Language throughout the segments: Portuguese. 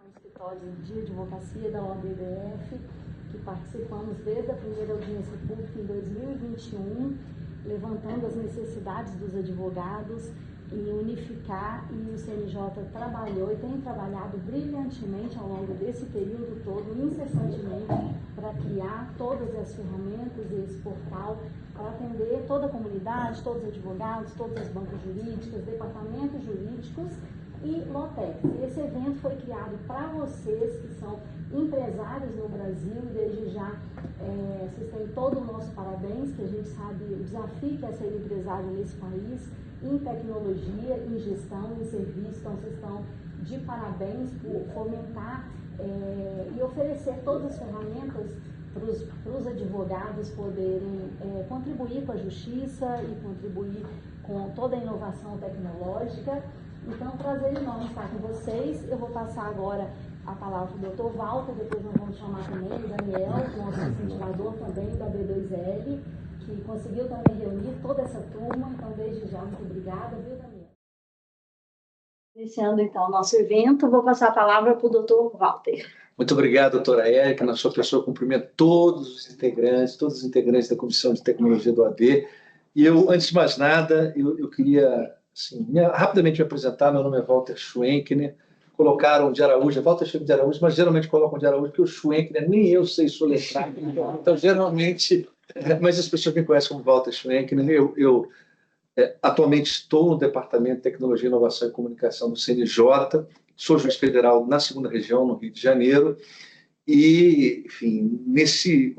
Escritórios de advocacia da OAB-BF, que participamos desde a primeira audiência pública em 2021, levantando as necessidades dos advogados em unificar, e o CNJ trabalhou e tem trabalhado brilhantemente ao longo desse período todo, incessantemente, para criar todas as ferramentas e esse portal para atender toda a comunidade, todos os advogados, todas as bancas jurídicas, departamentos jurídicos e Lotex. Esse evento foi criado para vocês que são empresários no Brasil, e desde já vocês têm todo o nosso parabéns, que a gente sabe o desafio que é ser empresário nesse país, em tecnologia, em gestão, em serviço. Então vocês estão de parabéns por fomentar e oferecer todas as ferramentas para os advogados poderem contribuir com a justiça e contribuir com toda a inovação tecnológica. Então, é um prazer enorme estar com vocês. Eu vou passar agora a palavra para o Dr. Walter, depois nós vamos chamar também o Daniel, nosso incentivador também da B2L, que conseguiu também reunir toda essa turma. Então, desde já, muito obrigada, viu, Daniel? Iniciando, então, o nosso evento, vou passar a palavra para o Dr. Walter. Muito obrigado, doutora Érica. Na sua pessoa, cumprimento todos os integrantes da Comissão de Tecnologia do AB. E eu, antes de mais nada, eu queria rapidamente me apresentar. Meu nome é Walter Schwenkner. Colocaram de Araújo, é Walter Schwenkner de Araújo, mas geralmente colocam de Araújo, porque o Schwenkner nem eu sei soletrar. Então, geralmente, mas as pessoas me conhecem como Walter Schwenkner. Eu atualmente estou no Departamento de Tecnologia, Inovação e Comunicação do CNJ, sou juiz federal na 2ª Região, no Rio de Janeiro, e, enfim, nesse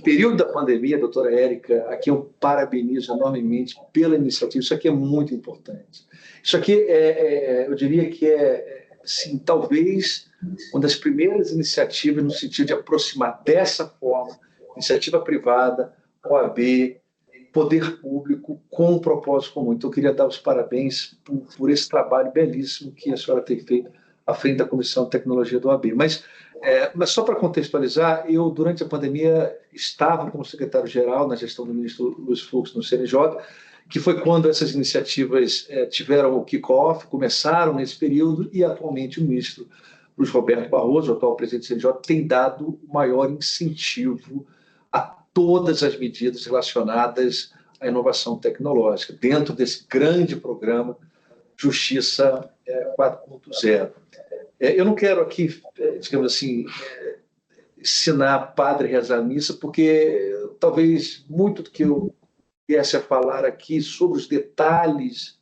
período da pandemia, doutora Érica, aqui eu parabenizo enormemente pela iniciativa. Isso aqui é muito importante. Isso aqui, eu diria que sim, talvez uma das primeiras iniciativas no sentido de aproximar dessa forma iniciativa privada, OAB, poder público, com um propósito comum. Então, eu queria dar os parabéns por esse trabalho belíssimo que a senhora tem feito à frente da Comissão de Tecnologia do OAB. Mas só para contextualizar, eu, durante a pandemia, estava como secretário-geral na gestão do ministro Luiz Fux no CNJ, que foi quando essas iniciativas tiveram o kick-off, começaram nesse período, e atualmente o ministro Luiz Roberto Barroso, o atual presidente do CNJ, tem dado o maior incentivo a todas as medidas relacionadas à inovação tecnológica, dentro desse grande programa Justiça 4.0. Eu não quero aqui, digamos assim, ensinar padre a rezar a missa, porque talvez muito do que eu viesse a falar aqui sobre os detalhes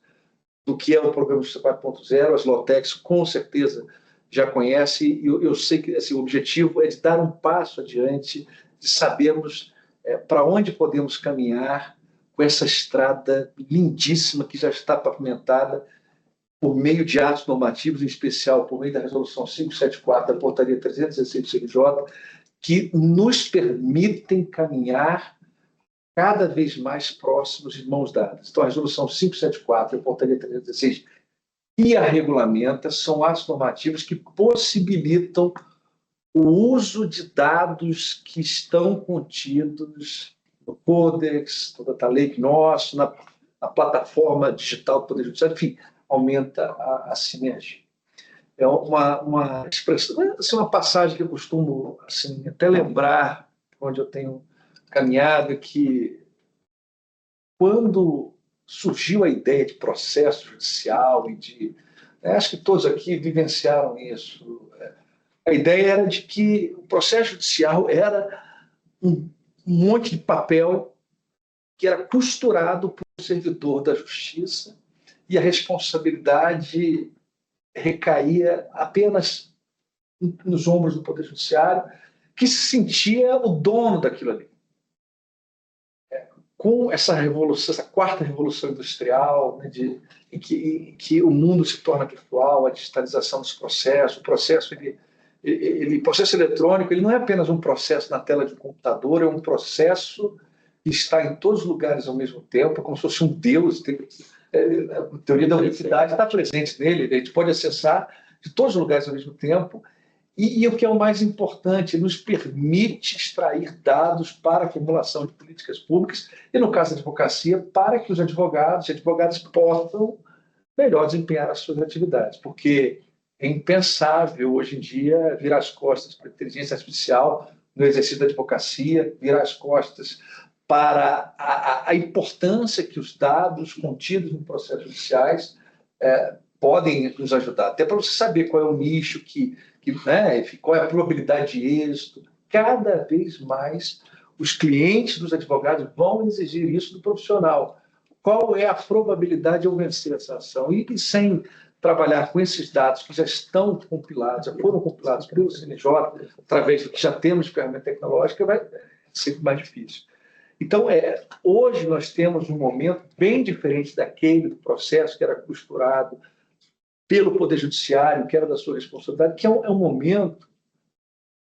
do que é o programa Justiça 4.0, as Lotex com certeza já conhece, e eu sei que assim, o objetivo é de dar um passo adiante, de sabermos para onde podemos caminhar com essa estrada lindíssima que já está pavimentada por meio de atos normativos, em especial por meio da Resolução 574 da Portaria 316 do CNJ, que nos permitem caminhar cada vez mais próximos de mãos dadas. Então, a Resolução 574 da Portaria 316 e a regulamenta são atos normativos que possibilitam o uso de dados que estão contidos no Codex, no Data Lake nosso, na plataforma digital do Poder Judiciário, enfim, aumenta a sinergia. É uma expressão, assim, uma passagem que eu costumo assim, até lembrar, onde eu tenho caminhado, que quando surgiu a ideia de processo judicial, acho que todos aqui vivenciaram isso, a ideia era de que o processo judicial era um monte de papel que era costurado por um servidor da justiça, e a responsabilidade recaía apenas nos ombros do Poder Judiciário, que se sentia o dono daquilo ali. Com essa revolução, essa 4ª revolução industrial, né, em que o mundo se torna virtual, a digitalização dos processos, o processo, processo eletrônico, ele não é apenas um processo na tela de um computador, é um processo que está em todos os lugares ao mesmo tempo, como se fosse um Deus. A teoria da unicidade está presente nele, a gente pode acessar de todos os lugares ao mesmo tempo, e o que é o mais importante, nos permite extrair dados para a formulação de políticas públicas, e no caso da advocacia, para que os advogados e advogadas possam melhor desempenhar as suas atividades, porque É impensável hoje em dia virar as costas para a inteligência artificial no exercício da advocacia, virar as costas para a importância que os dados contidos no processo judiciais podem nos ajudar, até para você saber qual é o nicho, né, qual é a probabilidade de êxito. Cada vez mais os clientes dos advogados vão exigir isso do profissional. Qual é a probabilidade de eu vencer essa ação? E sem trabalhar com esses dados que já estão compilados, já foram compilados pelo CNJ, através do que já temos de ferramenta tecnológica, vai ser mais difícil. Então, hoje nós temos um momento bem diferente daquele do processo que era costurado pelo Poder Judiciário, que era da sua responsabilidade, que é um momento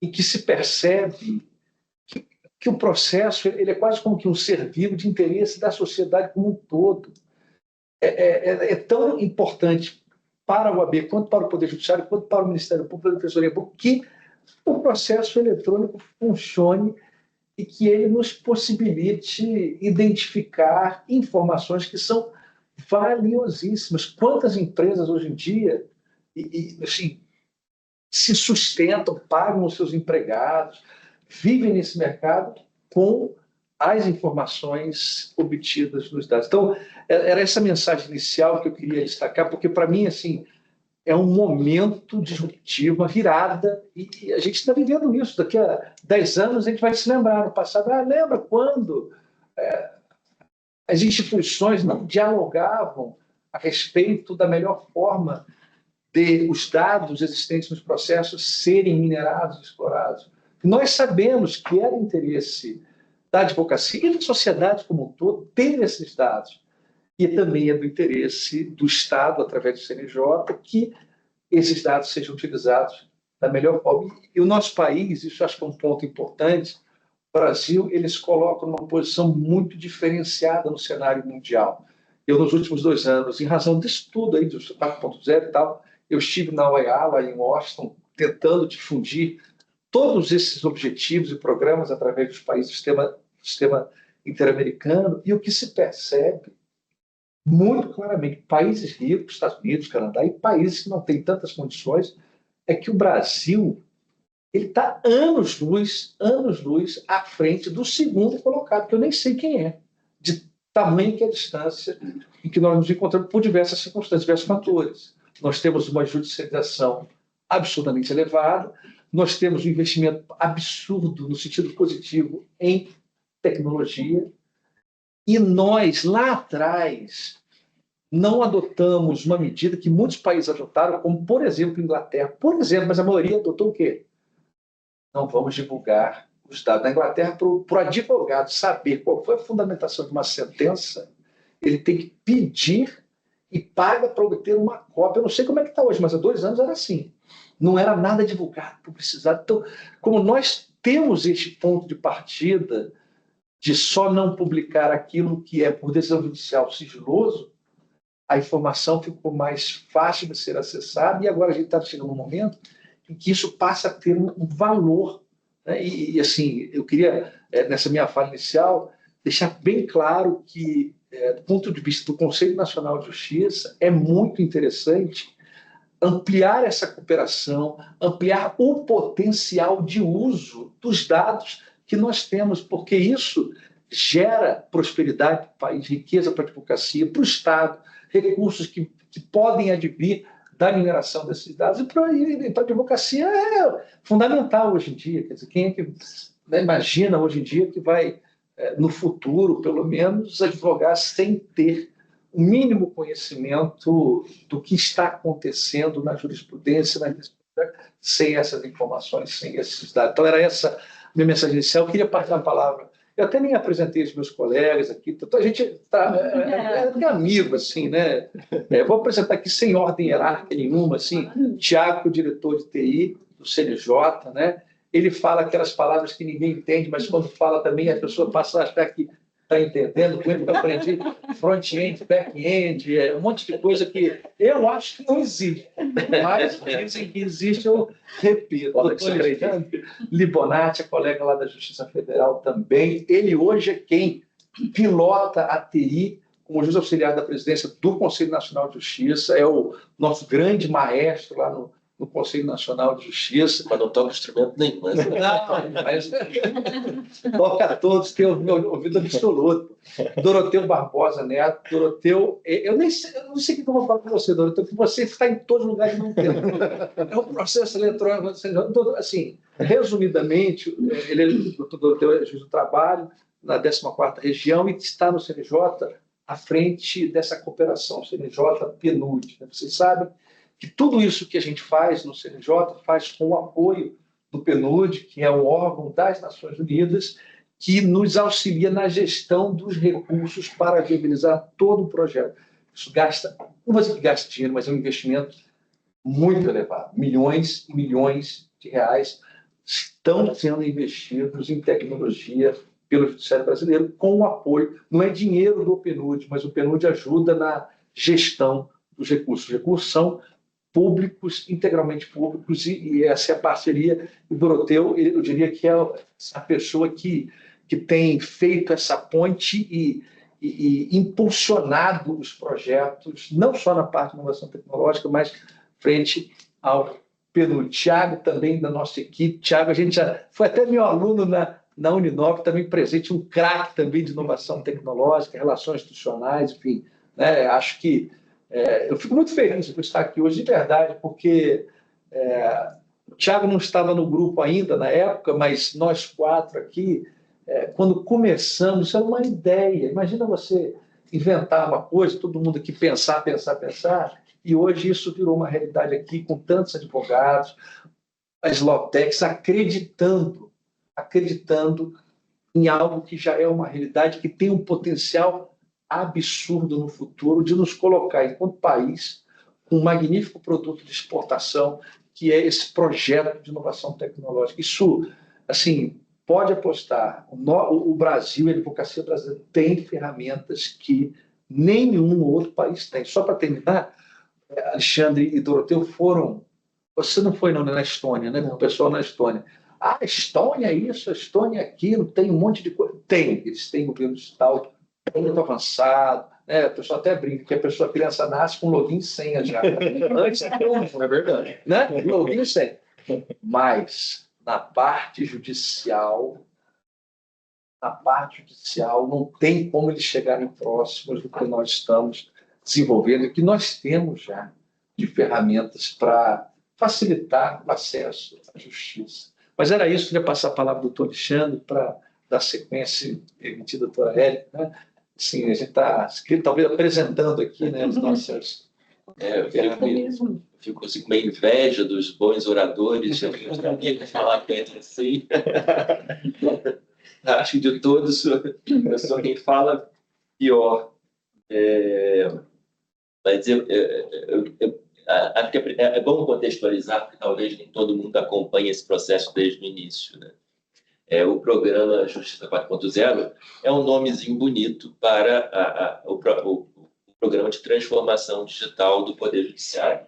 em que se percebe que o processo ele é quase como que um ser vivo de interesse da sociedade como um todo. É tão importante para a OAB, quanto para o Poder Judiciário, quanto para o Ministério Público, para a Defensoria Pública, que o processo eletrônico funcione e que ele nos possibilite identificar informações que são valiosíssimas. Quantas empresas hoje em dia assim, se sustentam, pagam os seus empregados, vivem nesse mercado com as informações obtidas nos dados. Então, era essa mensagem inicial que eu queria destacar, porque, para mim, assim, é um momento disruptivo, uma virada, e a gente está vivendo isso. Daqui a 10 anos a gente vai se lembrar. No passado, lembra quando as instituições não dialogavam a respeito da melhor forma de os dados existentes nos processos serem minerados e explorados. Nós sabemos que era interesse da advocacia e da sociedade como um todo ter esses dados. E também é do interesse do Estado, através do CNJ, que esses dados sejam utilizados da melhor forma. E o nosso país, isso acho que é um ponto importante, o Brasil, eles colocam numa posição muito diferenciada no cenário mundial. Eu, nos últimos 2 anos, em razão disso tudo aí, do 4.0 e tal, eu estive na OEA, lá em Washington, tentando difundir todos esses objetivos e programas através dos países do sistema interamericano, e o que se percebe muito claramente, países ricos, Estados Unidos, Canadá, e países que não têm tantas condições, é que o Brasil ele está anos-luz à frente do segundo colocado, que eu nem sei quem é, de tamanho que é a distância em que nós nos encontramos por diversas circunstâncias, diversos fatores. Nós temos uma judicialização absurdamente elevada, nós temos um investimento absurdo, no sentido positivo, em tecnologia, e nós, lá atrás, não adotamos uma medida que muitos países adotaram, como, por exemplo, a Inglaterra. Por exemplo, mas a maioria adotou o quê? Não vamos divulgar os dados. Na Inglaterra, para o advogado saber qual foi a fundamentação de uma sentença, ele tem que pedir e paga para obter uma cópia. Eu não sei como é que está hoje, mas há 2 anos era assim. Não era nada divulgado, publicizado. Então, como nós temos este ponto de partida de só não publicar aquilo que é, por decisão judicial, sigiloso, a informação ficou mais fácil de ser acessada, e agora a gente está chegando num momento em que isso passa a ter um valor. Né? E, assim, eu queria, nessa minha fala inicial, deixar bem claro que, do ponto de vista do Conselho Nacional de Justiça, é muito interessante ampliar essa cooperação, ampliar o potencial de uso dos dados que nós temos, porque isso gera prosperidade para o país, riqueza para a advocacia, para o Estado, recursos que podem advir da mineração desses dados, e para a advocacia é fundamental hoje em dia. Quer dizer, quem é que imagina hoje em dia que vai, no futuro, pelo menos, advogar sem ter o mínimo conhecimento do que está acontecendo na jurisprudência, sem essas informações, sem esses dados. Então, era essa minha mensagem inicial. Eu queria passar a palavra. Eu até nem apresentei os meus colegas aqui. Então, a gente é amigo, assim, né? Vou apresentar aqui sem ordem hierárquica nenhuma, assim, Tiago, diretor de TI do CNJ, né? Ele fala aquelas palavras que ninguém entende, mas quando fala também a pessoa passa a achar que está entendendo, como eu aprendi front-end, back-end, um monte de coisa que eu acho que não existe. Mas dizem que existe, eu repito. O doutor Alexandre Libonati, colega lá da Justiça Federal também, ele hoje é quem pilota a TI como juiz auxiliar da presidência do Conselho Nacional de Justiça, é o nosso grande maestro lá no Conselho Nacional de Justiça. Mas não toca instrumento nenhum. Mas... Não, mas toca a todos, tem o meu ouvido absoluto. Doroteu Barbosa Neto, Doroteu, eu nem sei, eu não sei o que eu vou falar com você, Doroteu, porque você está em todos os lugares ao mesmo tempo. É um processo eletrônico, assim, resumidamente, o doutor Doroteu é juiz do trabalho na 14ª Região e está no CNJ à frente dessa cooperação, CNJ-PNUD. Vocês sabem que tudo isso que a gente faz no CNJ faz com o apoio do PNUD, que é o órgão das Nações Unidas, que nos auxilia na gestão dos recursos para viabilizar todo o projeto. Isso gasta, não vou dizer que gasta dinheiro, mas é um investimento muito elevado. Milhões e milhões de reais estão sendo investidos em tecnologia pelo Judiciário Brasileiro, com o apoio, não é dinheiro do PNUD, mas o PNUD ajuda na gestão dos recursos. Os recursos são públicos, integralmente públicos, e essa é a parceria. O Doroteu, eu diria que é a pessoa que tem feito essa ponte e impulsionado os projetos, não só na parte de inovação tecnológica, mas frente ao PNUD. Tiago, também da nossa equipe. Tiago, a gente já foi até meu aluno na Uninove, também presente, um craque também de inovação tecnológica, relações institucionais, enfim. Né? Acho que eu fico muito feliz por estar aqui hoje, de verdade, porque o Tiago não estava no grupo ainda na época, mas nós quatro aqui, quando começamos, isso era uma ideia. Imagina você inventar uma coisa, todo mundo aqui pensar, e hoje isso virou uma realidade aqui, com tantos advogados, as Lawtechs acreditando em algo que já é uma realidade, que tem um potencial absurdo no futuro de nos colocar, enquanto país, com um magnífico produto de exportação, que é esse projeto de inovação tecnológica. Isso, assim, pode apostar. O Brasil, a advocacia brasileira, tem ferramentas que nenhum outro país tem. Só para terminar, Alexandre e Doroteu foram... Você não foi na Estônia, né? Com o pessoal na Estônia. A Estônia é isso, a Estônia é aquilo, tem um monte de coisa. Eles têm governo digital muito avançado, né? O pessoal até brinca que a criança nasce com login e senha já. Antes é verdade. Né? Login e senha. Mas na parte judicial não tem como eles chegarem próximos do que nós estamos desenvolvendo e que nós temos já de ferramentas para facilitar o acesso à justiça. Mas era isso, queria passar a palavra ao doutor Alexandre para dar sequência, permitir, doutora Érica, né? Sim, a gente está, talvez, apresentando aqui, né, as nossas ferramentas. Fico assim, com meio inveja dos bons oradores, eu gostaria falar tanto assim. Acho que de todos, eu sou quem fala pior. Mas acho que é bom contextualizar, porque talvez nem todo mundo acompanhe esse processo desde o início, né? O programa Justiça 4.0 é um nomezinho bonito para o programa de transformação digital do Poder Judiciário.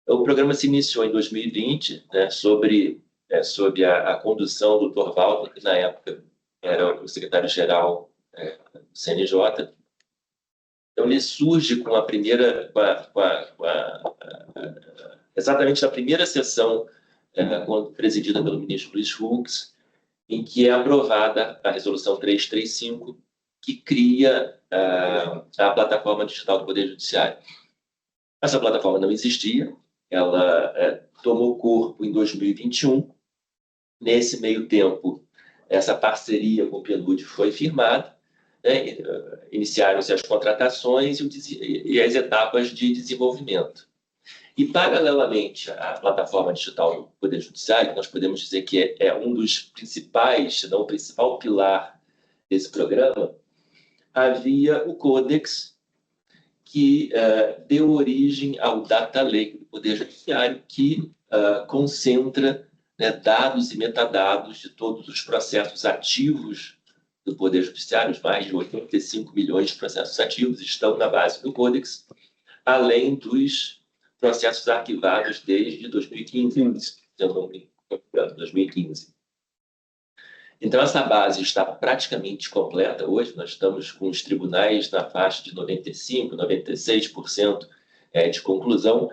O programa se iniciou em 2020, né, sob a condução do Dr. Walter, que na época era o secretário-geral do CNJ. Então, ele surge com a primeira, exatamente na primeira sessão, presidida pelo ministro Luiz Fux, em que é aprovada a Resolução 335, que cria a Plataforma Digital do Poder Judiciário. Essa plataforma não existia, ela tomou corpo em 2021. Nesse meio tempo, essa parceria com o PNUD foi firmada, né? Iniciaram-se as contratações e as etapas de desenvolvimento. E, paralelamente à plataforma digital do Poder Judiciário, nós podemos dizer que é um dos principais, se não o principal pilar desse programa, havia o Codex, que deu origem ao Data Lake do Poder Judiciário, que concentra, né, dados e metadados de todos os processos ativos do Poder Judiciário. Os mais de 85 milhões de processos ativos estão na base do Codex, além dos processos arquivados desde 2015, se eu não me engano, 2015. Então, essa base está praticamente completa hoje. Nós estamos com os tribunais na faixa de 95%, 96% de conclusão.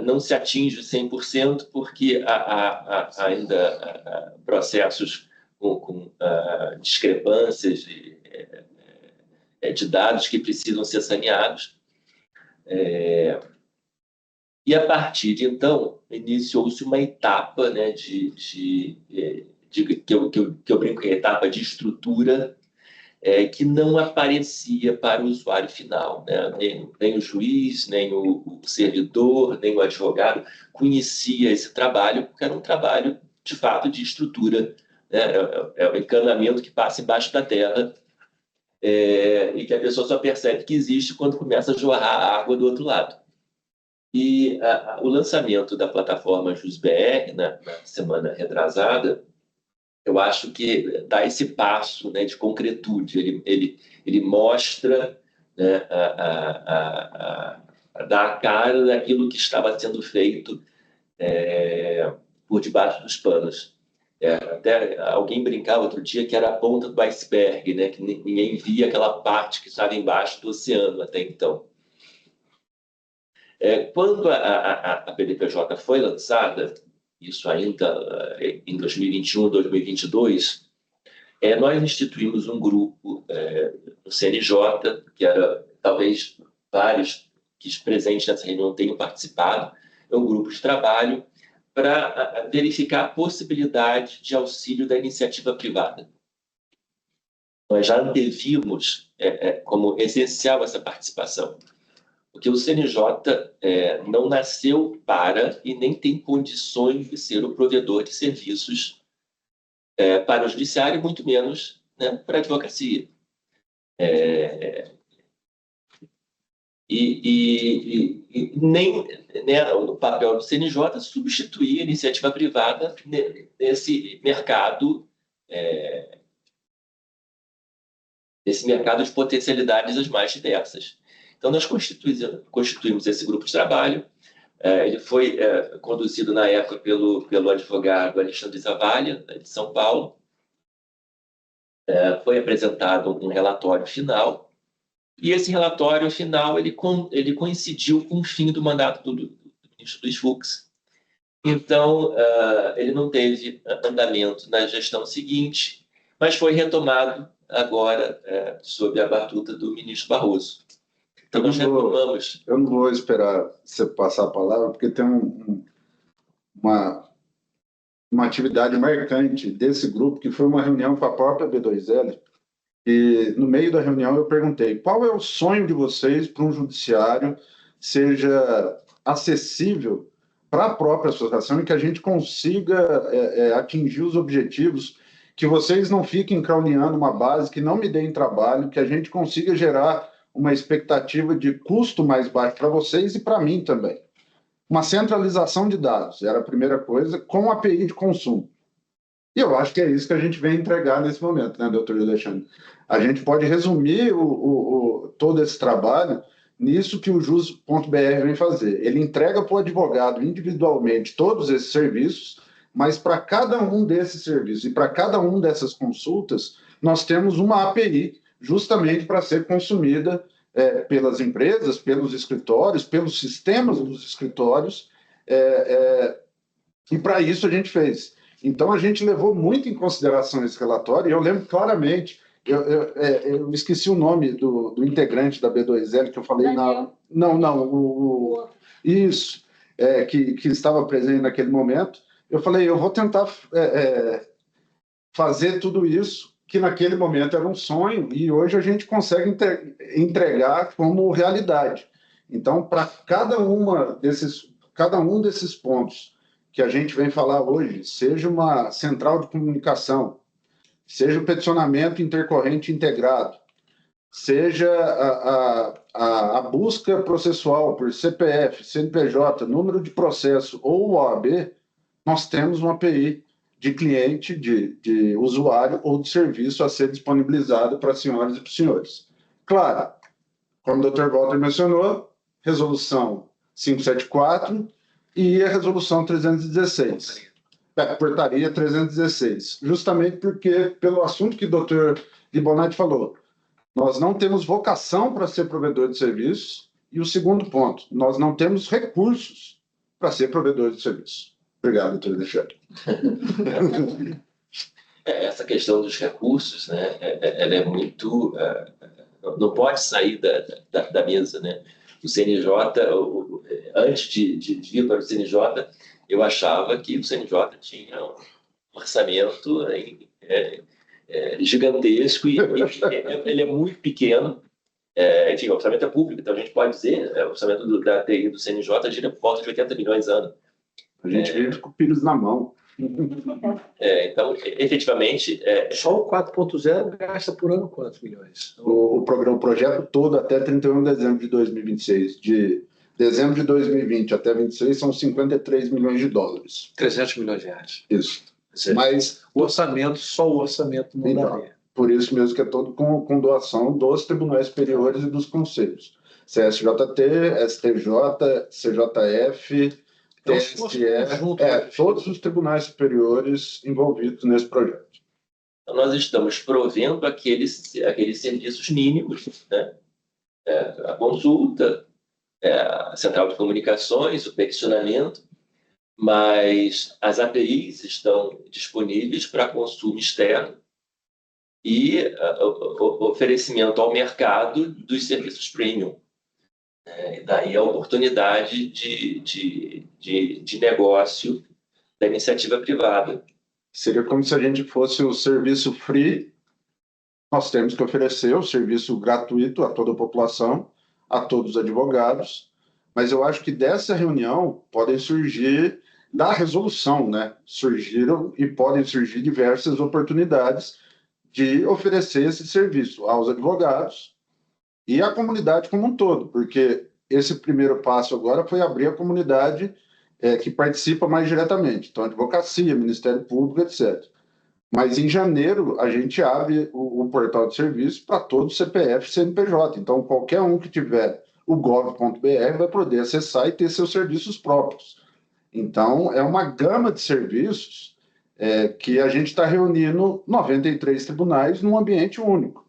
não se atinge 100%, porque há ainda processos com discrepâncias de dados que precisam ser saneados. E, a partir de então, iniciou-se uma etapa, né, que eu brinco em etapa de estrutura, que não aparecia para o usuário final, né? Nem o juiz, nem o servidor, nem o advogado conhecia esse trabalho, porque era um trabalho, de fato, de estrutura, né? É o encanamento que passa embaixo da terra, e que a pessoa só percebe que existe quando começa a jorrar a água do outro lado. E o lançamento da plataforma JusBR, na semana retrasada, eu acho que dá esse passo, né, de concretude. Ele mostra, né, dá a cara daquilo que estava sendo feito por debaixo dos panos. Até alguém brincava outro dia que era a ponta do iceberg, né, que ninguém via aquela parte que estava embaixo do oceano até então. Quando a BDPJ foi lançada, isso ainda em 2021, 2022, nós instituímos um grupo no CNJ, que era, talvez vários que presentes nessa reunião tenham participado, é um grupo de trabalho para verificar a possibilidade de auxílio da iniciativa privada. Nós já antevimos como essencial essa participação, porque o CNJ não nasceu para e nem tem condições de ser o provedor de serviços para o judiciário, muito menos, né, para a advocacia. E nem, né, o papel do CNJ substituir a iniciativa privada nesse mercado de potencialidades as mais diversas. Então, nós constituímos esse grupo de trabalho. Ele foi conduzido, na época, pelo advogado Alexandre Zavalha, de São Paulo. Foi apresentado um relatório final, e esse relatório final ele coincidiu com o fim do mandato do ministro Luiz Fux. Então, ele não teve andamento na gestão seguinte, mas foi retomado agora sob a batuta do ministro Barroso. Então, nós retomamos. Eu não vou esperar você passar a palavra, porque tem uma atividade marcante desse grupo, que foi uma reunião com a própria B2L, e no meio da reunião eu perguntei: qual é o sonho de vocês para um judiciário seja acessível para a própria associação e que a gente consiga atingir os objetivos, que vocês não fiquem crauneando uma base, que não me deem trabalho, que a gente consiga gerar uma expectativa de custo mais baixo para vocês e para mim também. Uma centralização de dados, era a primeira coisa, com API de consumo. E eu acho que é isso que a gente vem entregar nesse momento, né, doutor Alexandre? A gente pode resumir todo esse trabalho nisso que o Jus.br vem fazer. Ele entrega para o advogado individualmente todos esses serviços, mas para cada um desses serviços e para cada um dessas consultas, nós temos uma API justamente para ser consumida pelas empresas, pelos escritórios, pelos sistemas dos escritórios, e para isso a gente fez. Então, a gente levou muito em consideração esse relatório, e eu lembro claramente, eu esqueci o nome do integrante da B2L, que eu falei isso, que estava presente naquele momento. Eu falei, eu vou tentar fazer tudo isso, que naquele momento era um sonho, e hoje a gente consegue entregar como realidade. Então, para cada um desses pontos que a gente vem falar hoje, seja uma central de comunicação, seja o peticionamento intercorrente integrado, seja a busca processual por CPF, CNPJ, número de processo ou OAB, nós temos uma API de cliente, de usuário ou de serviço a ser disponibilizado para as senhoras e para os senhores. Claro, como o doutor Walter mencionou, resolução 574 e a resolução 316, portaria 316, justamente porque, pelo assunto que o doutor Libonati falou, nós não temos vocação para ser provedor de serviços E o segundo ponto, nós não temos recursos para ser provedores de serviço. Obrigado, doutor Alexandre. Essa questão dos recursos, né, ela é muito... não pode sair da mesa, né? O CNJ, antes de vir para o CNJ, eu achava que o CNJ tinha um orçamento gigantesco e ele é muito pequeno. Enfim, o orçamento é público, então a gente pode dizer o orçamento da TI do CNJ gira por volta de 80 milhões ano. A gente vive com pilhos na mão. Então, efetivamente... Só o 4.0 gasta por ano quantos milhões? O projeto todo até 31 de dezembro de 2026. De dezembro de 2020 até 2026 são 53 milhões de dólares. 300 milhões de reais. Isso. Mas o orçamento, só o orçamento não daria. Por isso mesmo que é todo com doação dos tribunais superiores e dos conselhos. CSJT, STJ, CJF, TSE, todos os tribunais superiores envolvidos nesse projeto. Então, nós estamos provendo aqueles serviços mínimos, né? A consulta, a central de comunicações, o peticionamento, mas as APIs estão disponíveis para consumo externo e oferecimento ao mercado dos serviços premium. E daí a oportunidade de negócio da iniciativa privada. Seria como se a gente fosse o serviço free, nós temos que oferecer o serviço gratuito a toda a população, a todos os advogados, mas eu acho que dessa reunião podem surgir, da resolução, né? Surgiram e podem surgir diversas oportunidades de oferecer esse serviço aos advogados e à comunidade como um todo, porque esse primeiro passo agora foi abrir a comunidade que participa mais diretamente, então advocacia, Ministério Público, etc. Mas em janeiro a gente abre o portal de serviço para todo o CPF e CNPJ, então qualquer um que tiver o gov.br vai poder acessar e ter seus serviços próprios. Então é uma gama de serviços que a gente está reunindo 93 tribunais num ambiente único.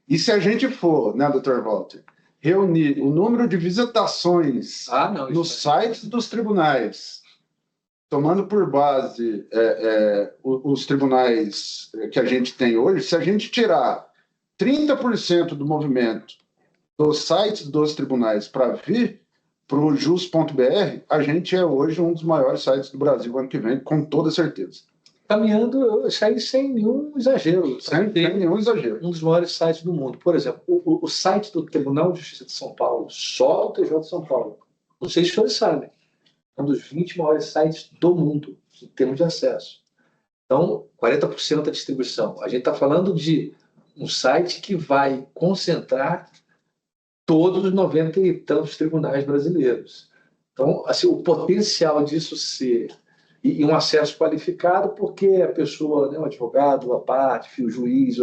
E se a gente for, né, doutor Walter, reunir o número de visitações nos sites dos tribunais, tomando por base os tribunais que a gente tem hoje, se a gente tirar 30% do movimento dos sites dos tribunais para vir para o jus.br, a gente é hoje um dos maiores sites do Brasil ano que vem, com toda certeza. Caminhando, sair sem nenhum exagero. Sem nenhum exagero. Um dos maiores sites do mundo. Por exemplo, o site do Tribunal de Justiça de São Paulo, só o TJ de São Paulo, não sei se os senhores sabem, é um dos 20 maiores sites do mundo, em termos de acesso. Então, 40% da distribuição. A gente está falando de um site que vai concentrar todos os 90 e tantos tribunais brasileiros. Então, assim, o potencial disso ser... E um acesso qualificado, porque a pessoa, né, o advogado, a parte, o juiz,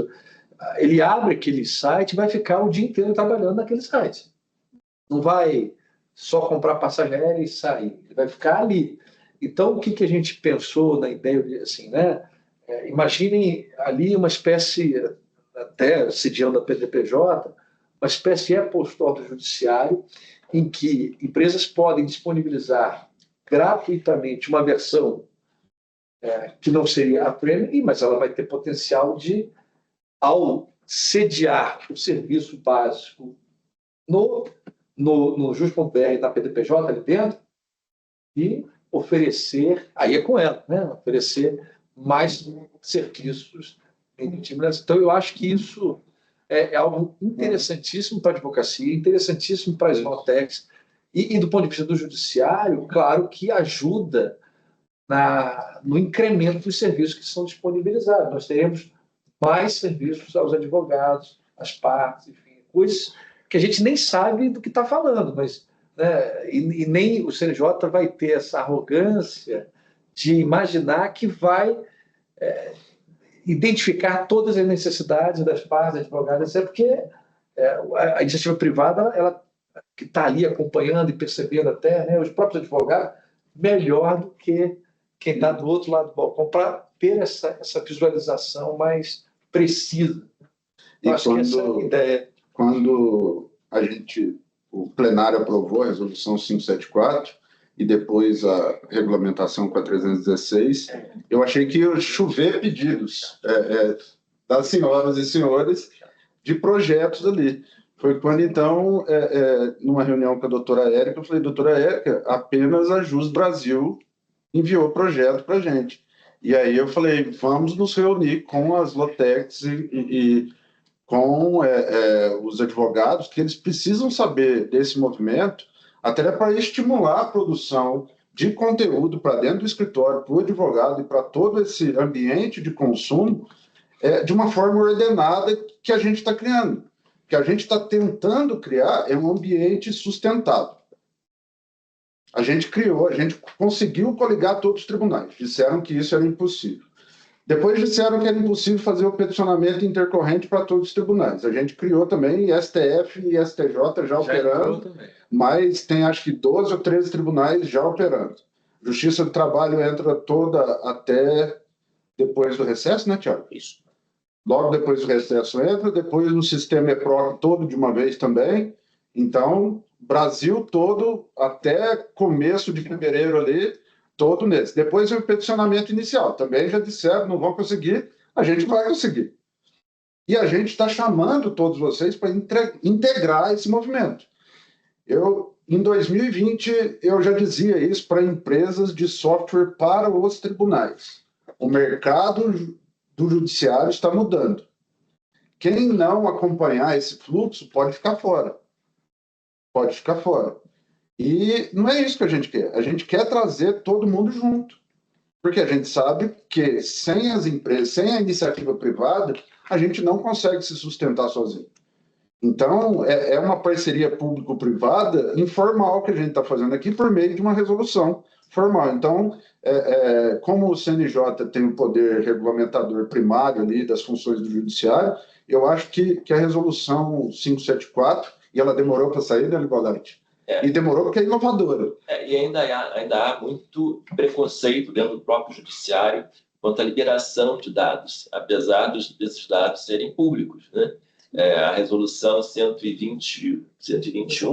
ele abre aquele site e vai ficar o dia inteiro trabalhando naquele site. Não vai só comprar passagem aérea e sair, ele vai ficar ali. Então, o que a gente pensou na ideia de, assim, né? Imaginem ali uma espécie, até sediando a PDPJ, uma espécie de Apple Store do Judiciário, em que empresas podem disponibilizar gratuitamente uma versão que não seria a premium, mas ela vai ter potencial de, ao sediar o serviço básico no Jus.br, na PDPJ ali dentro, e oferecer, aí é com ela, né? Oferecer mais serviços em intimidade. Então, eu acho que isso é algo interessantíssimo para a advocacia, interessantíssimo para as Maltecs, e do ponto de vista do judiciário, claro que ajuda no incremento dos serviços que são disponibilizados. Nós teremos mais serviços aos advogados, às partes, enfim, coisas que a gente nem sabe do que está falando, mas, né, e nem o CNJ vai ter essa arrogância de imaginar que vai identificar todas as necessidades das partes advogadas, porque a iniciativa privada, ela que está ali acompanhando e percebendo até, né, os próprios advogados, melhor do que quem está do outro lado do balcão, para ter essa visualização mais precisa. E acho que essa é a ideia. Quando o plenário aprovou a resolução 574 e depois a regulamentação com a 316, eu achei que ia chover pedidos das senhoras e senhores de projetos ali. Foi quando, então, numa reunião com a doutora Érica, eu falei, doutora Érica, apenas a Jus Brasil enviou projeto para a gente. E aí eu falei, vamos nos reunir com as Lotecs e com os advogados, que eles precisam saber desse movimento, até para estimular a produção de conteúdo para dentro do escritório, para o advogado e para todo esse ambiente de consumo, de uma forma ordenada que a gente está criando. O que a gente está tentando criar é um ambiente sustentável. A gente conseguiu coligar todos os tribunais. Disseram que isso era impossível. Depois disseram que era impossível fazer o peticionamento intercorrente para todos os tribunais. A gente criou também STF e STJ já operando, mas tem acho que 12 ou 13 tribunais já operando. Justiça do Trabalho entra toda até depois do recesso, né, Tiago? Isso. Logo depois do recesso entra, depois no sistema EPROC todo de uma vez também. Então, Brasil todo, até começo de fevereiro ali, todo nesse. Depois o peticionamento inicial. Também já disseram, não vão conseguir, a gente vai conseguir. E a gente está chamando todos vocês para integrar esse movimento. Em 2020, eu já dizia isso para empresas de software para os tribunais. O mercado do judiciário está mudando. Quem não acompanhar esse fluxo pode ficar fora. Pode ficar fora. E não é isso que a gente quer. A gente quer trazer todo mundo junto. Porque a gente sabe que sem as empresas, sem a iniciativa privada, a gente não consegue se sustentar sozinho. Então, é uma parceria público-privada informal que a gente está fazendo aqui por meio de uma resolução formal. Então, como o CNJ tem o poder regulamentador primário ali das funções do judiciário, eu acho que a resolução 574, e ela demorou para sair, né, Libolante? E demorou porque é inovadora. E ainda há muito preconceito dentro do próprio judiciário quanto à liberação de dados, apesar desses dados serem públicos, né? A resolução 121,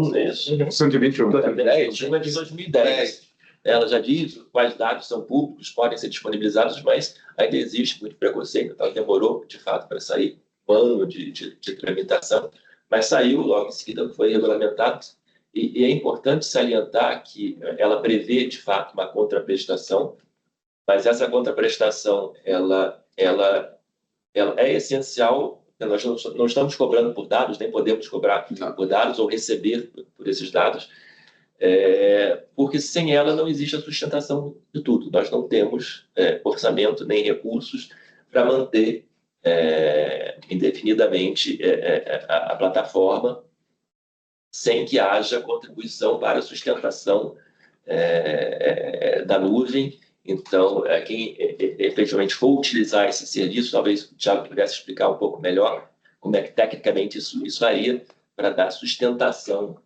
né? 121. 2010, uma de 2010. Ela já diz quais dados são públicos, podem ser disponibilizados, mas ainda existe muito preconceito. Então, demorou, de fato, para sair um ano de tramitação, mas saiu, logo em seguida foi regulamentado. E é importante salientar que ela prevê, de fato, uma contraprestação, mas essa contraprestação ela é essencial. Nós não estamos cobrando por dados, nem podemos cobrar por dados ou receber por esses dados, porque sem ela não existe a sustentação de tudo. Nós não temos orçamento nem recursos para manter indefinidamente a plataforma sem que haja contribuição para a sustentação da nuvem. Então, quem efetivamente for utilizar esse serviço, talvez o Thiago pudesse explicar um pouco melhor como é que tecnicamente isso faria para dar sustentação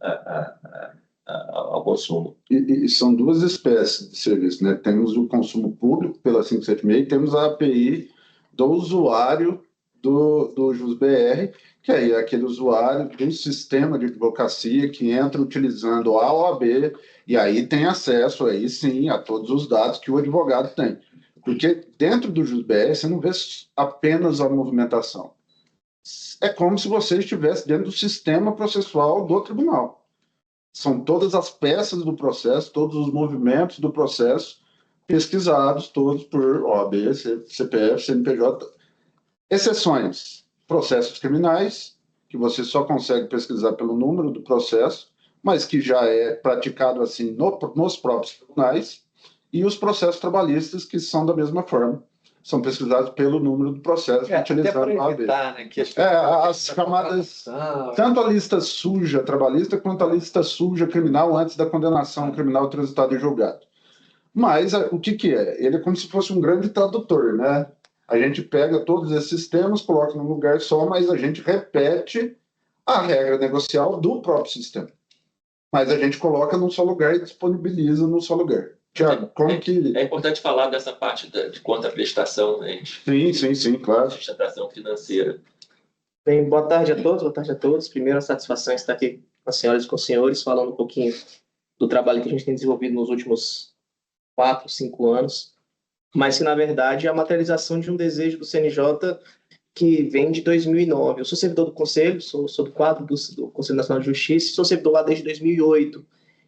ao consumo. E são duas espécies de serviço, né? Temos o consumo público pela 576 e temos a API do usuário do JusBR, que aí é aquele usuário do sistema de advocacia que entra utilizando a OAB e aí tem acesso, aí sim, a todos os dados que o advogado tem. Porque dentro do JusBR você não vê apenas a movimentação. É como se você estivesse dentro do sistema processual do tribunal. São todas as peças do processo, todos os movimentos do processo pesquisados, todos por OAB, CPF, CNPJ. Exceções, processos criminais, que você só consegue pesquisar pelo número do processo, mas que já é praticado assim nos próprios tribunais, e os processos trabalhistas, que são da mesma forma, são pesquisados pelo número do processo, utilizando a OAB. Né, que as chamadas, tanto a lista suja trabalhista, quanto a lista suja criminal antes da condenação criminal transitada em julgado. Mas o que é? Ele é como se fosse um grande tradutor, né? A gente pega todos esses sistemas, coloca num lugar só, mas a gente repete a regra negocial do próprio sistema. Mas a gente coloca num só lugar e disponibiliza num só lugar. Tiago, como que... É importante falar dessa parte de contraprestação, né? Sim, claro. Sustentação financeira. Bem, boa tarde a todos. Primeiro, a satisfação estar aqui com as senhoras e com os senhores, falando um pouquinho do trabalho que a gente tem desenvolvido nos últimos 4, 5 anos, mas que, na verdade, é a materialização de um desejo do CNJ que vem de 2009. Eu sou servidor do Conselho, sou do quadro do Conselho Nacional de Justiça, e sou servidor lá desde 2008.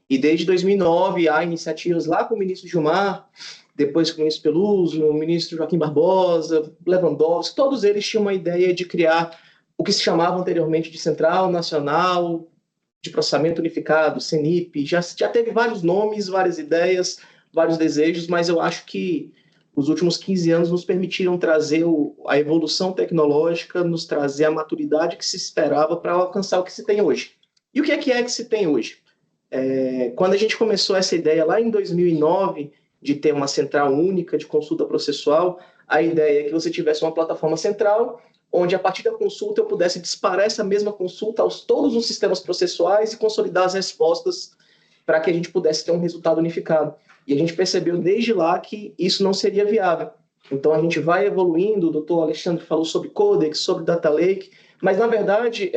E desde 2009 há iniciativas lá com o ministro Gilmar, depois com o ministro Peluso, o ministro Joaquim Barbosa, Lewandowski, todos eles tinham uma ideia de criar o que se chamava anteriormente de Central Nacional de Processamento Unificado, CENIP. Já teve vários nomes, várias ideias, vários desejos, mas eu acho que os últimos 15 anos nos permitiram trazer a evolução tecnológica, nos trazer a maturidade que se esperava para alcançar o que se tem hoje. E o que é que se tem hoje? Quando a gente começou essa ideia lá em 2009 de ter uma central única de consulta processual, a ideia é que você tivesse uma plataforma central onde, a partir da consulta, eu pudesse disparar essa mesma consulta aos todos os sistemas processuais e consolidar as respostas para que a gente pudesse ter um resultado unificado. E a gente percebeu desde lá que isso não seria viável. Então, a gente vai evoluindo, o doutor Alexandre falou sobre Codex, sobre Data Lake, mas, na verdade,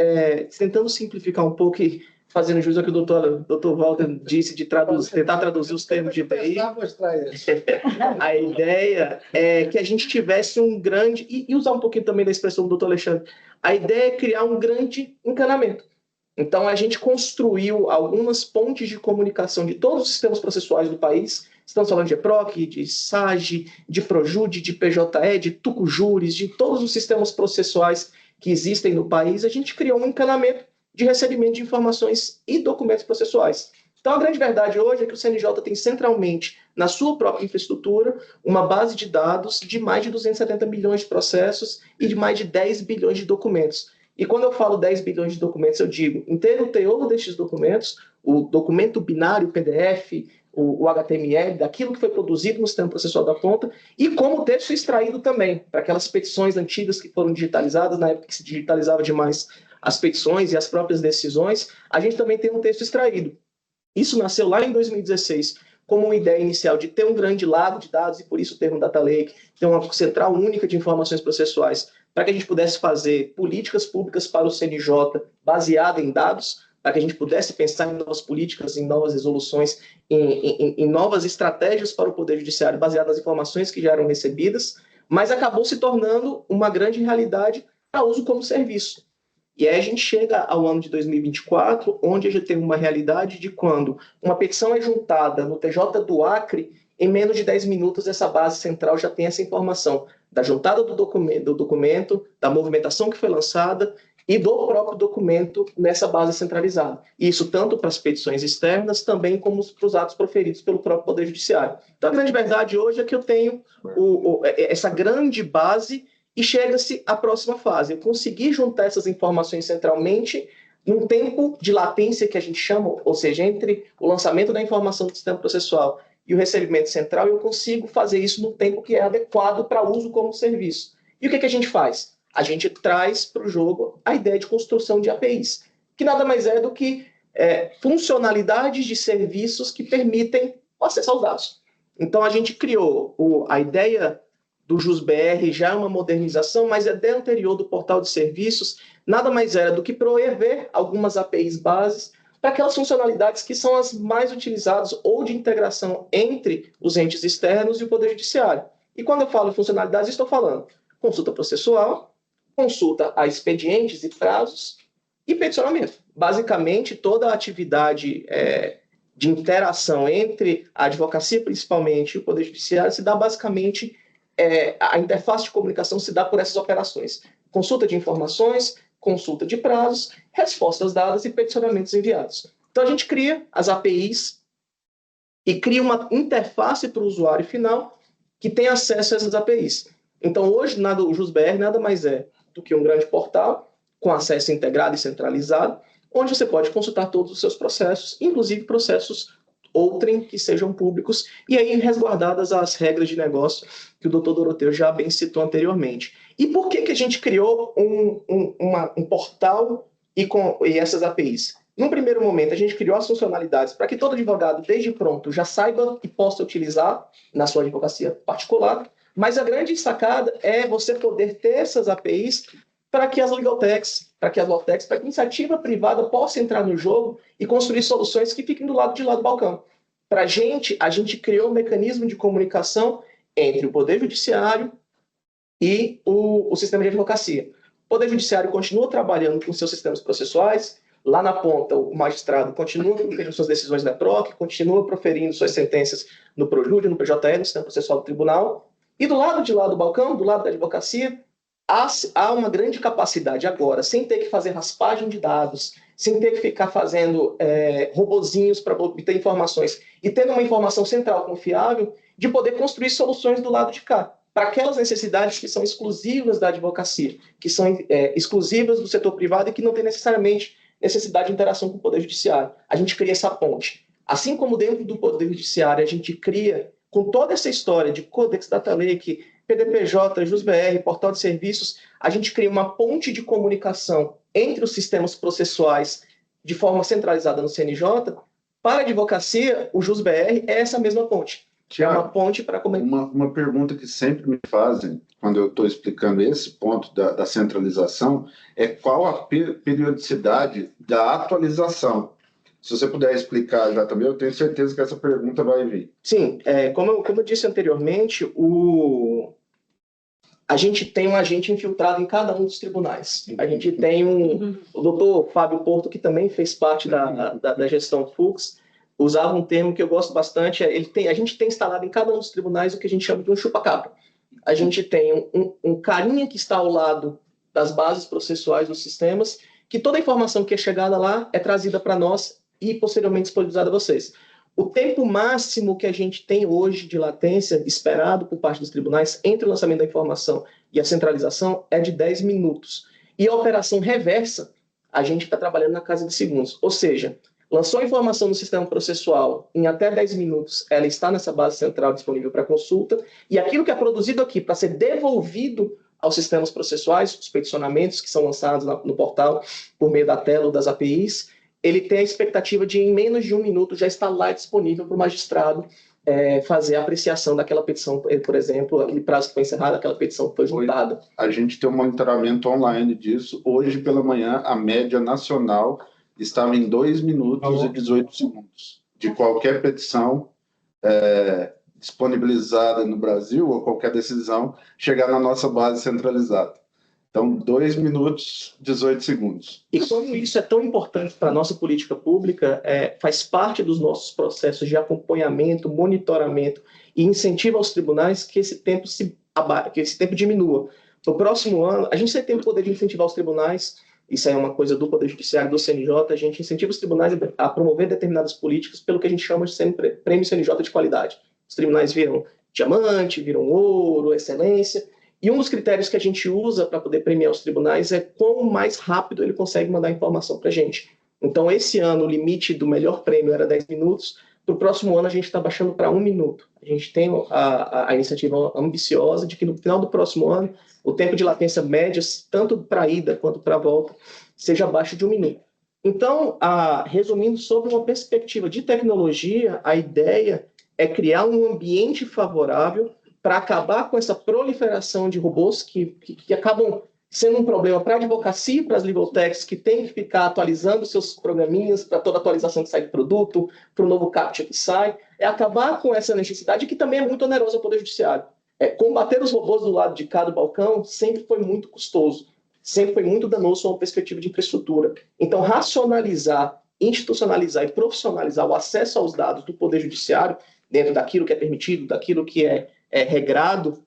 tentando simplificar um pouco e fazendo jus ao que o doutor Walter disse de tentar traduzir os termos de TI, a ideia é que a gente tivesse um grande, e usar um pouquinho também da expressão do doutor Alexandre, a ideia é criar um grande encanamento. Então, a gente construiu algumas pontes de comunicação de todos os sistemas processuais do país. Estamos falando de EPROC, de SAGE, de PROJUDE, de PJE, de Tucujures, de todos os sistemas processuais que existem no país. A gente criou um encanamento de recebimento de informações e documentos processuais. Então, a grande verdade hoje é que o CNJ tem centralmente, na sua própria infraestrutura, uma base de dados de mais de 270 milhões de processos e de mais de 10 bilhões de documentos. E quando eu falo 10 bilhões de documentos, eu digo inteiro o teor destes documentos, o documento binário, o PDF, o HTML, daquilo que foi produzido no sistema processual da ponta, e como o texto extraído também, para aquelas petições antigas que foram digitalizadas, na época que se digitalizava demais as petições e as próprias decisões, a gente também tem um texto extraído. Isso nasceu lá em 2016, como uma ideia inicial de ter um grande lago de dados, e por isso o termo Data Lake, ter uma central única de informações processuais, para que a gente pudesse fazer políticas públicas para o CNJ baseada em dados, para que a gente pudesse pensar em novas políticas, em novas resoluções, em novas estratégias para o Poder Judiciário baseadas nas informações que já eram recebidas, mas acabou se tornando uma grande realidade para uso como serviço. E aí a gente chega ao ano de 2024, onde a gente tem uma realidade de quando uma petição é juntada no TJ do Acre, em menos de 10 minutos essa base central já tem essa informação da juntada do documento, da movimentação que foi lançada e do próprio documento nessa base centralizada. Isso tanto para as petições externas, também como para os atos proferidos pelo próprio Poder Judiciário. Então, a grande verdade hoje é que eu tenho essa grande base e chega-se à próxima fase. Eu consegui juntar essas informações centralmente num tempo de latência que a gente chama, ou seja, entre o lançamento da informação do sistema processual e o recebimento central, eu consigo fazer isso no tempo que é adequado para uso como serviço. E o que a gente faz? A gente traz para o jogo a ideia de construção de APIs, que nada mais é do que funcionalidades de serviços que permitem o acesso aos dados. Então, a gente criou a ideia do JusBR, já é uma modernização, mas a ideia anterior do portal de serviços nada mais era do que prover algumas APIs bases para aquelas funcionalidades que são as mais utilizadas ou de integração entre os entes externos e o Poder Judiciário. E quando eu falo funcionalidades, estou falando consulta processual, consulta a expedientes e prazos e peticionamento. Basicamente, toda a atividade de interação entre a advocacia, principalmente, e o Poder Judiciário se dá basicamente, a interface de comunicação se dá por essas operações. Consulta de informações, consulta de prazos, respostas dadas e peticionamentos enviados. Então, a gente cria as APIs e cria uma interface para o usuário final que tem acesso a essas APIs. Então, hoje, o JusBR nada mais é do que um grande portal com acesso integrado e centralizado, onde você pode consultar todos os seus processos, inclusive processos outrem que sejam públicos, e aí resguardadas as regras de negócio que o doutor Doroteu já bem citou anteriormente. E por que a gente criou um portal e essas APIs? Num primeiro momento, a gente criou as funcionalidades para que todo advogado, desde pronto, já saiba e possa utilizar na sua advocacia particular, mas a grande sacada é você poder ter essas APIs para que as legal techs, para que as law techs, para que a iniciativa privada possa entrar no jogo e construir soluções que fiquem do lado de lá do balcão. Para a gente criou um mecanismo de comunicação entre o Poder Judiciário e o sistema de advocacia. O Poder Judiciário continua trabalhando com seus sistemas processuais, lá na ponta o magistrado continua proferindo suas decisões na PROC, continua proferindo suas sentenças no PROJUDE, no PJL, no sistema processual do tribunal, e do lado de lá do balcão, do lado da advocacia, há uma grande capacidade agora, sem ter que fazer raspagem de dados, sem ter que ficar fazendo robozinhos para obter informações, e tendo uma informação central confiável, de poder construir soluções do lado de cá, para aquelas necessidades que são exclusivas da advocacia, que são exclusivas do setor privado e que não tem necessariamente necessidade de interação com o Poder Judiciário. A gente cria essa ponte. Assim como dentro do Poder Judiciário a gente cria, com toda essa história de Codex Data Lake, PDPJ, JusBR, Portal de Serviços, a gente cria uma ponte de comunicação entre os sistemas processuais de forma centralizada no CNJ. Para a advocacia, o JusBR é essa mesma ponte. É uma ponte para comunicar. Uma pergunta que sempre me fazem, quando eu estou explicando esse ponto da centralização, é qual a periodicidade da atualização. Se você puder explicar já também, eu tenho certeza que essa pergunta vai vir. Sim, como eu disse anteriormente, a gente tem um agente infiltrado em cada um dos tribunais. A gente tem o doutor Fábio Porto, que também fez parte da gestão FUX, usava um termo que eu gosto bastante, a gente tem instalado em cada um dos tribunais o que a gente chama de um chupa-cabra. A gente tem um carinha que está ao lado das bases processuais dos sistemas, que toda a informação que é chegada lá é trazida para nós e posteriormente disponibilizada a vocês. O tempo máximo que a gente tem hoje de latência, esperado por parte dos tribunais, entre o lançamento da informação e a centralização, é de 10 minutos. E a operação reversa, a gente está trabalhando na casa de segundos. Ou seja, lançou a informação no sistema processual, em até 10 minutos ela está nessa base central disponível para consulta, e aquilo que é produzido aqui para ser devolvido aos sistemas processuais, os peticionamentos que são lançados no portal por meio da tela ou das APIs, ele tem a expectativa de, em menos de 1 minuto, já estar lá disponível para o magistrado fazer a apreciação daquela petição, por exemplo, aquele prazo que foi encerrado, aquela petição que foi juntada. A gente tem um monitoramento online disso. Hoje, pela manhã, a média nacional estava em 2 minutos e 18 segundos. De qualquer petição disponibilizada no Brasil, ou qualquer decisão, chegar na nossa base centralizada. Então, 2 minutos, 18 segundos. E como isso é tão importante para a nossa política pública, faz parte dos nossos processos de acompanhamento, monitoramento e incentivo aos tribunais que esse tempo diminua. No próximo ano, a gente tem o poder de incentivar os tribunais, isso é uma coisa do Poder Judiciário, do CNJ, a gente incentiva os tribunais a promover determinadas políticas pelo que a gente chama de prêmio CNJ de qualidade. Os tribunais viram diamante, viram ouro, excelência. E um dos critérios que a gente usa para poder premiar os tribunais é quão mais rápido ele consegue mandar informação para a gente. Então, esse ano, o limite do melhor prêmio era 10 minutos. Para o próximo ano, a gente está baixando para 1 minuto. A gente tem a iniciativa ambiciosa de que, no final do próximo ano, o tempo de latência média, tanto para a ida quanto para a volta, seja abaixo de 1 minuto. Então, resumindo, sobre uma perspectiva de tecnologia, a ideia é criar um ambiente favorável para acabar com essa proliferação de robôs que acabam sendo um problema para a advocacia e para as legal techs, que tem que ficar atualizando seus programinhas para toda atualização que sai do produto, para o novo captcha que sai, acabar com essa necessidade que também é muito onerosa ao Poder Judiciário. Combater os robôs do lado de cá do balcão sempre foi muito custoso, sempre foi muito danoso a uma perspectiva de infraestrutura. Então, racionalizar, institucionalizar e profissionalizar o acesso aos dados do Poder Judiciário, dentro daquilo que é permitido, daquilo que é regrado,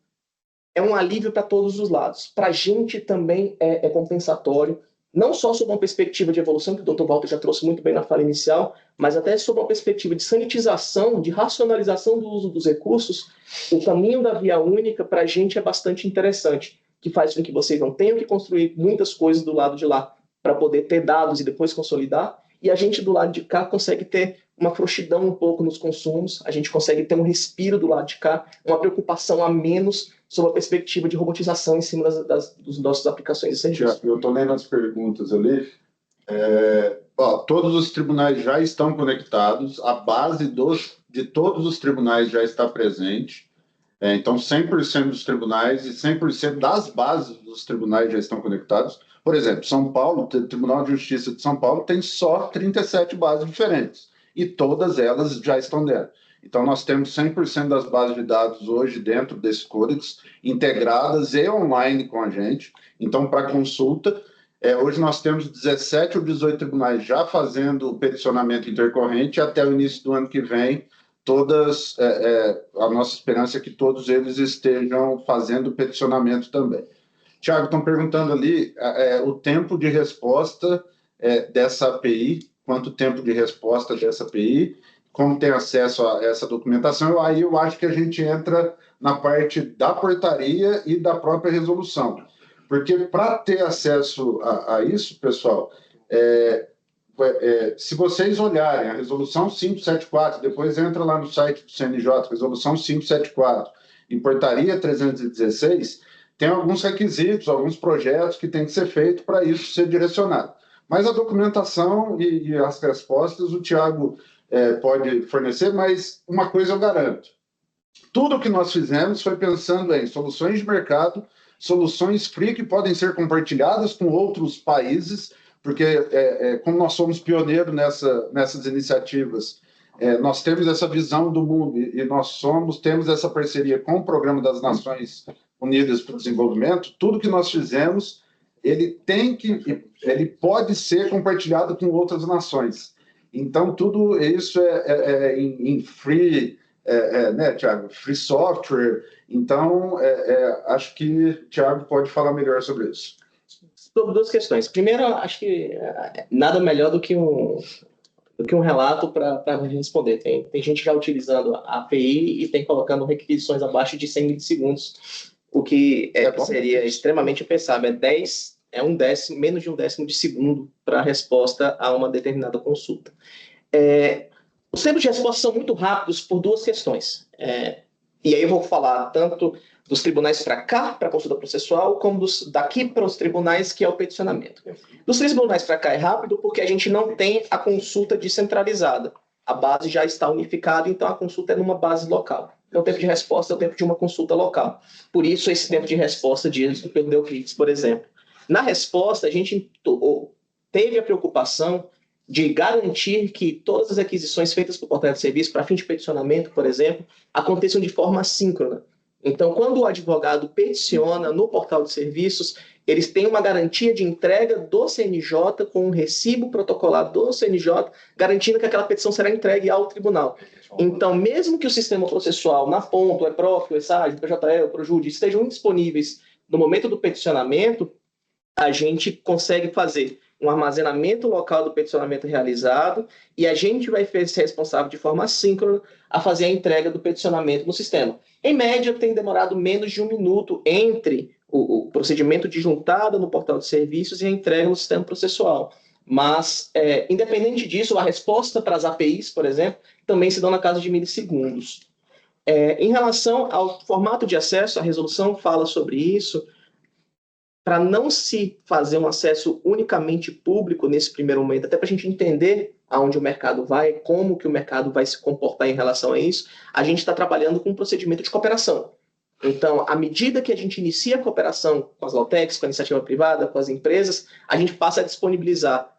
é um alívio para todos os lados. Para a gente também é compensatório, não só sob uma perspectiva de evolução, que o Dr. Walter já trouxe muito bem na fala inicial, mas até sob uma perspectiva de sanitização, de racionalização do uso dos recursos. O caminho da via única, para a gente, é bastante interessante, que faz com que vocês não tenham que construir muitas coisas do lado de lá para poder ter dados e depois consolidar, e a gente do lado de cá consegue ter uma frouxidão um pouco nos consumos, a gente consegue ter um respiro do lado de cá, uma preocupação a menos sobre a perspectiva de robotização em cima das nossas aplicações e serviços. Eu estou lendo as perguntas ali. Todos os tribunais já estão conectados, a base de todos os tribunais já está presente. Então, 100% dos tribunais e 100% das bases dos tribunais já estão conectados. Por exemplo, São Paulo, o Tribunal de Justiça de São Paulo tem só 37 bases diferentes, e todas elas já estão dentro. Então, nós temos 100% das bases de dados hoje dentro desse Codex, integradas e online com a gente. Então, para consulta, hoje nós temos 17 ou 18 tribunais já fazendo o peticionamento intercorrente, e até o início do ano que vem, a nossa esperança é que todos eles estejam fazendo peticionamento também. Tiago, estão perguntando ali o tempo de resposta dessa API, quanto tempo de resposta dessa API, como tem acesso a essa documentação. Aí eu acho que a gente entra na parte da portaria e da própria resolução. Porque para ter acesso a isso, pessoal, se vocês olharem a resolução 574, depois entra lá no site do CNJ, resolução 574, e portaria 316, tem alguns requisitos, alguns projetos que tem que ser feito para isso ser direcionado. Mas a documentação e as respostas o Tiago pode fornecer, mas uma coisa eu garanto. Tudo que nós fizemos foi pensando em soluções de mercado, soluções free que podem ser compartilhadas com outros países, porque como nós somos pioneiros nessas iniciativas, nós temos essa visão do mundo e nós temos essa parceria com o Programa das Nações Unidas para o Desenvolvimento. Tudo que nós fizemos, ele pode ser compartilhado com outras nações. Então, tudo isso em free, né, Tiago? Free software. Então, acho que o Tiago pode falar melhor sobre isso. Sobre duas questões. Primeiro, acho que nada melhor do que um relato para responder. Tem gente já utilizando a API e tem colocando requisições abaixo de 100 milissegundos, o que seria extremamente impensável. Menos de um décimo de segundo para a resposta a uma determinada consulta. Os tempos de resposta são muito rápidos por duas questões. E aí eu vou falar tanto dos tribunais para cá, para a consulta processual, como daqui para os tribunais, que é o peticionamento. Dos tribunais para cá é rápido porque a gente não tem a consulta descentralizada. A base já está unificada, então a consulta é numa base local. Então o tempo de resposta é o tempo de uma consulta local. Por isso esse tempo de resposta dito pelo Euclides, por exemplo. Na resposta, a gente teve a preocupação de garantir que todas as aquisições feitas por portal de serviço para fim de peticionamento, por exemplo, aconteçam de forma assíncrona. Então, quando o advogado peticiona no portal de serviços, eles têm uma garantia de entrega do CNJ com um recibo protocolado do CNJ, garantindo que aquela petição será entregue ao tribunal. Então, mesmo que o sistema processual, na ponta, o EPROF, o ESAG, o PJE, o PROJUDE, estejam indisponíveis no momento do peticionamento, a gente consegue fazer um armazenamento local do peticionamento realizado e a gente vai ser responsável de forma assíncrona a fazer a entrega do peticionamento no sistema. Em média, tem demorado menos de 1 minuto entre o procedimento de juntada no portal de serviços e a entrega no sistema processual. Mas, independente disso, a resposta para as APIs, por exemplo, também se dá na casa de milissegundos. Em relação ao formato de acesso, a resolução fala sobre isso. Para não se fazer um acesso unicamente público nesse primeiro momento, até para a gente entender aonde o mercado vai, como que o mercado vai se comportar em relação a isso, a gente está trabalhando com um procedimento de cooperação. Então, à medida que a gente inicia a cooperação com as Lautecs, com a iniciativa privada, com as empresas, a gente passa a disponibilizar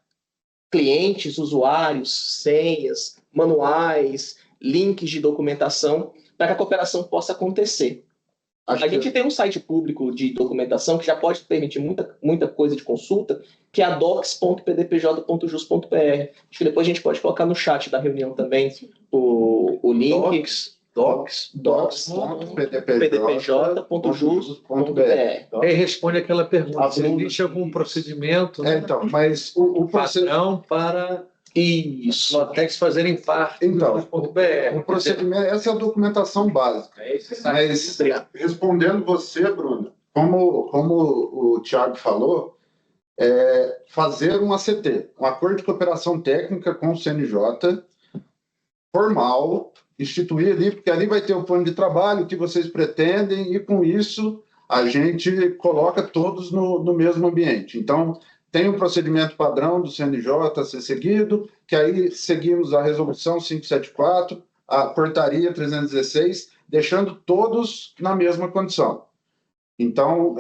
clientes, usuários, senhas, manuais, links de documentação, para que a cooperação possa acontecer. A gente tem um site público de documentação que já pode permitir muita coisa de consulta, que é a docs.pdpj.jus.br. Acho que depois a gente pode colocar no chat da reunião também o link. docs.pdpj.jus.br. Aí responde aquela pergunta, se existe algum procedimento, né? Então, mas o padrão para isso. Lautecs fazerem parte Então, do .br. o procedimento, essa é a documentação básica. Mas, respondendo você, Bruno, como o Tiago falou, fazer um ACT, um acordo de cooperação técnica com o CNJ, formal, instituir ali, porque ali vai ter o plano de trabalho que vocês pretendem, e com isso a gente coloca todos no mesmo ambiente. Então, tem um procedimento padrão do CNJ a ser seguido, que aí seguimos a resolução 574, a portaria 316, deixando todos na mesma condição. Então,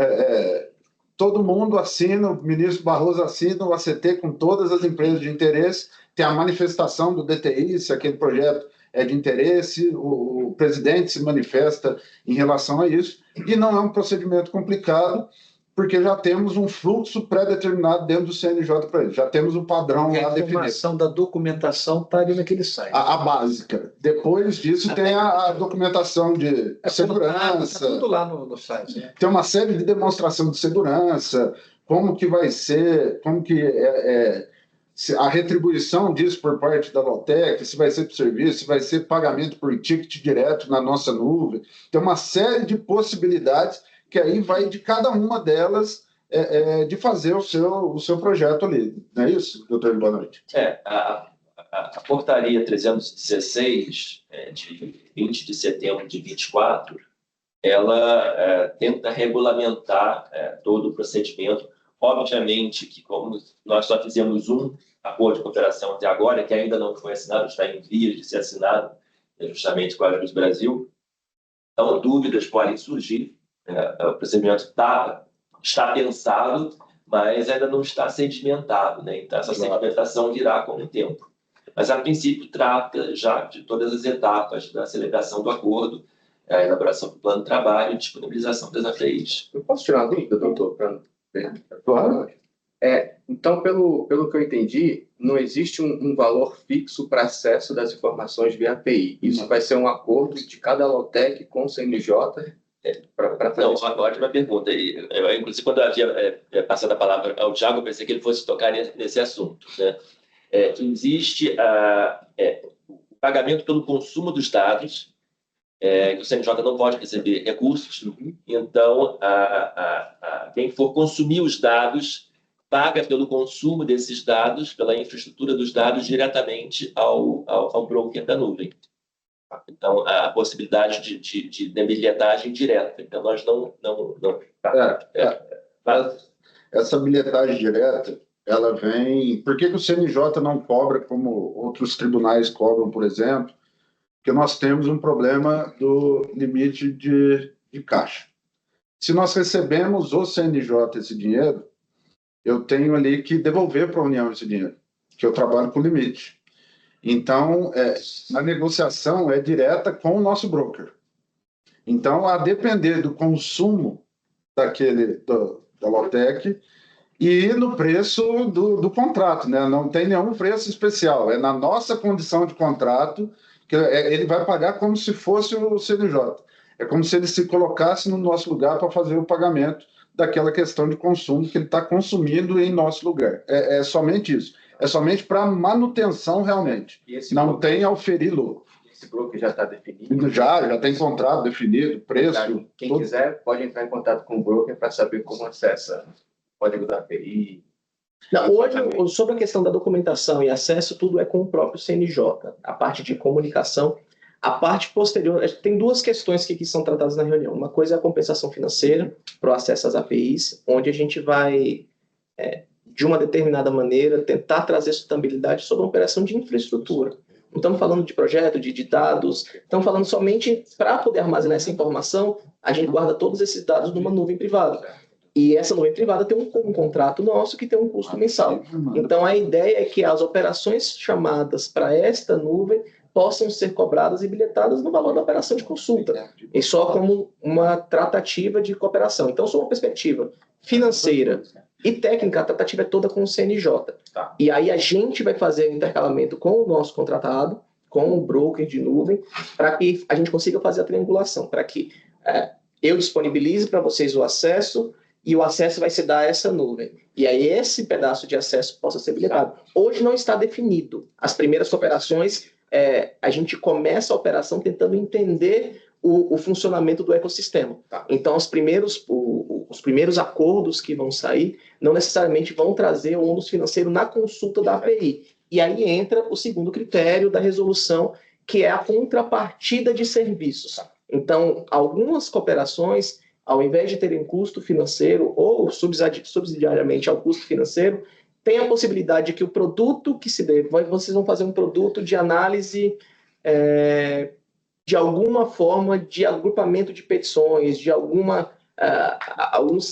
todo mundo assina, o ministro Barroso assina o ACT com todas as empresas de interesse, tem a manifestação do DTI, se aquele projeto é de interesse, o presidente se manifesta em relação a isso, e não é um procedimento complicado, porque já temos um fluxo pré-determinado dentro do CNJ para isso, já temos o padrão lá definido. A informação da documentação está ali naquele site. A básica. Depois disso tem a documentação de segurança. Está tudo lá no site. Né? Tem uma série de demonstração de segurança, como que vai ser, como que a retribuição disso por parte da Lotec, se vai ser por serviço, se vai ser pagamento por ticket direto na nossa nuvem. Tem uma série de possibilidades que aí vai de cada uma delas de fazer o seu projeto ali. Não é isso, doutor? Boa noite. A portaria 316, de 20 de setembro de 24, ela tenta regulamentar todo o procedimento. Obviamente que, como nós só fizemos um acordo de cooperação até agora, que ainda não foi assinado, está em vias de ser assinado, justamente com a Ajus Brasil, então dúvidas podem surgir. O procedimento está pensado, mas ainda não está sedimentado, né? Então essa sedimentação virá com o tempo. Mas, a princípio, trata já de todas as etapas da celebração do acordo, a elaboração do plano de trabalho e disponibilização das APIs. Eu posso tirar uma dúvida, doutor? Claro. Então, pelo que eu entendi, não existe um valor fixo para acesso das informações via API. Isso vai ser um acordo de cada Lotec com o CNJ para fazer Não, isso. ótima pergunta. Eu, inclusive, quando eu havia passado a palavra ao Thiago, eu pensei que ele fosse tocar nesse assunto, né? Existe o pagamento pelo consumo dos dados, que o CNJ não pode receber recursos, então quem for consumir os dados paga pelo consumo desses dados, pela infraestrutura dos dados, diretamente ao broker da nuvem. Então, a possibilidade de bilhetagem direta. Então, nós não Essa bilhetagem direta, ela vem... Por que o CNJ não cobra como outros tribunais cobram, por exemplo? Porque nós temos um problema do limite de caixa. Se nós recebemos o CNJ esse dinheiro, eu tenho ali que devolver para a União esse dinheiro, que eu trabalho com limite. Então, a negociação é direta com o nosso broker. Então, a depender do consumo da Lotec, e no preço do contrato, né? Não tem nenhum preço especial, é na nossa condição de contrato que ele vai pagar como se fosse o CNJ. É como se ele se colocasse no nosso lugar para fazer o pagamento daquela questão de consumo que ele está consumindo em nosso lugar. É somente isso. É somente para manutenção realmente. Não tem auferir lucro. Esse broker já está definido? Já tem contrato definido, preço. Quem quiser pode entrar em contato com o broker para saber como acessa o código da API. Não, hoje, sobre a questão da documentação e acesso, tudo é com o próprio CNJ. A parte de comunicação, a parte posterior, tem duas questões que são tratadas na reunião. Uma coisa é a compensação financeira para o acesso às APIs, onde a gente vai, de uma determinada maneira, tentar trazer sustentabilidade sobre a operação de infraestrutura. Não estamos falando de projeto, de dados, estamos falando somente para poder armazenar essa informação, a gente guarda todos esses dados numa nuvem privada. E essa nuvem privada tem um contrato nosso que tem um custo mensal. Então, a ideia é que as operações chamadas para esta nuvem possam ser cobradas e bilhetadas no valor da operação de consulta, e só como uma tratativa de cooperação. Então, sob uma perspectiva financeira e técnica, a tratativa é toda com o CNJ. E aí a gente vai fazer intercalamento com o nosso contratado, com o broker de nuvem, para que a gente consiga fazer a triangulação, para que eu disponibilize para vocês o acesso, e o acesso vai se dar a essa nuvem. E aí esse pedaço de acesso possa ser bilhetado. Hoje não está definido. As primeiras operações, a gente começa a operação tentando entender o funcionamento do ecossistema. Então, os primeiros acordos que vão sair não necessariamente vão trazer o ônus financeiro na consulta da API. E aí entra o segundo critério da resolução, que é a contrapartida de serviços. Então, algumas cooperações, ao invés de terem custo financeiro ou subsidiariamente ao custo financeiro, tem a possibilidade de que o produto que se dê, vocês vão fazer um produto de análise de alguma forma de agrupamento de petições, de alguma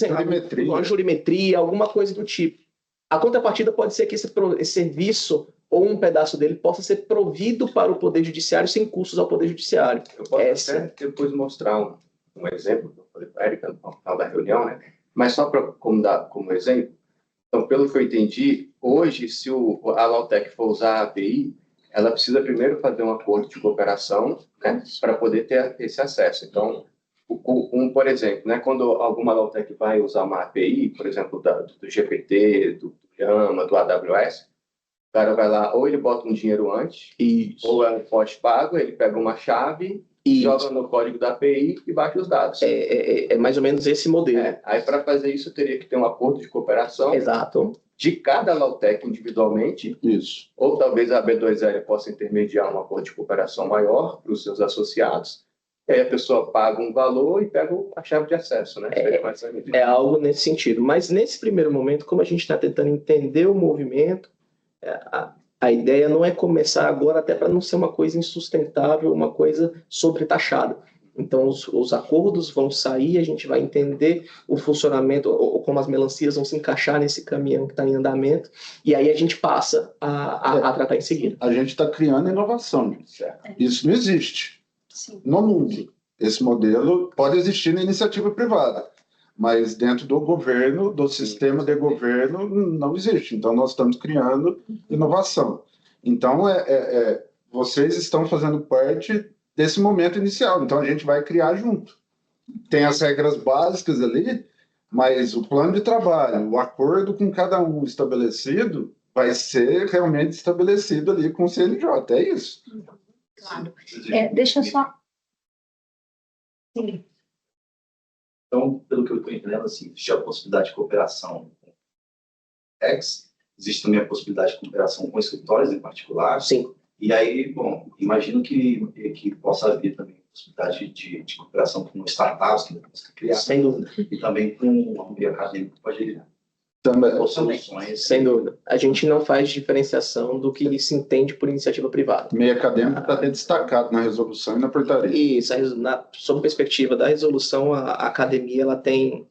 Jurimetria. uma jurimetria, alguma coisa do tipo. A contrapartida pode ser que esse serviço ou um pedaço dele possa ser provido para o Poder Judiciário sem custos ao Poder Judiciário. Eu posso até depois mostrar um exemplo que eu falei para a Érica no final da reunião, né? Mas só para dar como exemplo, então, pelo que eu entendi, hoje, se a Lautec for usar a API, ela precisa primeiro fazer um acordo de cooperação, né, para poder ter esse acesso. Então, por exemplo, né, quando alguma Lautec vai usar uma API, por exemplo, do GPT, do Llama, do AWS, o cara vai lá, ou ele bota um dinheiro antes, ou é um pós-pago, ele pega uma chave, joga no código da API e baixa os dados. É mais ou menos esse modelo. Aí, para fazer isso, teria que ter um acordo de cooperação. Exato. De cada Lautec individualmente. Isso. Ou talvez a B2L possa intermediar um acordo de cooperação maior para os seus associados. E aí a pessoa paga um valor e pega a chave de acesso, né? É algo nesse sentido. Mas nesse primeiro momento, como a gente está tentando entender o movimento, a ideia não é começar agora, até para não ser uma coisa insustentável, uma coisa sobretaxada. Então, os acordos vão sair, a gente vai entender o funcionamento, ou como as melancias vão se encaixar nesse caminhão que está em andamento, e aí a gente passa a tratar em seguida. A gente está criando inovação. Isso não existe no mundo. Esse modelo pode existir na iniciativa privada, mas dentro do governo, do sistema de governo, não existe. Então, nós estamos criando inovação. Então, vocês estão fazendo parte desse momento inicial. Então, a gente vai criar junto. Tem as regras básicas ali, mas o plano de trabalho, o acordo com cada um estabelecido, vai ser realmente estabelecido ali com o CNJ. É isso. Claro. Deixa eu só... Sim. Então, pelo que eu estou entendendo, assim, existe a possibilidade de cooperação com o existe também a possibilidade de cooperação com escritórios em particular. Sim. E aí, bom, imagino que possa haver também a possibilidade de cooperação com startups que possa criar. Sem dúvida. E também com o meio acadêmico que pode Também. ou soluções. Sem dúvida. A gente não faz diferenciação do que se entende por iniciativa privada. O meio acadêmico está até destacado na resolução e na portaria. Isso, sob a perspectiva da resolução, a academia ela tem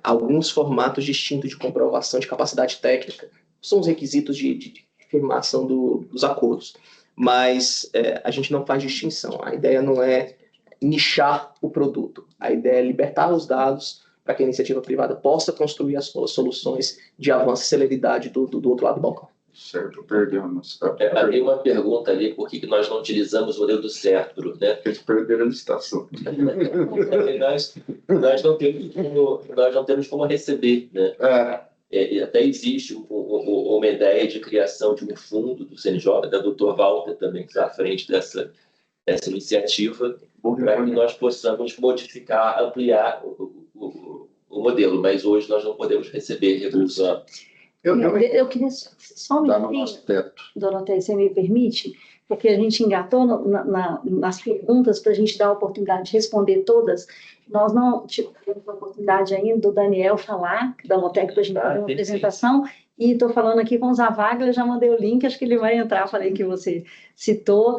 alguns formatos distintos de comprovação de capacidade técnica. São os requisitos de firmação dos acordos. Mas a gente não faz distinção. A ideia não é nichar o produto. A ideia é libertar os dados para que a iniciativa privada possa construir as suas soluções de avanço e celeridade do outro lado do balcão. Certo, perdemos. Tem uma pergunta ali, por que nós não utilizamos o modelo do Cetro, né? Eles perderam a licitação. nós não temos como receber, né? Até existe uma ideia de criação de um fundo do CNJ, da Dr. Walter também, que está à frente dessa iniciativa, para que nós possamos modificar, ampliar o modelo, mas hoje nós não podemos receber recursos. Eu queria só um minutinho, Doroteia, você me permite? Porque a gente engatou nas perguntas para a gente dar a oportunidade de responder todas. Nós não tivemos a oportunidade ainda do Daniel falar, da Lautec, para a gente fazer uma apresentação, e estou falando aqui com o Zavaglia, já mandei o link, acho que ele vai entrar, falei que você citou.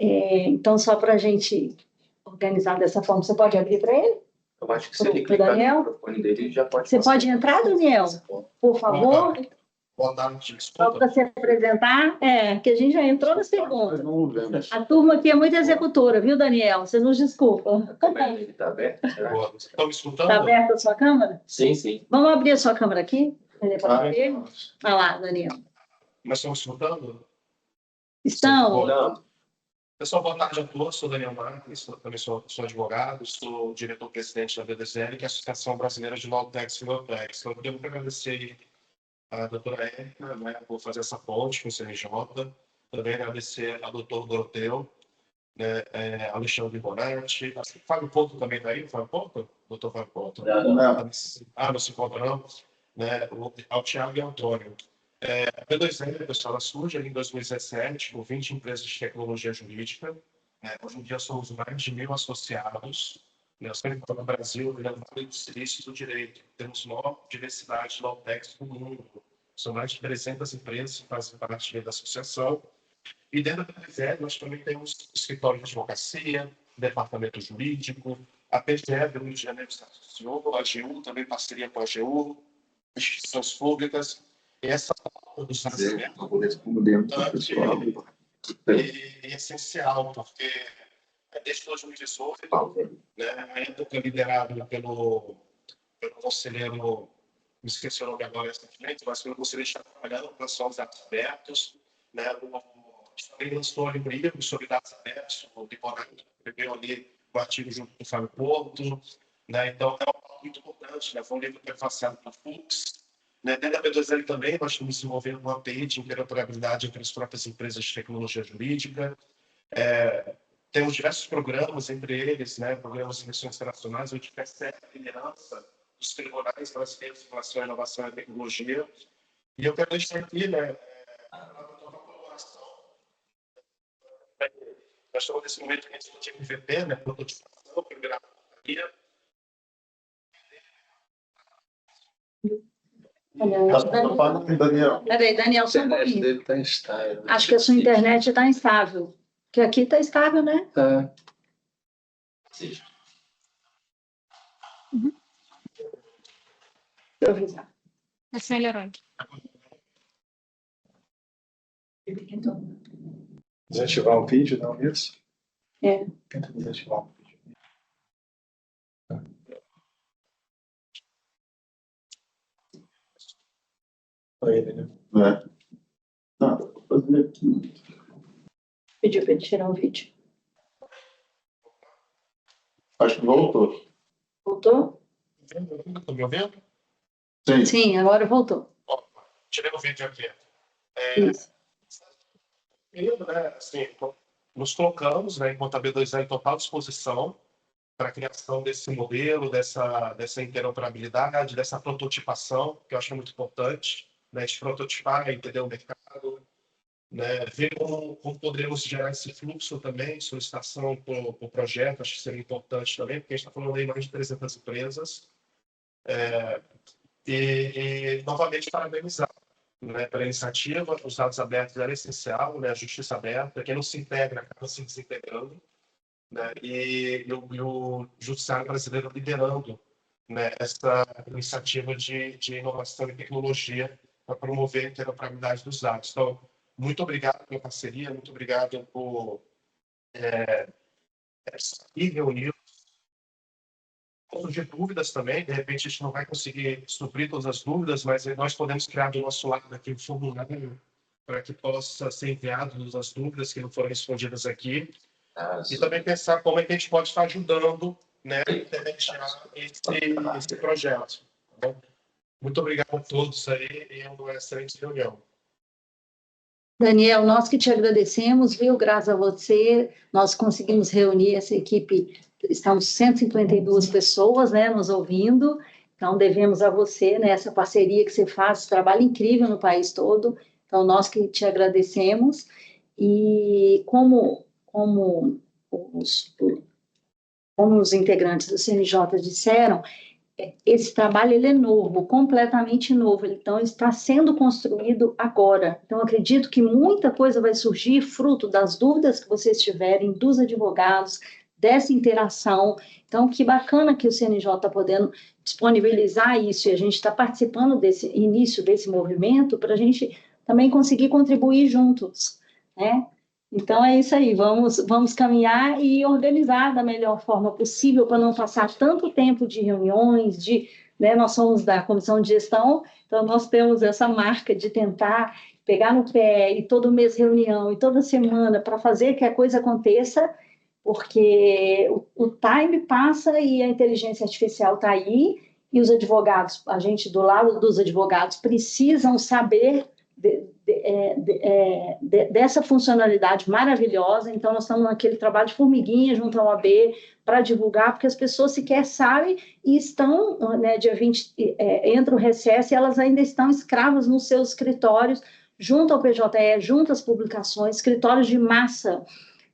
Então, só para a gente organizar dessa forma, você pode abrir para ele? Eu acho que se ele clicar no microfone dele, já pode... Você pode entrar, Daniel? Por favor? Boa tarde, Só para se apresentar, que a gente já entrou nas perguntas. A turma aqui é muito executora, viu, Daniel? Você nos desculpa. Ele está aberto? Estão me escutando? Está aberta a sua câmera? Sim, sim. Vamos abrir a sua câmera aqui? Olha lá, Daniel. Mas estão me escutando? Estão? Não. Pessoal, boa tarde a todos. Sou Daniel Marques, também sou advogado, sou diretor-presidente da B2L, que é a Associação Brasileira de Lautecs e Lautecs. Então, eu queria agradecer a doutora Érica, né, por fazer essa ponte com o CNJ, também agradecer a doutor Doroteu, né, Alexandre Bonatti, Fábio Porto também está aí, Fábio Porto? Doutor Fábio Porto? Não. Não se encontra não, né, ao Thiago e ao Antônio. A B2L, pessoal, ela surge ali em 2017 com 20 empresas de tecnologia jurídica. Hoje em dia somos mais de 1.000 associados. Nós temos no Brasil, no Vale do Silício do Direito. Temos maior diversidade de Lautecs do mundo. São mais de 300 empresas que fazem parte da associação. E dentro da PGE, nós também temos escritório de advocacia, departamento jurídico, a PGE do Rio de Janeiro se associou, a AGU, também parceria com a AGU, instituições públicas, e essa dos nascimentos é essencial, porque desde 2018, né, a época liderado pelo conselheiro, me esqueci o nome agora recentemente, mas pelo conselheiro está trabalhando com relação aos dados abertos, né, também lançou ali um livro sobre dados abertos, o Bipolar escreveu ali o artigo junto com o Fábio Porto, né, então é um papo muito importante, né, foi um livro prefaciado pelo Fux, né, dentro da B2L também nós estamos desenvolvendo uma API de interoperabilidade entre as próprias empresas de tecnologia jurídica, temos diversos programas, entre eles, né, programas de missões internacionais, onde percebe a liderança dos tribunais brasileiros em relação à inovação e tecnologia. E eu quero deixar aqui, né, a colaboração. Nós estamos nesse momento que a gente discutir MVP, né, prototipação, primeira portaria. Daniel. Peraí, Daniel, só um internet pouquinho. dele está instável. Acho que a sua internet está instável. Porque aqui está estável, né? Tá. Sim. Deixa eu avisar. Esse melhorou aqui. Desativar o vídeo, não é isso? É. Tenta desativar o vídeo. Oi, Daniel. Não, vou fazer aqui. Pediu para ele tirar o vídeo. Acho que voltou. Voltou? Estão me ouvindo? Sim. Sim, agora voltou. Tirei o vídeo aqui. Isso. Primeiro, né, assim, nos colocamos, né, enquanto a B2L em total disposição para a criação desse modelo, dessa interoperabilidade, dessa prototipação, que eu acho muito importante, né, de prototipar, entender o mercado, né, ver como poderemos gerar esse fluxo também, solicitação por projeto, acho que seria importante também, porque a gente está falando aí mais de 300 empresas. E novamente, parabenizar, né, pela iniciativa. Os dados abertos era essencial, né, a justiça aberta, quem não se integra acaba se desintegrando, né, e o judiciário brasileiro liderando, né, essa iniciativa de inovação e tecnologia para promover a interoperabilidade dos dados. Então, muito obrigado pela parceria, muito obrigado por ir reunir. Surgir dúvidas também, de repente a gente não vai conseguir suprir todas as dúvidas, mas nós podemos criar do nosso lado aqui um formulário para que possa ser enviado as dúvidas que não foram respondidas aqui. E também pensar como é que a gente pode estar ajudando, né, a intermediar esse projeto. Tá bom? Muito obrigado a todos aí e uma excelente reunião. Daniel, nós que te agradecemos, viu? Graças a você, nós conseguimos reunir essa equipe, estamos 152 pessoas, né, nos ouvindo, então devemos a você, né, essa parceria que você faz, esse trabalho incrível no país todo, então nós que te agradecemos, e como os integrantes do CNJ disseram, esse trabalho ele é novo, completamente novo, então está sendo construído agora. Então, acredito que muita coisa vai surgir fruto das dúvidas que vocês tiverem, dos advogados, dessa interação. Então, que bacana que o CNJ está podendo disponibilizar isso, e a gente está participando desse início desse movimento para a gente também conseguir contribuir juntos, né? Então, é isso aí, vamos caminhar e organizar da melhor forma possível para não passar tanto tempo de reuniões, né, nós somos da comissão de gestão, então nós temos essa marca de tentar pegar no pé e todo mês reunião e toda semana para fazer que a coisa aconteça, porque o time passa e a inteligência artificial está aí e os advogados, a gente do lado dos advogados precisam saber dessa funcionalidade maravilhosa, então nós estamos naquele trabalho de formiguinha junto ao AB para divulgar, porque as pessoas sequer sabem e estão, né, dia 20, entra o recesso e elas ainda estão escravas nos seus escritórios, junto ao PJE, junto às publicações, escritórios de massa,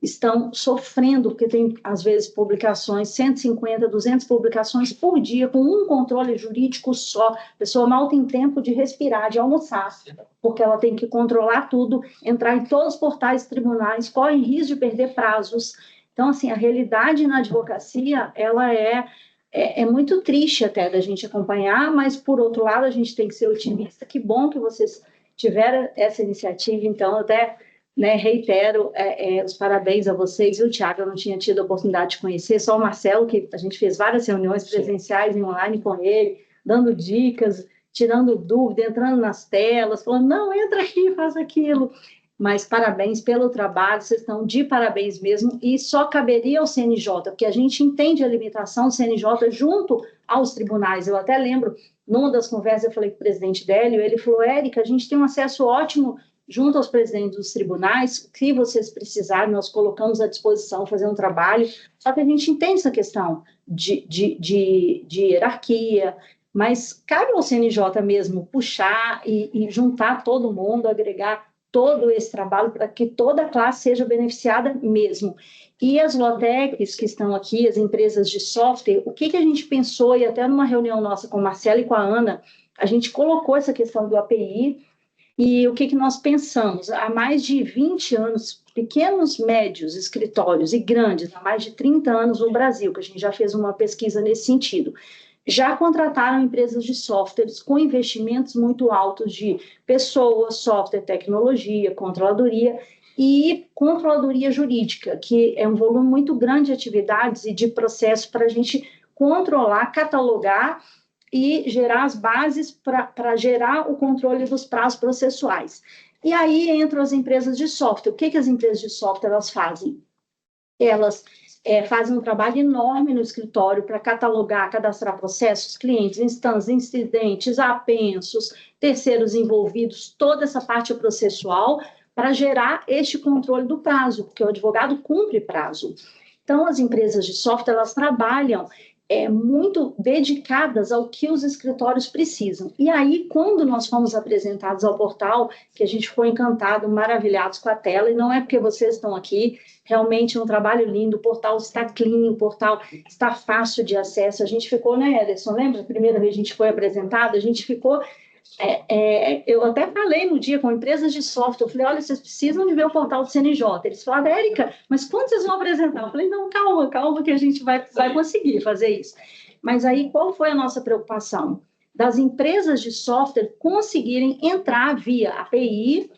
estão sofrendo, porque tem, às vezes, publicações, 150, 200 publicações por dia, com um controle jurídico só. A pessoa mal tem tempo de respirar, de almoçar, porque ela tem que controlar tudo, entrar em todos os portais tribunais, corre risco de perder prazos. Então, assim, a realidade na advocacia, ela é muito triste até da gente acompanhar, mas, por outro lado, a gente tem que ser otimista. Que bom que vocês tiveram essa iniciativa, então, até... reitero os parabéns a vocês, e o Thiago eu não tinha tido a oportunidade de conhecer, só o Marcelo, que a gente fez várias reuniões presenciais e online com ele, dando dicas, tirando dúvida, entrando nas telas, falando, não, entra aqui, faz aquilo. Mas parabéns pelo trabalho, vocês estão de parabéns mesmo, e só caberia ao CNJ, porque a gente entende a limitação do CNJ junto aos tribunais. Eu até lembro, numa das conversas, eu falei com o presidente Délio, ele falou, Érica, a gente tem um acesso ótimo junto aos presidentes dos tribunais, se vocês precisarem, nós colocamos à disposição fazer um trabalho, só que a gente entende essa questão de hierarquia, mas cabe ao CNJ mesmo puxar e juntar todo mundo, agregar todo esse trabalho para que toda a classe seja beneficiada mesmo. E as Lotecs que estão aqui, as empresas de software, o que a gente pensou, e até numa reunião nossa com o Marcelo e com a Ana, a gente colocou essa questão do API. E o que nós pensamos? Há mais de 20 anos, pequenos, médios escritórios e grandes, há mais de 30 anos no Brasil, que a gente já fez uma pesquisa nesse sentido, já contrataram empresas de softwares com investimentos muito altos de pessoas, software, tecnologia, controladoria e controladoria jurídica, que é um volume muito grande de atividades e de processos para a gente controlar, catalogar e gerar as bases para gerar o controle dos prazos processuais. E aí entram as empresas de software. O que as empresas de software elas fazem? Elas fazem um trabalho enorme no escritório para catalogar, cadastrar processos, clientes, instâncias, incidentes, apensos, terceiros envolvidos, toda essa parte processual, para gerar este controle do prazo, porque o advogado cumpre prazo. Então, as empresas de software, elas trabalham muito dedicadas ao que os escritórios precisam. E aí, quando nós fomos apresentados ao portal, que a gente ficou encantado, maravilhados com a tela, e não é porque vocês estão aqui, realmente é um trabalho lindo, o portal está clean, o portal está fácil de acesso, a gente ficou, né, Ederson, lembra? A primeira vez que a gente foi apresentado, a gente ficou... eu até falei no dia com empresas de software, eu falei, olha, vocês precisam de ver o portal do CNJ. Eles falaram, Érica, mas quando vocês vão apresentar? Eu falei, não, calma, que a gente vai conseguir fazer isso. Mas aí, qual foi a nossa preocupação? Das empresas de software conseguirem entrar via API,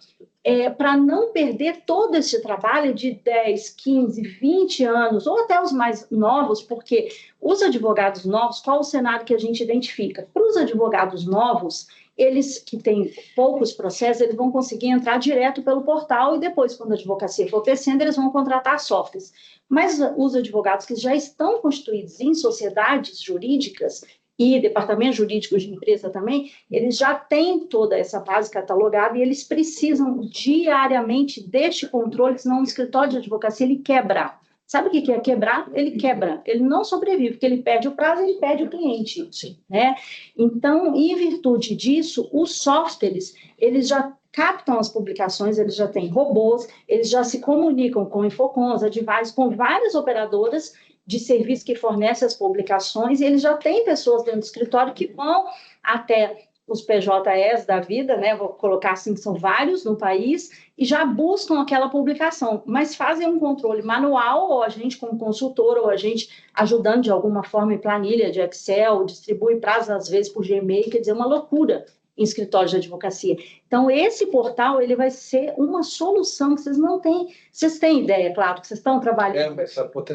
para não perder todo esse trabalho de 10, 15, 20 anos, ou até os mais novos, porque os advogados novos, qual o cenário que a gente identifica? Para os advogados novos, eles que têm poucos processos, eles vão conseguir entrar direto pelo portal e depois, quando a advocacia for crescendo, eles vão contratar softwares. Mas os advogados que já estão constituídos em sociedades jurídicas e departamentos jurídicos de empresa também, eles já têm toda essa base catalogada e eles precisam diariamente deste controle, senão o escritório de advocacia ele quebra. Sabe o que é quebrar? Ele quebra. Ele não sobrevive, porque ele perde o prazo, ele perde o cliente. Sim. Né? Então, em virtude disso, os softwares, eles já captam as publicações, eles já têm robôs, eles já se comunicam com Infocons, Advise, com várias operadoras de serviço que fornecem as publicações, e eles já têm pessoas dentro do escritório que vão até os PJEs da vida, né? Vou colocar assim, são vários no país, e já buscam aquela publicação, mas fazem um controle manual, ou a gente como consultor, ou a gente ajudando de alguma forma em planilha de Excel, distribui prazos às vezes por Gmail, quer dizer, uma loucura em escritórios de advocacia. Então, esse portal, ele vai ser uma solução que vocês não têm, vocês têm ideia, claro, que vocês estão trabalhando.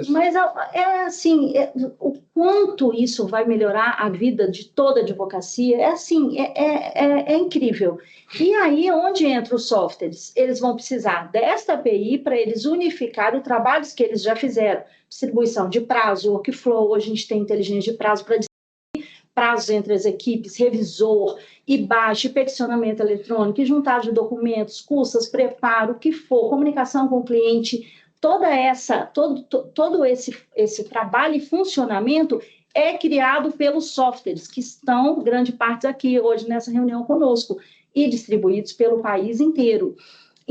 Mas assim, o quanto isso vai melhorar a vida de toda a advocacia, é incrível. E aí, onde entram os softwares? Eles vão precisar desta API para eles unificarem os trabalhos que eles já fizeram. Distribuição de prazo, workflow, a gente tem inteligência de prazo para prazos entre as equipes, revisor, IBASH, peticionamento eletrônico, juntar de documentos, custas, preparo, o que for, comunicação com o cliente, todo esse trabalho e funcionamento é criado pelos softwares, que estão, grande parte aqui hoje nessa reunião conosco, e distribuídos pelo país inteiro.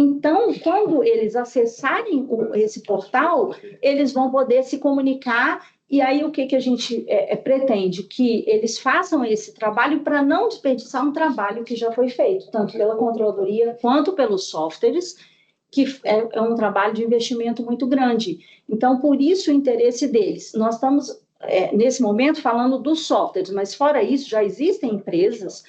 Então, quando eles acessarem esse portal, eles vão poder se comunicar. E aí, o que a gente pretende? Que eles façam esse trabalho para não desperdiçar um trabalho que já foi feito, tanto pela controladoria quanto pelos softwares, que é um trabalho de investimento muito grande. Então, por isso o interesse deles. Nós estamos, nesse momento, falando dos softwares, mas fora isso, já existem empresas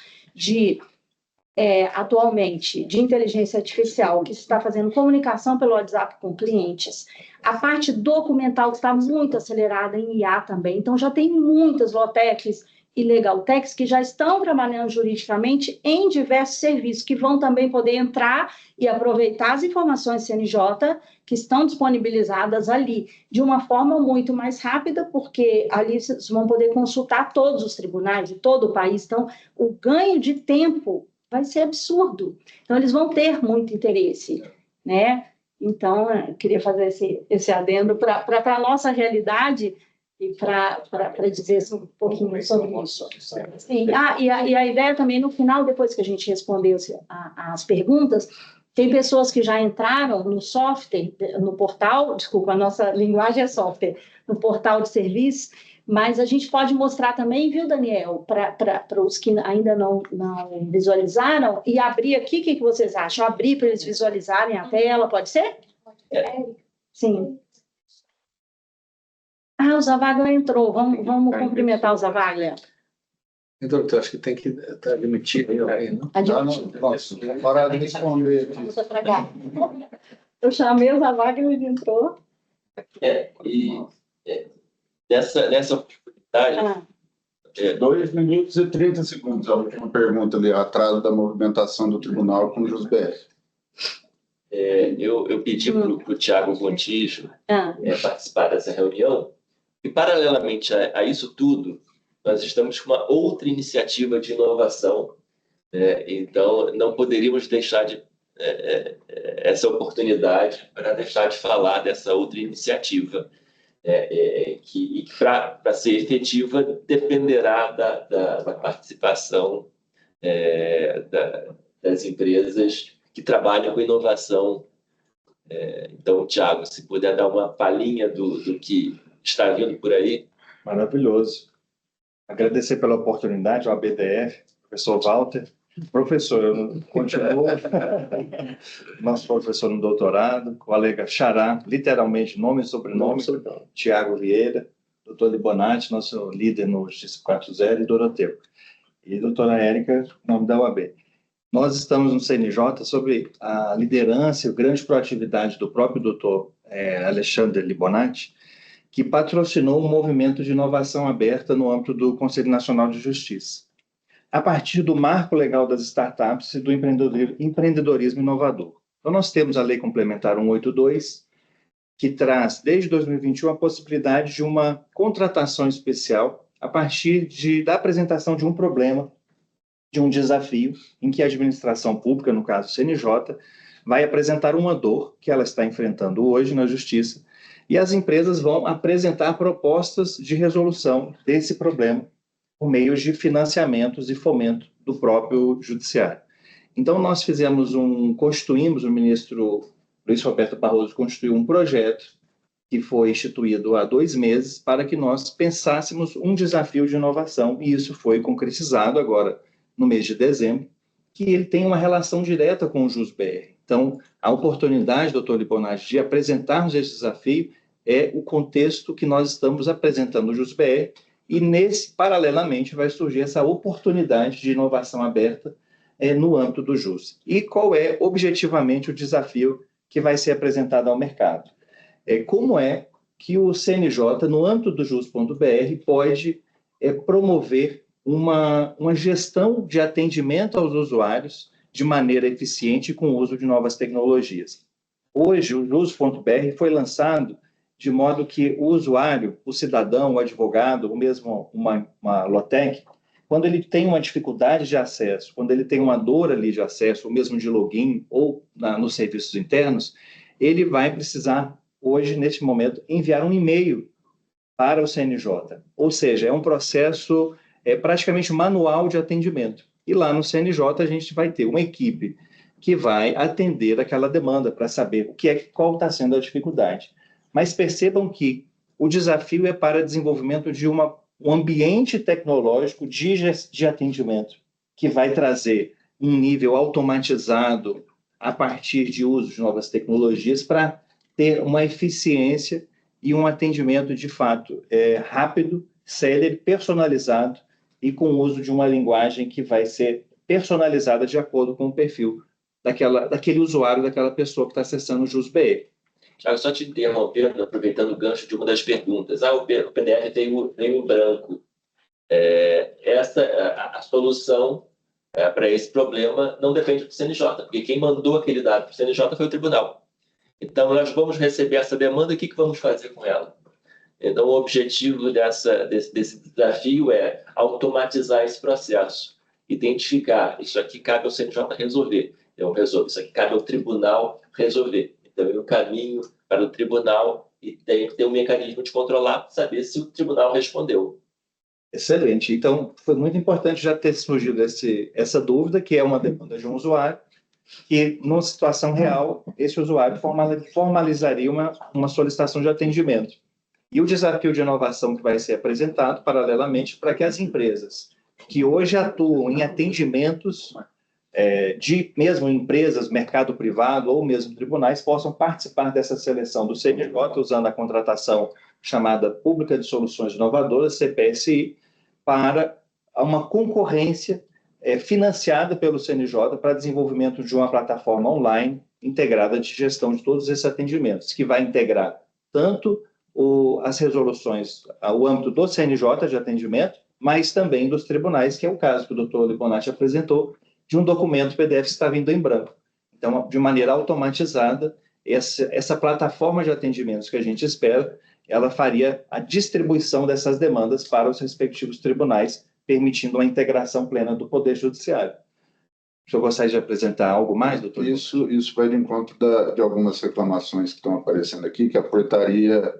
atualmente de inteligência artificial que está fazendo comunicação pelo WhatsApp com clientes. A parte documental está muito acelerada em IA também. Então, já tem muitas Lotechs e Legaltechs que já estão trabalhando juridicamente em diversos serviços, que vão também poder entrar e aproveitar as informações CNJ que estão disponibilizadas ali de uma forma muito mais rápida, porque ali vocês vão poder consultar todos os tribunais de todo o país. Então, o ganho de tempo vai ser absurdo. Então, eles vão ter muito interesse, né? Então, eu queria fazer esse adendo para a nossa realidade e para dizer um pouquinho sobre isso. Sim. E a ideia também, no final, depois que a gente respondeu as perguntas, tem pessoas que já entraram no software, no portal, desculpa, a nossa linguagem é software, no portal de serviço, mas a gente pode mostrar também, viu, Daniel, para os que ainda não visualizaram, e abrir aqui, o que vocês acham? Abrir para eles visualizarem a tela, pode ser? Sim. O Zavaglia entrou, vamos cumprimentar o Zavaglia. Então, eu acho que tem que estar admitido aí, né? Posso parar de responder. Eu chamei o Zavaglia e ele entrou. Nessa oportunidade... 2 minutos e 30 segundos, a última pergunta ali, atraso da movimentação do tribunal com o JusBR. Eu pedi para o Thiago Gontijo participar dessa reunião, e paralelamente a isso tudo, nós estamos com uma outra iniciativa de inovação, então não poderíamos deixar essa oportunidade para deixar de falar dessa outra iniciativa, que para ser efetiva dependerá da participação das empresas que trabalham com inovação. Então, Thiago, se puder dar uma palhinha do que está vindo por aí. Maravilhoso. Agradecer pela oportunidade ao ABDF, professor Walter. Professor, eu continuo nosso professor no doutorado, colega Xará, literalmente nome e sobrenome, Tiago Vieira, doutor Libonati, nosso líder no Justiça 4.0, e Doroteu. E doutora Érica, nome da UAB. Nós estamos no CNJ sob a liderança e a grande proatividade do próprio doutor Alexandre Libonati, que patrocinou um movimento de inovação aberta no âmbito do Conselho Nacional de Justiça, a partir do marco legal das startups e do empreendedorismo inovador. Então, nós temos a Lei Complementar 182, que traz, desde 2021, a possibilidade de uma contratação especial a partir da apresentação de um problema, de um desafio, em que a administração pública, no caso o CNJ, vai apresentar uma dor que ela está enfrentando hoje na Justiça, e as empresas vão apresentar propostas de resolução desse problema por meio de financiamentos e fomento do próprio judiciário. Então, nós constituímos, o ministro Luiz Roberto Barroso constituiu um projeto que foi instituído há 2 meses para que nós pensássemos um desafio de inovação, e isso foi concretizado agora no mês de dezembro, que ele tem uma relação direta com o JusBR. Então, a oportunidade, doutor Libonati, de apresentarmos esse desafio é o contexto que nós estamos apresentando no JusBR, e paralelamente, vai surgir essa oportunidade de inovação aberta no âmbito do JUS. E qual é, objetivamente, o desafio que vai ser apresentado ao mercado? Como é que o CNJ, no âmbito do JUS.br, pode promover uma gestão de atendimento aos usuários de maneira eficiente com o uso de novas tecnologias. Hoje, o JUS.br foi lançado de modo que o usuário, o cidadão, o advogado, ou mesmo uma Lotec, quando ele tem uma dificuldade de acesso, quando ele tem uma dor ali de acesso, ou mesmo de login, ou nos serviços internos, ele vai precisar, hoje, neste momento, enviar um e-mail para o CNJ. Ou seja, é um processo praticamente manual de atendimento. E lá no CNJ a gente vai ter uma equipe que vai atender aquela demanda para saber qual está sendo a dificuldade. Mas percebam que o desafio é para desenvolvimento de um ambiente tecnológico de atendimento, que vai trazer um nível automatizado a partir de uso de novas tecnologias para ter uma eficiência e um atendimento de fato rápido, célere, personalizado e com o uso de uma linguagem que vai ser personalizada de acordo com o perfil daquele usuário, daquela pessoa que está acessando o JUS-BE. Thiago, só te interrompendo, aproveitando o gancho de uma das perguntas. O PDF veio em branco. A solução para esse problema não depende do CNJ, porque quem mandou aquele dado para o CNJ foi o tribunal. Então, nós vamos receber essa demanda, o que vamos fazer com ela? Então, o objetivo desse desafio é automatizar esse processo, identificar, isso aqui cabe ao CNJ resolver, eu resolvo, isso aqui cabe ao tribunal resolver. Então, eu caminho para o tribunal e tem que ter um mecanismo de controlar, saber se o tribunal respondeu. Excelente. Então, foi muito importante já ter surgido essa dúvida, que é uma demanda de um usuário, que, numa situação real, esse usuário formalizaria uma solicitação de atendimento. E o desafio de inovação que vai ser apresentado, paralelamente, para que as empresas que hoje atuam em atendimentos mesmo empresas, mercado privado ou mesmo tribunais, possam participar dessa seleção do CNJ, usando a contratação chamada Pública de Soluções Inovadoras, CPSI, para uma concorrência financiada pelo CNJ para desenvolvimento de uma plataforma online integrada de gestão de todos esses atendimentos, que vai integrar tanto as resoluções ao âmbito do CNJ de atendimento, mas também dos tribunais, que é o caso que o doutor Libonati apresentou, de um documento PDF que está vindo em branco. Então, de maneira automatizada, essa plataforma de atendimentos que a gente espera, ela faria a distribuição dessas demandas para os respectivos tribunais, permitindo uma integração plena do Poder Judiciário. O senhor gostaria de apresentar algo mais, doutor? Isso vai de encontro de algumas reclamações que estão aparecendo aqui, que a portaria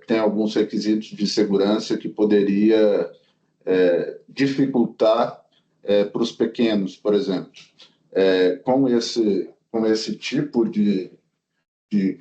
tem alguns requisitos de segurança que poderia dificultar para os pequenos, por exemplo. Com esse tipo de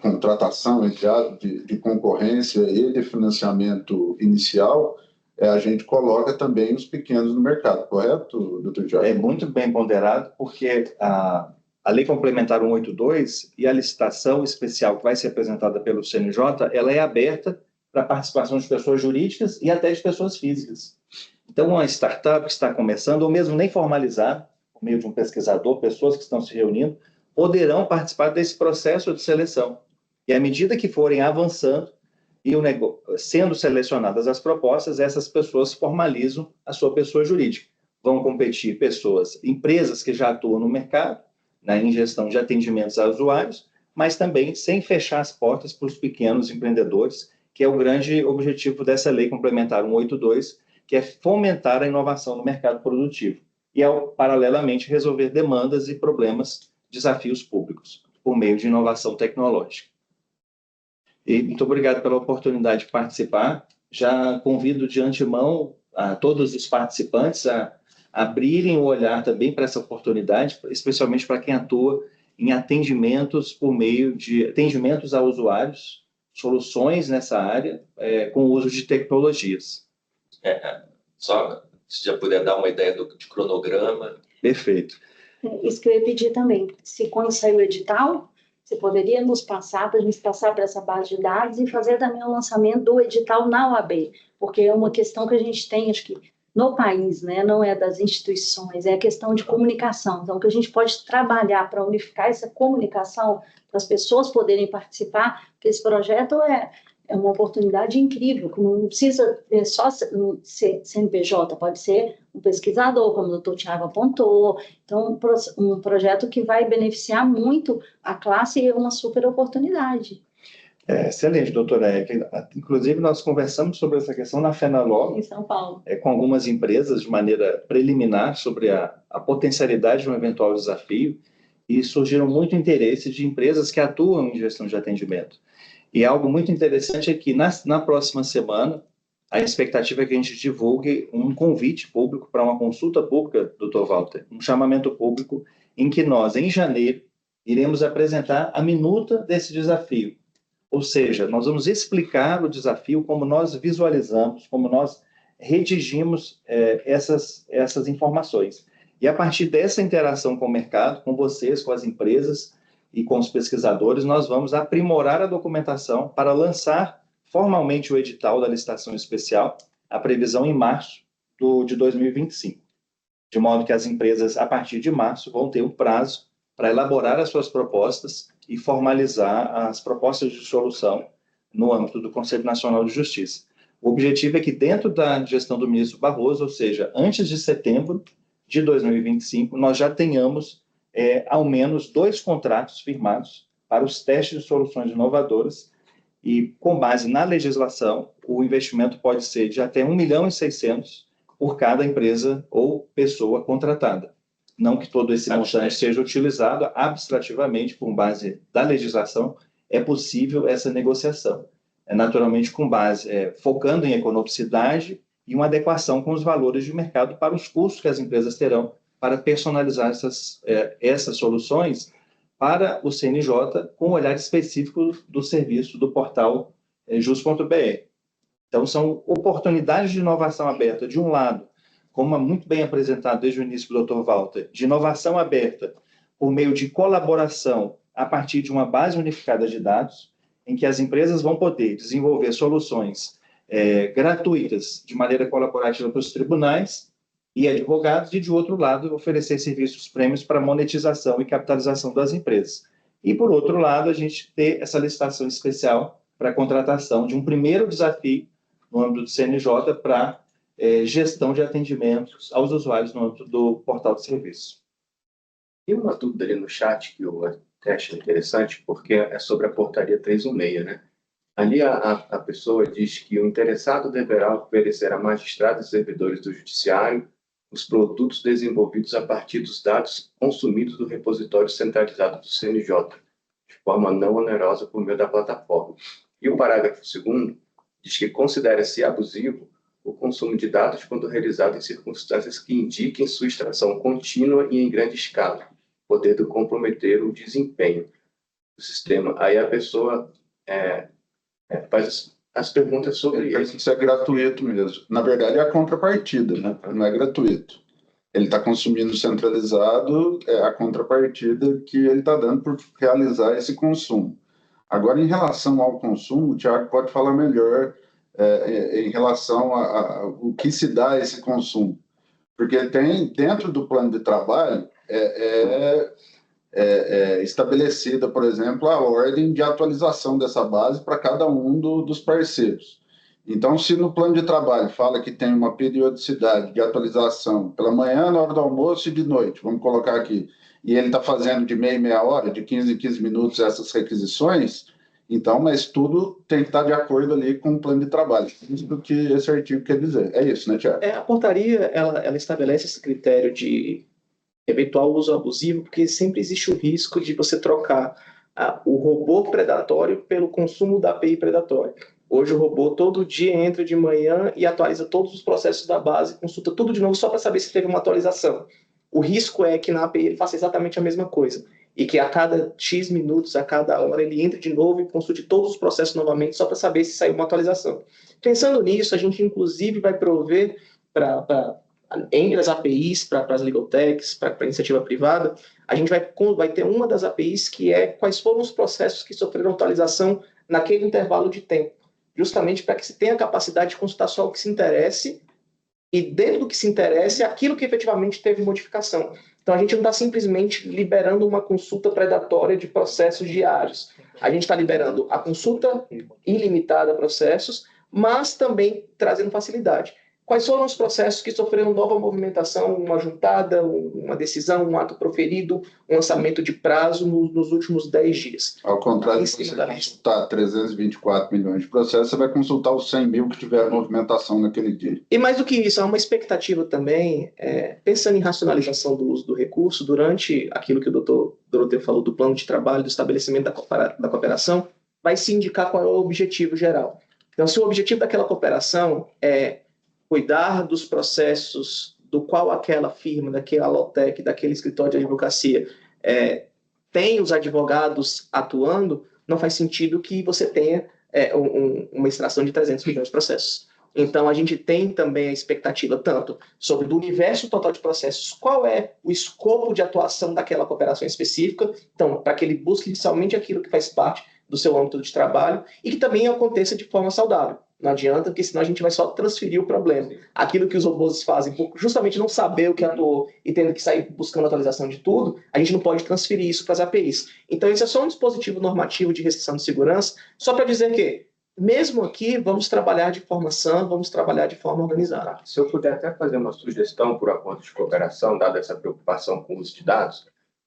contratação, de concorrência e de financiamento inicial, a gente coloca também os pequenos no mercado, correto, doutor Tiago? É muito bem ponderado, porque a Lei Complementar 182 e a licitação especial que vai ser apresentada pelo CNJ, ela é aberta para a participação de pessoas jurídicas e até de pessoas físicas. Então, uma startup que está começando, ou mesmo nem formalizada, por meio de um pesquisador, pessoas que estão se reunindo, poderão participar desse processo de seleção. E à medida que forem avançando e sendo selecionadas as propostas, essas pessoas formalizam a sua pessoa jurídica. Vão competir empresas que já atuam no mercado, em gestão de atendimentos a usuários, mas também sem fechar as portas para os pequenos empreendedores, que é o grande objetivo dessa Lei Complementar 182, que é fomentar a inovação no mercado produtivo e, paralelamente, resolver demandas e desafios públicos, por meio de inovação tecnológica. E muito obrigado pela oportunidade de participar. Já convido de antemão a todos os participantes a abrirem o olhar também para essa oportunidade, especialmente para quem atua em atendimentos por meio de atendimentos a usuários, soluções nessa área com o uso de tecnologias. Só se já puder dar uma ideia de cronograma. Perfeito. Isso que eu ia pedir também, se quando sair o edital, você poderia nos passar, para a gente passar para essa base de dados e fazer também o lançamento do edital na OAB, porque é uma questão que a gente tem, acho que no país, né, não é das instituições, é a questão de comunicação. Então, que a gente pode trabalhar para unificar essa comunicação, para as pessoas poderem participar, porque esse projeto é uma oportunidade incrível, que não precisa só ser CNPJ, pode ser um pesquisador, como o doutor Tiago apontou. Então, um projeto que vai beneficiar muito a classe e é uma super oportunidade. Excelente, doutora Érica. Inclusive, nós conversamos sobre essa questão na FENALOG, em São Paulo, com algumas empresas de maneira preliminar sobre a potencialidade de um eventual desafio, e surgiram muito interesse de empresas que atuam em gestão de atendimento. E algo muito interessante é que, na próxima semana, a expectativa é que a gente divulgue um convite público para uma consulta pública, Dr. Walter, um chamamento público em que nós, em janeiro, iremos apresentar a minuta desse desafio. Ou seja, nós vamos explicar o desafio, como nós visualizamos, como nós redigimos essas informações. E a partir dessa interação com o mercado, com vocês, com as empresas e com os pesquisadores, nós vamos aprimorar a documentação para lançar formalmente o edital da licitação especial, a previsão em março de 2025. De modo que as empresas, a partir de março, vão ter um prazo para elaborar as suas propostas e formalizar as propostas de solução no âmbito do Conselho Nacional de Justiça. O objetivo é que, dentro da gestão do ministro Barroso, ou seja, antes de setembro de 2025, nós já tenhamos ao menos 2 contratos firmados para os testes de soluções inovadoras e, com base na legislação, o investimento pode ser de até 1.600.000 por cada empresa ou pessoa contratada. Não que todo esse montante seja utilizado abstrativamente, por base da legislação, é possível essa negociação. Naturalmente, com base, focando em economicidade e uma adequação com os valores de mercado para os custos que as empresas terão para personalizar essas soluções para o CNJ com um olhar específico do serviço do portal jus.br. Então, são oportunidades de inovação aberta, de um lado, como é muito bem apresentado desde o início pelo Dr. Walter, de inovação aberta por meio de colaboração a partir de uma base unificada de dados, em que as empresas vão poder desenvolver soluções gratuitas de maneira colaborativa para os tribunais e advogados, e, de outro lado, oferecer serviços prêmios para monetização e capitalização das empresas. E, por outro lado, a gente ter essa licitação especial para a contratação de um primeiro desafio no âmbito do CNJ para gestão de atendimentos aos usuários no âmbito do portal de serviço. Tem uma dúvida ali no chat que eu até achei interessante, porque é sobre a portaria 316, né? Ali a pessoa diz que o interessado deverá oferecer a magistrados e servidores do judiciário os produtos desenvolvidos a partir dos dados consumidos do repositório centralizado do CNJ, de forma não onerosa por meio da plataforma. E o parágrafo 2º diz que considera-se abusivo o consumo de dados quando realizado em circunstâncias que indiquem sua extração contínua e em grande escala, podendo comprometer o desempenho do sistema. Aí a pessoa faz as perguntas sobre isso. Isso é gratuito mesmo. Na verdade, é a contrapartida, né? Não é gratuito. Ele está consumindo centralizado, é a contrapartida que ele está dando por realizar esse consumo. Agora, em relação ao consumo, o Thiago pode falar melhor em relação ao que se dá esse consumo. Porque tem, dentro do plano de trabalho, estabelecida, por exemplo, a ordem de atualização dessa base para cada um dos parceiros. Então, se no plano de trabalho fala que tem uma periodicidade de atualização pela manhã, na hora do almoço e de noite, vamos colocar aqui, e ele está fazendo de meia hora, de 15 em 15 minutos essas requisições, então, mas tudo tem que estar de acordo ali com o plano de trabalho. Isso do que esse artigo quer dizer. É isso, né, Thiago? A portaria, ela estabelece esse critério de eventual uso abusivo, porque sempre existe o risco de você trocar o robô predatório pelo consumo da API predatória. Hoje o robô todo dia entra de manhã e atualiza todos os processos da base, consulta tudo de novo só para saber se teve uma atualização. O risco é que na API ele faça exatamente a mesma coisa, e que a cada X minutos, a cada hora, ele entre de novo e consulte todos os processos novamente só para saber se saiu uma atualização. Pensando nisso, a gente inclusive vai prover entre as APIs, para as legal techs, para a iniciativa privada, a gente vai ter uma das APIs que é quais foram os processos que sofreram atualização naquele intervalo de tempo, justamente para que se tenha a capacidade de consultar só o que se interesse, e dentro do que se interesse, aquilo que efetivamente teve modificação. Então, a gente não está simplesmente liberando uma consulta predatória de processos diários. A gente está liberando a consulta ilimitada a processos, mas também trazendo facilidade. Quais foram os processos que sofreram nova movimentação, uma juntada, uma decisão, um ato proferido, um lançamento de prazo nos últimos 10 dias? Ao contrário de você consultar 324 milhões de processos, você vai consultar os 100 mil que tiveram movimentação naquele dia. E mais do que isso, há uma expectativa também, pensando em racionalização do uso do recurso, durante aquilo que o doutor Doroteu falou do plano de trabalho, do estabelecimento da cooperação, vai se indicar qual é o objetivo geral. Então, se o objetivo daquela cooperação é cuidar dos processos do qual aquela firma, daquela Lotec, daquele escritório de advocacia tem os advogados atuando, não faz sentido que você tenha uma extração de 300 milhões de processos. Então, a gente tem também a expectativa tanto sobre do universo total de processos, qual é o escopo de atuação daquela cooperação específica, então, para que ele busque inicialmente aquilo que faz parte do seu âmbito de trabalho e que também aconteça de forma saudável. Não adianta, porque senão a gente vai só transferir o problema. Aquilo que os robôs fazem, por justamente não saber o que atuou e tendo que sair buscando atualização de tudo, a gente não pode transferir isso para as APIs. Então, esse é só um dispositivo normativo de restrição de segurança, só para dizer que, mesmo aqui, vamos trabalhar de forma sã, vamos trabalhar de forma organizada. Se eu puder até fazer uma sugestão por acordo de cooperação, dada essa preocupação com o uso de dados,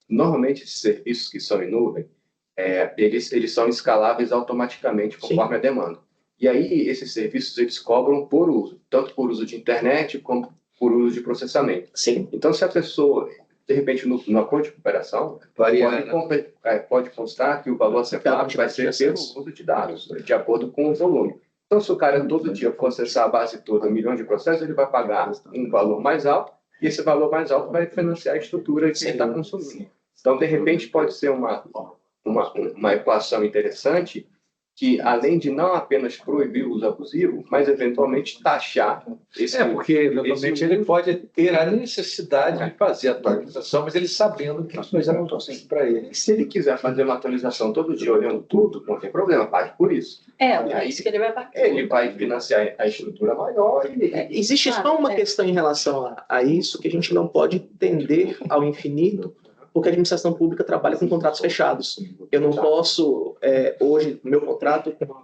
normalmente esses serviços que são em nuvem, eles são escaláveis automaticamente conforme a demanda. E aí, esses serviços, eles cobram por uso, tanto por uso de internet, como por uso de processamento. Sim. Então, se a pessoa, de repente, no acordo de cooperação, pode constar que o valor a ser pago vai ser pelo uso de dados, de acordo com o volume. Então, se o cara todo dia for acessar a base toda, milhões de processos, ele vai pagar um valor mais alto, e esse valor mais alto vai financiar a estrutura que ele está consumindo. Então, de repente, pode ser uma equação interessante, que além de não apenas proibir o uso abusivo, mas eventualmente taxar esse porque eventualmente ele pode ter a necessidade de fazer a atualização, mas ele sabendo que as coisas não estão sempre para ele. Se ele quiser fazer uma atualização todo dia olhando tudo, não tem problema, pague por isso. É isso que ele vai pagar. Ele vai financiar a estrutura maior. Existe só uma questão em relação a isso, que a gente não pode tender ao infinito, porque a administração pública trabalha com contratos fechados. Eu não posso, hoje, meu contrato com o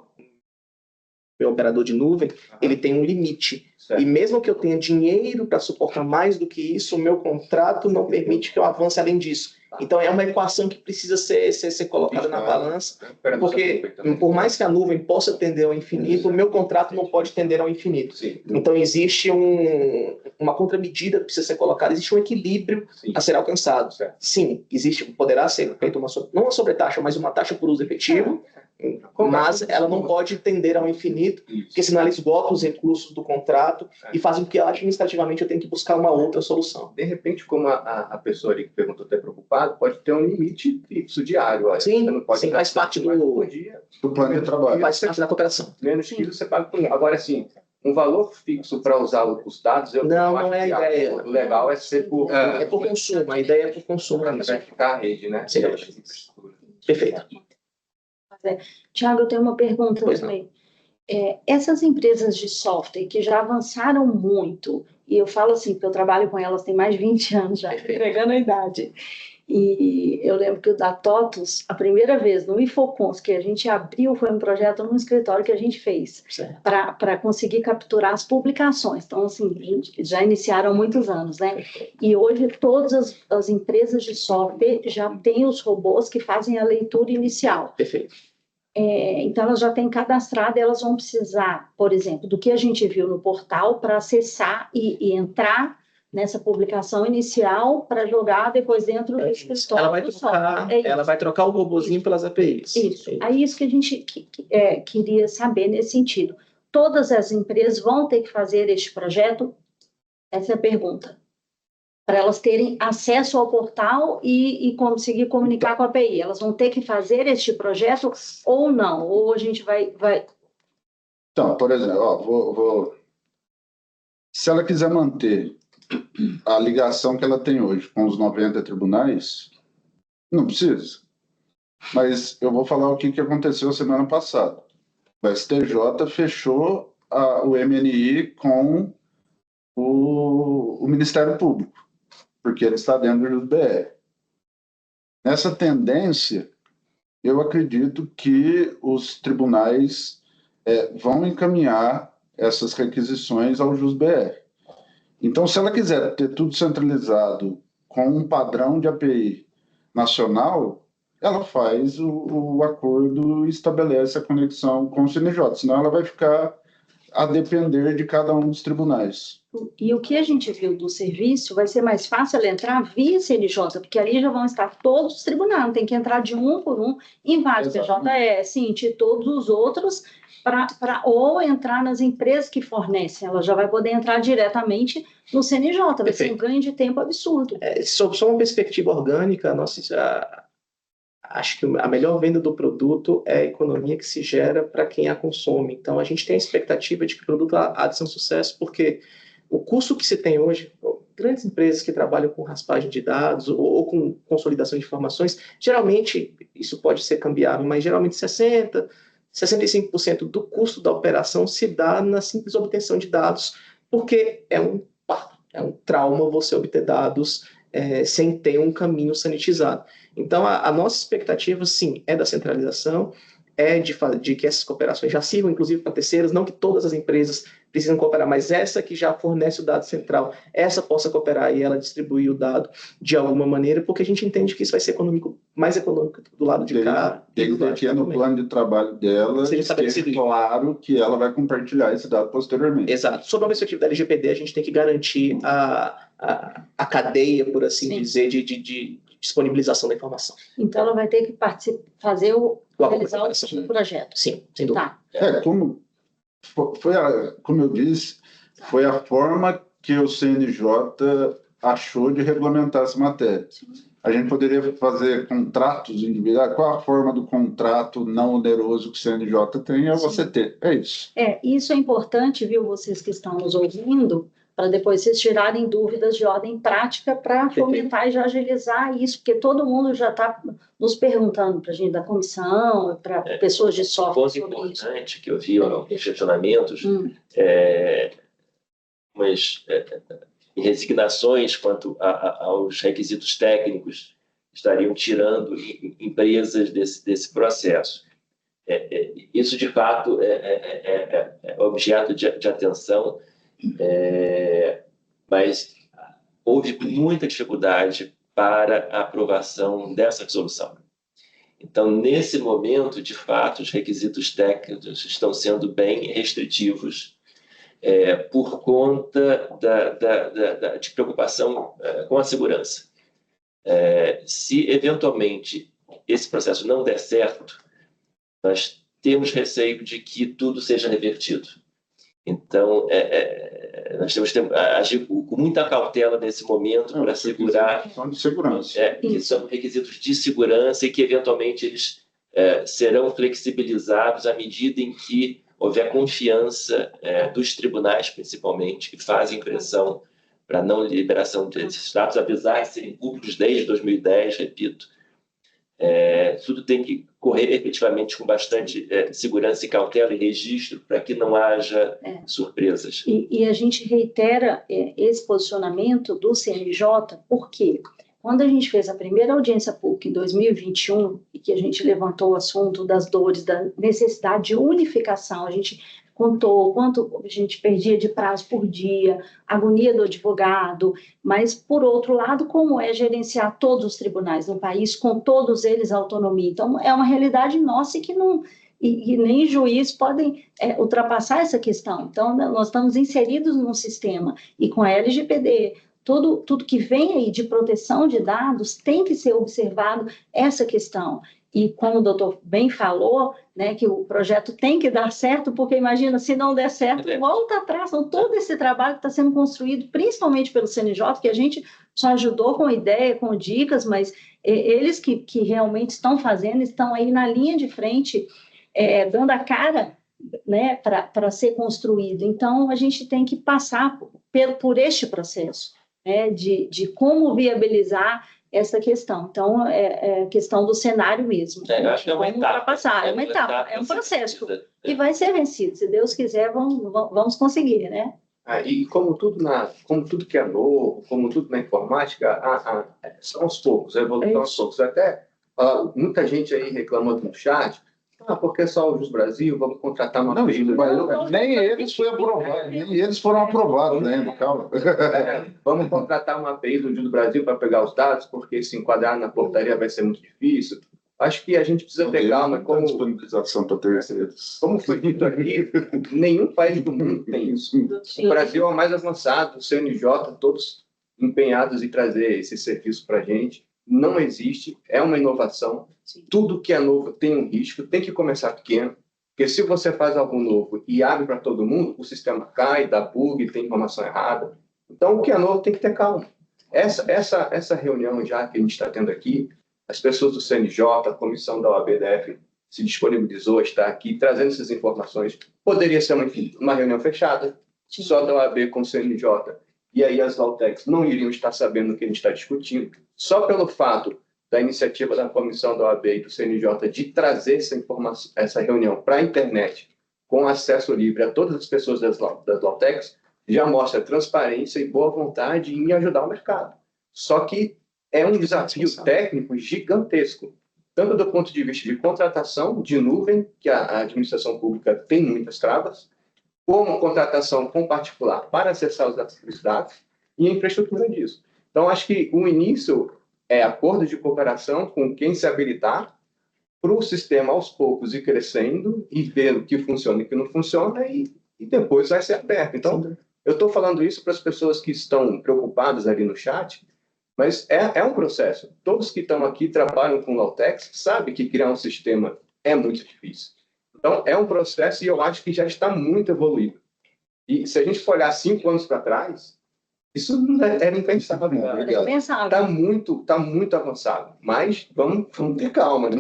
meu operador de nuvem, ele tem um limite. Certo. E mesmo que eu tenha dinheiro para suportar mais do que isso, o meu contrato não permite que eu avance além disso. Então, é uma equação que precisa ser colocada na balança, porque por mais que a nuvem possa tender ao infinito, o meu contrato não pode tender ao infinito. Então, existe uma contramedida que precisa ser colocada, existe um equilíbrio a ser alcançado. Sim, poderá ser feita não uma sobretaxa, mas uma taxa por uso efetivo, mas ela não pode tender ao infinito, porque senão ela esgota os recursos do contrato e faz com que administrativamente eu tenha que buscar uma outra solução. De repente, como a pessoa ali que perguntou até preocupada, pode ter um limite fixo diário. Olha. Sim, você não pode faz parte do plano de trabalho. Faz parte da cooperação. Menos que isso você paga por mês. Agora, assim, um valor fixo para usar os dados, não é a ideia. O legal é ser por... É por consumo, a ideia é por consumo. Para ficar a rede, né? Sim. Perfeito. Tiago, eu tenho uma pergunta também. Essas empresas de software que já avançaram muito, e eu falo assim, porque eu trabalho com elas tem mais de 20 anos já, entregando a idade. E eu lembro que o da TOTUS, a primeira vez no Infocons que a gente abriu, foi um projeto num escritório que a gente fez para conseguir capturar as publicações. Então, assim, a gente já iniciaram há muitos anos, né? E hoje todas as empresas de software já têm os robôs que fazem a leitura inicial. Perfeito. Então, elas já têm cadastrado e elas vão precisar, por exemplo, do que a gente viu no portal para acessar e entrar nessa publicação inicial para jogar depois dentro do escritório. Ela vai trocar o robozinho pelas APIs. Isso. Aí isso que a gente queria saber nesse sentido. Todas as empresas vão ter que fazer este projeto? Essa é a pergunta. Para elas terem acesso ao portal e conseguir comunicar com a API. Elas vão ter que fazer este projeto ou não? Ou a gente vai... Então, por exemplo, se ela quiser manter a ligação que ela tem hoje com os 90 tribunais, não precisa. Mas eu vou falar o que aconteceu semana passada. O STJ fechou o MNI com o Ministério Público, porque ele está dentro do JusBR. Nessa tendência, eu acredito que os tribunais vão encaminhar essas requisições ao JusBR. Então, se ela quiser ter tudo centralizado com um padrão de API nacional, ela faz o acordo e estabelece a conexão com o CNJ, senão ela vai ficar a depender de cada um dos tribunais. E o que a gente viu do serviço, vai ser mais fácil ela entrar via CNJ, porque ali já vão estar todos os tribunais, não tem que entrar de um por um em vários, PJE, Cinti e todos os outros, ou entrar nas empresas que fornecem, ela já vai poder entrar diretamente no CNJ, vai ser um ganho de tempo absurdo. Sob uma perspectiva orgânica, acho que a melhor venda do produto é a economia que se gera para quem a consome. Então, a gente tem a expectativa de que o produto há de ser um sucesso, porque o custo que se tem hoje, grandes empresas que trabalham com raspagem de dados ou com consolidação de informações, geralmente, isso pode ser cambiável, mas geralmente 65% do custo da operação se dá na simples obtenção de dados, porque é um trauma você obter dados sem ter um caminho sanitizado. Então, a nossa expectativa, sim, é da centralização, de que essas cooperações já sirvam, inclusive, para terceiras, não que todas as empresas precisam cooperar, mas essa que já fornece o dado central, essa possa cooperar e ela distribuir o dado de alguma maneira, porque a gente entende que isso vai ser mais econômico do lado de cá. Desde que no plano de trabalho dela, seja estabelecido claro que ela vai compartilhar esse dado posteriormente. Exato. Sob a perspectiva da LGPD, a gente tem que garantir a cadeia, por assim dizer, de disponibilização da informação. Então, ela vai ter que realizar o projeto. Sim, sem dúvida. Tá. Como eu disse, foi a forma que o CNJ achou de regulamentar essa matéria. Sim. A gente poderia fazer contratos individuais. Qual a forma do contrato não oneroso que o CNJ tem? É você ter. É isso. Isso é importante, viu, vocês que estão nos ouvindo, para depois vocês tirarem dúvidas de ordem prática para fomentar e já agilizar isso, porque todo mundo já está nos perguntando para a gente da comissão, para pessoas de software. Um ponto importante que eu vi alguns questionamentos, mas resignações quanto aos requisitos técnicos estariam tirando empresas desse processo. Isso, de fato, é objeto de atenção, mas houve muita dificuldade para a aprovação dessa resolução. Então, nesse momento, de fato, os requisitos técnicos estão sendo bem restritivos por conta de preocupação com a segurança. Se, eventualmente, esse processo não der certo, nós temos receio de que tudo seja revertido. Então, nós temos que agir com muita cautela nesse momento para assegurar que são requisitos de segurança e que, eventualmente, eles serão flexibilizados à medida em que houver confiança dos tribunais, principalmente, que fazem pressão para a não liberação desses dados, apesar de serem públicos desde 2010, repito. Tudo tem que correr efetivamente com bastante segurança e cautela e registro para que não haja surpresas. E a gente reitera esse posicionamento do CNJ, porque quando a gente fez a primeira audiência pública em 2021, e que a gente levantou o assunto das dores, da necessidade de unificação, a gente contou quanto a gente perdia de prazo por dia, a agonia do advogado, mas, por outro lado, como é gerenciar todos os tribunais no país, com todos eles autonomia. Então, é uma realidade nossa e que não... E nem juízes podem ultrapassar essa questão. Então, nós estamos inseridos num sistema, e com a LGPD, tudo que vem aí de proteção de dados tem que ser observado essa questão. E como o doutor bem falou, né, que o projeto tem que dar certo, porque imagina, se não der certo, volta atrás. Então, todo esse trabalho que está sendo construído, principalmente pelo CNJ, que a gente só ajudou com ideia, com dicas, mas eles que realmente estão fazendo, estão aí na linha de frente, dando a cara, né, para ser construído. Então, a gente tem que passar por este processo, né, de como viabilizar essa questão. Então, é questão do cenário mesmo. Eu acho que é uma etapa. É uma etapa, é um processo. E vai ser vencido. Se Deus quiser, vamos conseguir, né? E como tudo que é novo, como tudo na informática, são aos poucos, a evolução aos poucos. Até muita gente aí reclamando no chat, porque só o Jus Brasil, vamos contratar uma nem eles foram aprovados ainda, calma. Vamos contratar uma API do Jus Brasil para pegar os dados, porque se enquadrar na portaria vai ser muito difícil. Acho que a gente precisa ter calma, como disponibilização para terceiros. Como foi dito aqui, nenhum país do mundo tem isso. O Brasil é o mais avançado, o CNJ, todos empenhados em trazer esse serviço para a gente. Não existe, é uma inovação. Tudo que é novo tem um risco, tem que começar pequeno, porque se você faz algo novo e abre para todo mundo, o sistema cai, dá bug, tem informação errada. Então, o que é novo tem que ter calma. Essa reunião já que a gente está tendo aqui, as pessoas do CNJ, a comissão da OAB-DF se disponibilizou a estar aqui trazendo essas informações. Poderia ser uma reunião fechada, só da OAB com o CNJ, e aí as Valtecs não iriam estar sabendo o que a gente está discutindo. Só pelo fato da iniciativa da comissão da OAB e do CNJ de trazer essa reunião para a internet, com acesso livre a todas as pessoas das Valtecs, já mostra transparência e boa vontade em ajudar o mercado. Só que é um desafio técnico gigantesco, tanto do ponto de vista de contratação de nuvem, que a administração pública tem muitas travas, como contratação com particular para acessar os dados e a infraestrutura disso. Então, acho que o início é acordo de cooperação com quem se habilitar para o sistema, aos poucos, ir crescendo e ver o que funciona e o que não funciona e depois vai ser aberto. Então, eu estou falando isso para as pessoas que estão preocupadas ali no chat, mas é um processo. Todos que estão aqui trabalham com Lautex sabem que criar um sistema é muito difícil. Então, é um processo e eu acho que já está muito evoluído. E se a gente for olhar 5 anos para trás, isso não era impensável. Está muito avançado, mas vamos ter calma. Né?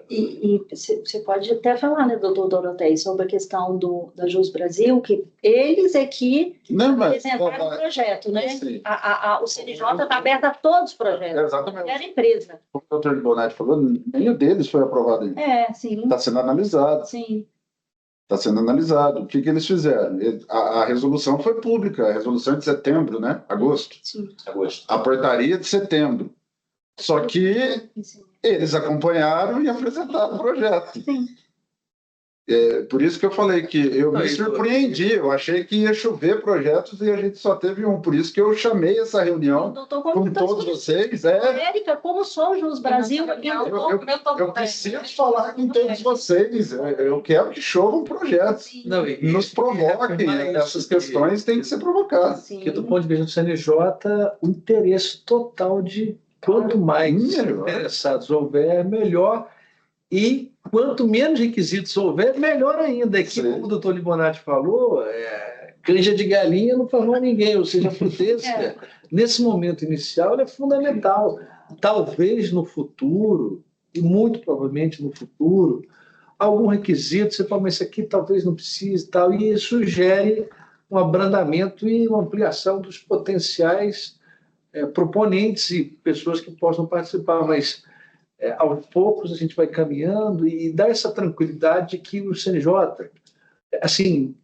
E você pode até falar, né, doutor Dorothée, sobre a questão da Jus Brasil, que eles é que apresentaram o projeto, né? O CNJ está aberto a todos os projetos. Exatamente. Qualquer empresa. Como o doutor Bonatti falou, nenhum deles foi aprovado ainda. Sim. Está sendo analisado. Sim. Está sendo analisado. O que eles fizeram? A resolução foi pública, a resolução é de setembro, né? Agosto. Sim. Agosto. A portaria de setembro. Só que eles acompanharam e apresentaram o projeto. Sim. Por isso que eu falei que eu me surpreendi, eu achei que ia chover projetos e a gente só teve um. Por isso que eu chamei essa reunião com todos vocês. Érica, como sou o Jus Brasil? Eu preciso falar com todos vocês. Eu quero que chovam projetos. Nos provoquem. Essas questões têm que ser provocadas. Porque, do ponto de vista do CNJ, o interesse total de quanto mais interessados houver, melhor. E quanto menos requisitos houver, melhor ainda. Que, como o doutor Libonati falou, canja de galinha não faz mal a ninguém, ou seja, a prudência, nesse momento inicial, é fundamental. Talvez no futuro, e muito provavelmente no futuro, algum requisito, você fala, mas isso aqui talvez não precise, tal, e isso sugere um abrandamento e uma ampliação dos potenciais proponentes e pessoas que possam participar, mas aos poucos a gente vai caminhando e dá essa tranquilidade que o CNJ, assim,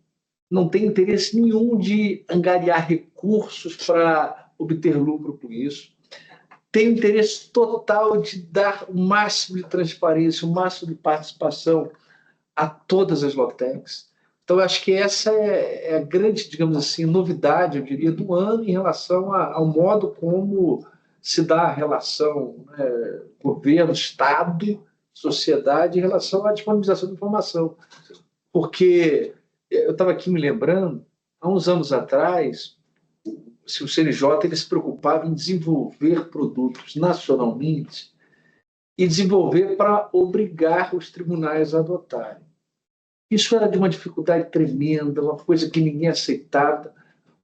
não tem interesse nenhum de angariar recursos para obter lucro com isso. Tem interesse total de dar o máximo de transparência, o máximo de participação a todas as Lautecs. Então, eu acho que essa é a grande, digamos assim, novidade, eu diria, do ano em relação ao modo como se dá a relação governo, Estado, sociedade em relação à disponibilização de informação. Porque eu estava aqui me lembrando, há uns anos atrás, se o CNJ ele se preocupava em desenvolver produtos nacionalmente e desenvolver para obrigar os tribunais a adotarem. Isso era de uma dificuldade tremenda, uma coisa que ninguém aceitava.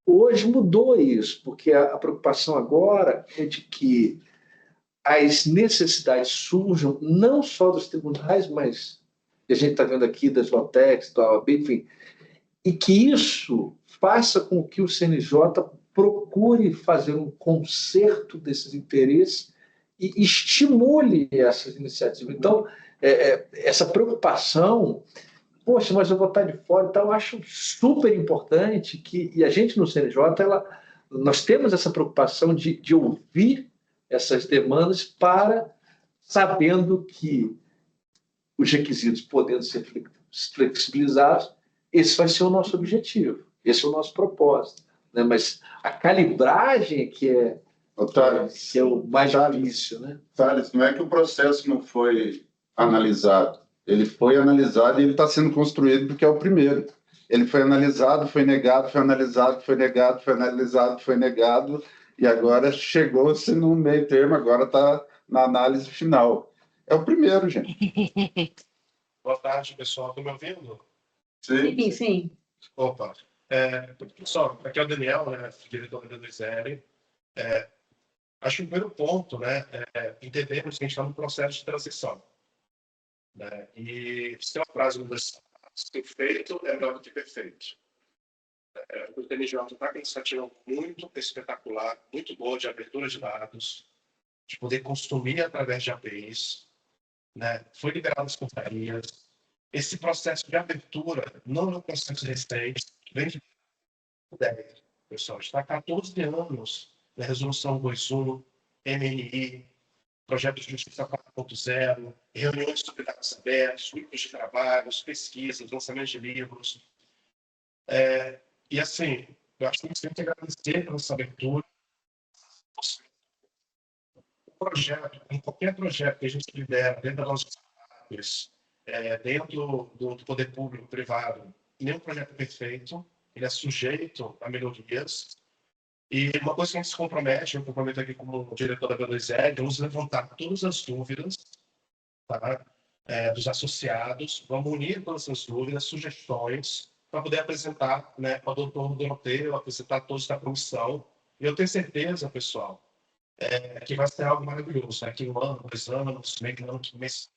Hoje mudou isso, porque a preocupação agora é de que as necessidades surjam não só dos tribunais, mas que a gente está vendo aqui das Lautecs, da OAB, enfim, e que isso faça com que o CNJ procure fazer um concerto desses interesses e estimule essas iniciativas. Então, essa preocupação, poxa, mas eu vou estar de fora, então eu acho super importante e a gente no CNJ, nós temos essa preocupação de ouvir essas demandas sabendo que os requisitos podendo ser flexibilizados, esse vai ser o nosso objetivo, esse é o nosso propósito. Né? Mas a calibragem que é Thales, seu mais Thales. difícil, né? Thales, não é que o processo não foi analisado. Ele foi analisado e ele está sendo construído porque é o primeiro. Ele foi analisado, foi negado, foi analisado, foi negado, foi analisado, foi negado, e agora chegou-se no meio termo, agora está na análise final. É o primeiro, gente. Boa tarde, pessoal. Estão me ouvindo? Sim, sim. Opa. Pessoal, aqui é o Daniel, né, diretor da B2L. Acho que o primeiro ponto, né, é entendermos que a gente está num processo de transição. Né? E se tem uma frase universal, feito é melhor do que perfeito. O TNJ está com uma iniciativa muito espetacular, muito boa de abertura de dados, de poder consumir através de APIs, né? Foi liberado as portarias. Esse processo de abertura não é um processo recente, vem de 10, pessoal. Está há 14 anos na Resolução 21, MNI, Projeto de Justiça 4.0, reuniões sobre dados abertos, grupos de trabalhos, pesquisas, lançamentos de livros. E assim, eu acho que a gente tem que agradecer pela essa abertura. O projeto, em qualquer projeto que a gente lidera dentro das nossas áreas, dentro do poder público, privado, nenhum projeto é perfeito, ele é sujeito a melhorias. E uma coisa que a gente se compromete, eu comprometo aqui como diretor da B2L, vamos levantar todas as dúvidas, tá? Dos associados, vamos unir todas essas dúvidas, sugestões, para poder apresentar, né, para o doutor Doroteu, apresentar todos da comissão. E eu tenho certeza, pessoal, que vai ser algo maravilhoso, né? Que 1 ano, 2 anos, meio ano, que mês.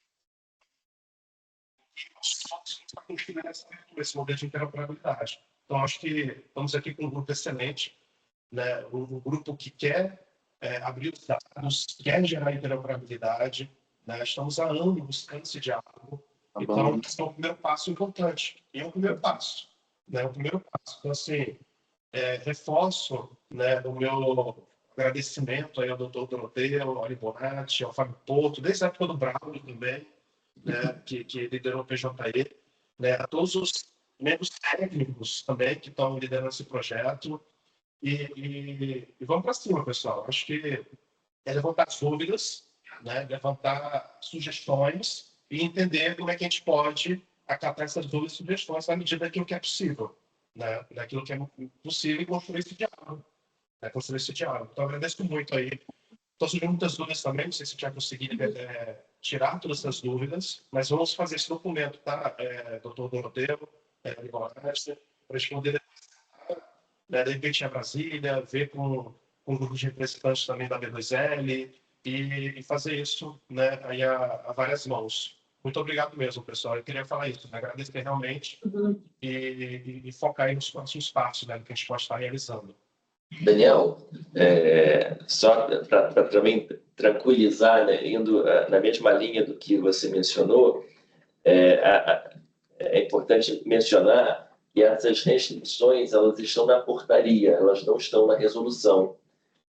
E nós todos vamos continuar esse modelo de interoperabilidade. Então, acho que estamos aqui com um grupo excelente, né? Um grupo que quer abrir os dados, quer gerar interoperabilidade, né? Estamos há anos buscando esse diálogo. Então, esse é o primeiro passo importante. E é o primeiro passo. Né? O primeiro passo. Então, assim, reforço, né, o meu agradecimento aí ao doutor Doroteu, ao Ali Bonatti, ao Fábio Porto, desde a época do Braulio também, né, que liderou o PJE, né, a todos os membros técnicos também que estão liderando esse projeto. E vamos para cima, pessoal. Acho que é levantar as dúvidas, né, levantar sugestões e entender como é que a gente pode acatar essas dúvidas e sugestões na medida daquilo que é possível, né, daquilo que é possível e construir esse diálogo. Né, construir esse diálogo. Então, agradeço muito aí. Estou surgindo muitas dúvidas também, não sei se a gente vai conseguir tirar todas essas dúvidas, mas vamos fazer esse documento, tá, doutor Doroteu, para a gente poder, de repente, ir a Brasília, ver com um grupo de representantes também da B2L e fazer isso, né, aí a várias mãos. Muito obrigado mesmo, pessoal. Eu queria falar isso, né, agradecer realmente e focar aí nos próximos passos, né, do que a gente pode estar realizando. Daniel, só para também tranquilizar, né, indo na mesma linha do que você mencionou, é importante mencionar que essas restrições elas estão na portaria, elas não estão na resolução,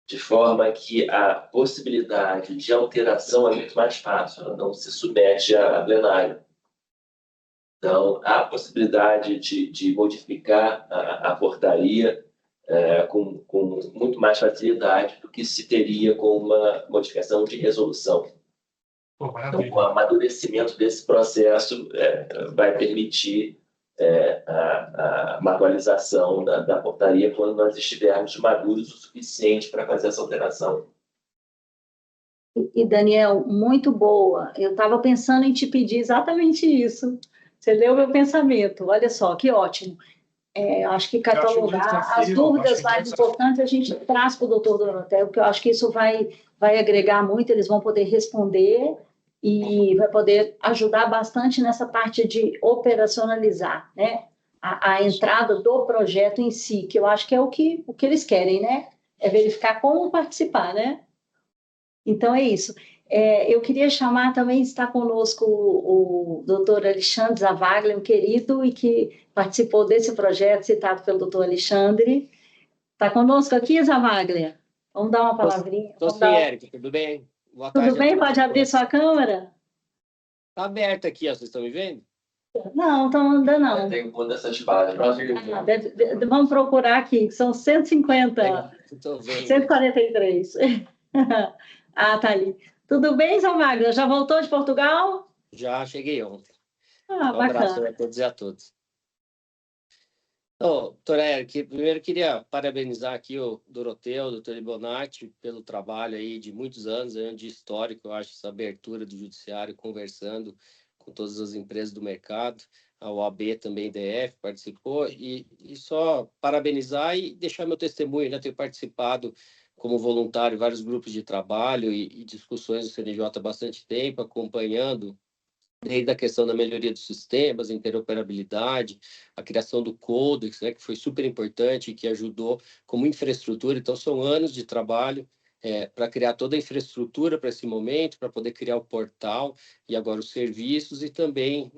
de forma que a possibilidade de alteração é muito mais fácil, ela não se submete a plenário. Então, há a possibilidade de modificar a portaria com muito mais facilidade do que se teria com uma modificação de resolução. Então, o amadurecimento desse processo vai permitir uma atualização da portaria quando nós estivermos maduros o suficiente para fazer essa alteração. E, Daniel, muito boa. Eu estava pensando em te pedir exatamente isso. Você leu meu pensamento. Olha só, que ótimo. Acho que catalogar as dúvidas mais importantes a gente traz para o doutor Doroteu, porque eu acho que isso vai agregar muito, eles vão poder responder e vai poder ajudar bastante nessa parte de operacionalizar, né? A entrada do projeto em si, que eu acho que é o que eles querem, né? É verificar como participar, né? Então, é isso. Eu queria chamar também, está conosco o doutor Alexandre Zavaglia, um querido e que participou desse projeto citado pelo doutor Alexandre. Está conosco aqui, Zavaglia? Vamos dar uma palavrinha. Estou sim, Érica, tudo bem? Boa tarde. Tudo bem? Pode abrir sua câmera? Está aberta aqui, vocês estão me vendo? Não, então ainda não. Tem um dessas páginas. Vamos procurar aqui, que são 150, Estou vendo. 143. Ah, tá aí. Tudo bem, São Wagner? Já voltou de Portugal? Já cheguei ontem. Ah, Um abraço bacana. a todos e a todas. Então, doutora Érica, primeiro queria parabenizar aqui o Doroteu, o doutor Libonati, pelo trabalho aí de muitos anos, de histórico, eu acho, essa abertura do judiciário, conversando com todas as empresas do mercado, a OAB também, DF, participou, e só parabenizar e deixar meu testemunho, né? Tenho participado como voluntário em vários grupos de trabalho e discussões do CNJ há bastante tempo, acompanhando desde a questão da melhoria dos sistemas, interoperabilidade, a criação do Codex, né, que foi super importante e que ajudou como infraestrutura. Então, são anos de trabalho para criar toda a infraestrutura para esse momento, para poder criar o portal e agora os serviços e também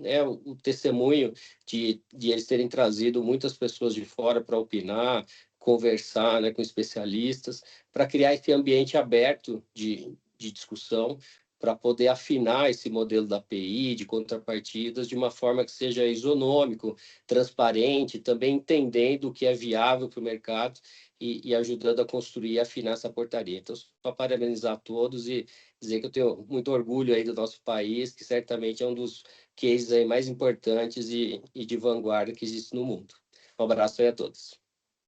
o testemunho de eles terem trazido muitas pessoas de fora para opinar, conversar, né, com especialistas, para criar esse ambiente aberto de discussão, para poder afinar esse modelo da API, de contrapartidas, de uma forma que seja isonômico, transparente, também entendendo o que é viável para o mercado e ajudando a construir e afinar essa portaria. Então, só parabenizar a todos e dizer que eu tenho muito orgulho aí do nosso país, que certamente é um dos cases aí mais importantes e de vanguarda que existe no mundo. Um abraço aí a todos.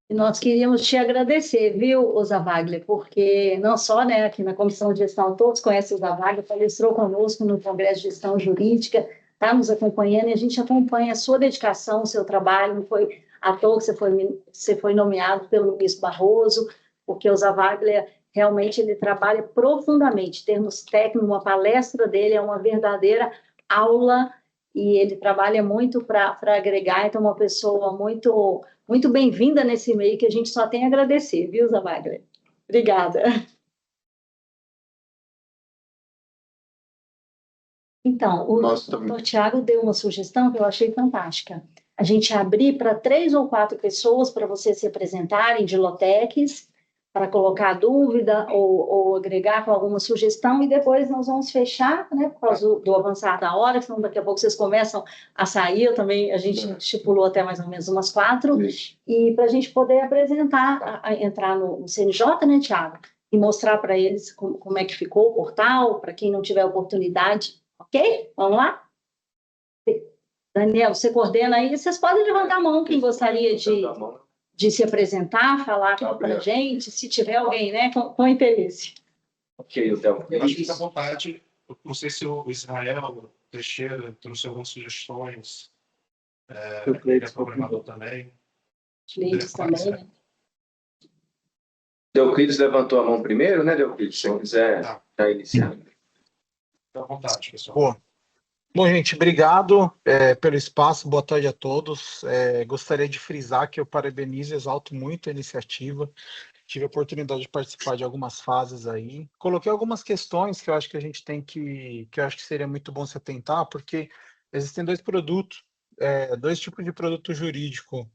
E nós queríamos te agradecer, viu, Osa Wagner, porque não só, né, aqui na Comissão de Gestão, todos conhecem o Osa Wagner, palestrou conosco no Congresso de Gestão Jurídica, está nos acompanhando e a gente acompanha a sua dedicação, o seu trabalho, não foi à toa que você foi nomeado pelo ministro Barroso, porque o Osa Wagner realmente ele trabalha profundamente, em termos técnicos, uma palestra dele é uma verdadeira aula e ele trabalha muito para agregar, então uma pessoa muito bem-vinda nesse meio, que a gente só tem a agradecer, viu, Zé Wagner? Obrigada. Então, o doutor Tiago deu uma sugestão que eu achei fantástica. A gente abrir para 3 ou 4 pessoas para vocês se apresentarem de Lotecs, para colocar dúvida ou agregar com alguma sugestão, e depois nós vamos fechar, né, por causa do avançar da hora, senão daqui a pouco vocês começam a sair, a gente estipulou até mais ou menos umas 4, e para a gente poder apresentar, entrar no CNJ, né, Tiago, e mostrar para eles como é que ficou o portal, para quem não tiver oportunidade, ok? Vamos lá? Daniel, você coordena aí, vocês podem levantar a mão quem gostaria de se apresentar, falar para a gente, se tiver alguém, né, com interesse. Ok, então. Eu acho que fica à vontade. Não sei se o Israel Teixeira trouxe algumas sugestões. Ele é programador também. Cleiton também, né? Deuclides levantou a mão primeiro, né, Deuclides? Se você quiser já iniciar. Fica à vontade, pessoal. Bom, gente, obrigado pelo espaço, boa tarde a todos. Gostaria de frisar que eu parabenizo e exalto muito a iniciativa. Tive a oportunidade de participar de algumas fases aí. Coloquei algumas questões que eu acho que a gente tem que eu acho que seria muito bom se atentar, porque existem dois tipos de produto jurídico,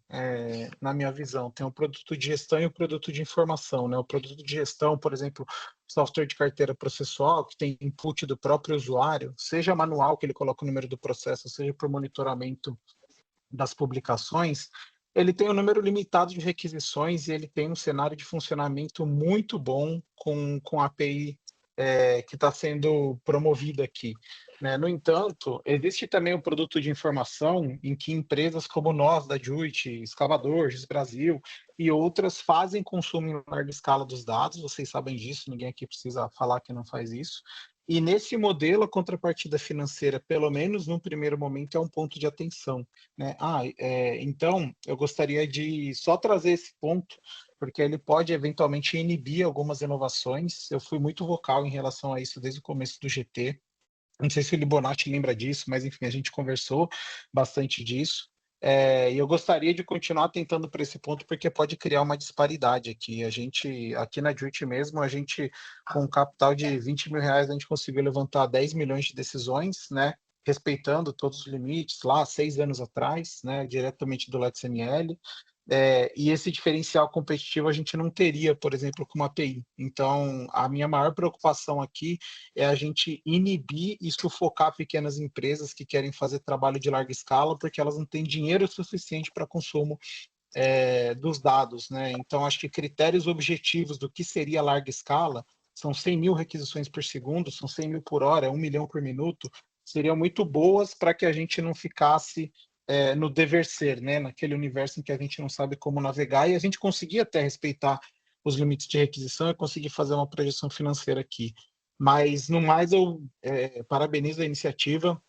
na minha visão. Tem o produto de gestão e o produto de informação, né? O produto de gestão, por exemplo, software de carteira processual, que tem input do próprio usuário, seja manual, que ele coloca o número do processo, seja por monitoramento das publicações, ele tem um número limitado de requisições e ele tem um cenário de funcionamento muito bom com a API que está sendo promovida aqui, né? No entanto, existe também o produto de informação em que empresas como nós, da Juit, Escavador, GIS Brasil e outras fazem consumo em larga escala dos dados, vocês sabem disso, ninguém aqui precisa falar que não faz isso. E nesse modelo, a contrapartida financeira, pelo menos no primeiro momento, é um ponto de atenção, né? Então, eu gostaria de só trazer esse ponto, porque ele pode eventualmente inibir algumas inovações. Eu fui muito vocal em relação a isso desde o começo do GT. Não sei se o Libonati lembra disso, mas enfim, a gente conversou bastante disso. E eu gostaria de continuar tentando por esse ponto, porque pode criar uma disparidade aqui. Aqui na Juit mesmo, a gente, com um capital de 20 mil reais, a gente conseguiu levantar 10 milhões de decisões, né? Respeitando todos os limites lá, 6 anos atrás, né? Diretamente do LetsML. e esse diferencial competitivo a gente não teria, por exemplo, com uma API. Então, a minha maior preocupação aqui é a gente inibir e sufocar pequenas empresas que querem fazer trabalho de larga escala, porque elas não têm dinheiro suficiente para consumo dos dados, né? Então, acho que critérios objetivos do que seria larga escala são 100 mil requisições por segundo, são 100 mil por hora, 1 milhão por minuto, seriam muito boas para que a gente não ficasse no dever ser, né? Naquele universo em que a gente não sabe como navegar, e a gente conseguia até respeitar os limites de requisição e conseguir fazer uma projeção financeira aqui. Mas, no mais, eu parabenizo a iniciativa.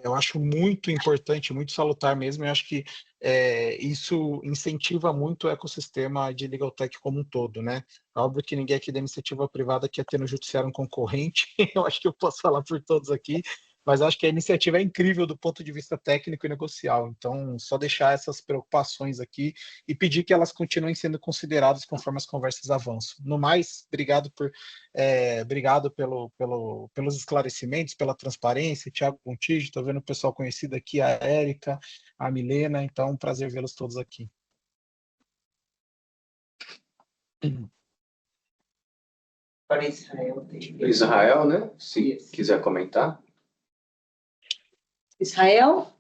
Eu acho muito importante, muito salutar mesmo. Eu acho que isso incentiva muito o ecossistema de Legal Tech como um todo, né? Óbvio que ninguém aqui da iniciativa privada quer ter no judiciário um concorrente. Eu acho que eu posso falar por todos aqui, mas acho que a iniciativa é incrível do ponto de vista técnico e negocial. Então, só deixar essas preocupações aqui e pedir que elas continuem sendo consideradas conforme as conversas avançam. No mais, obrigado pelos esclarecimentos, pela transparência. Thiago Contígio, estou vendo o pessoal conhecido aqui, a Érica, a Milena. Então, um prazer vê-los todos aqui. Para Israel, né? Se quiser comentar. Israel?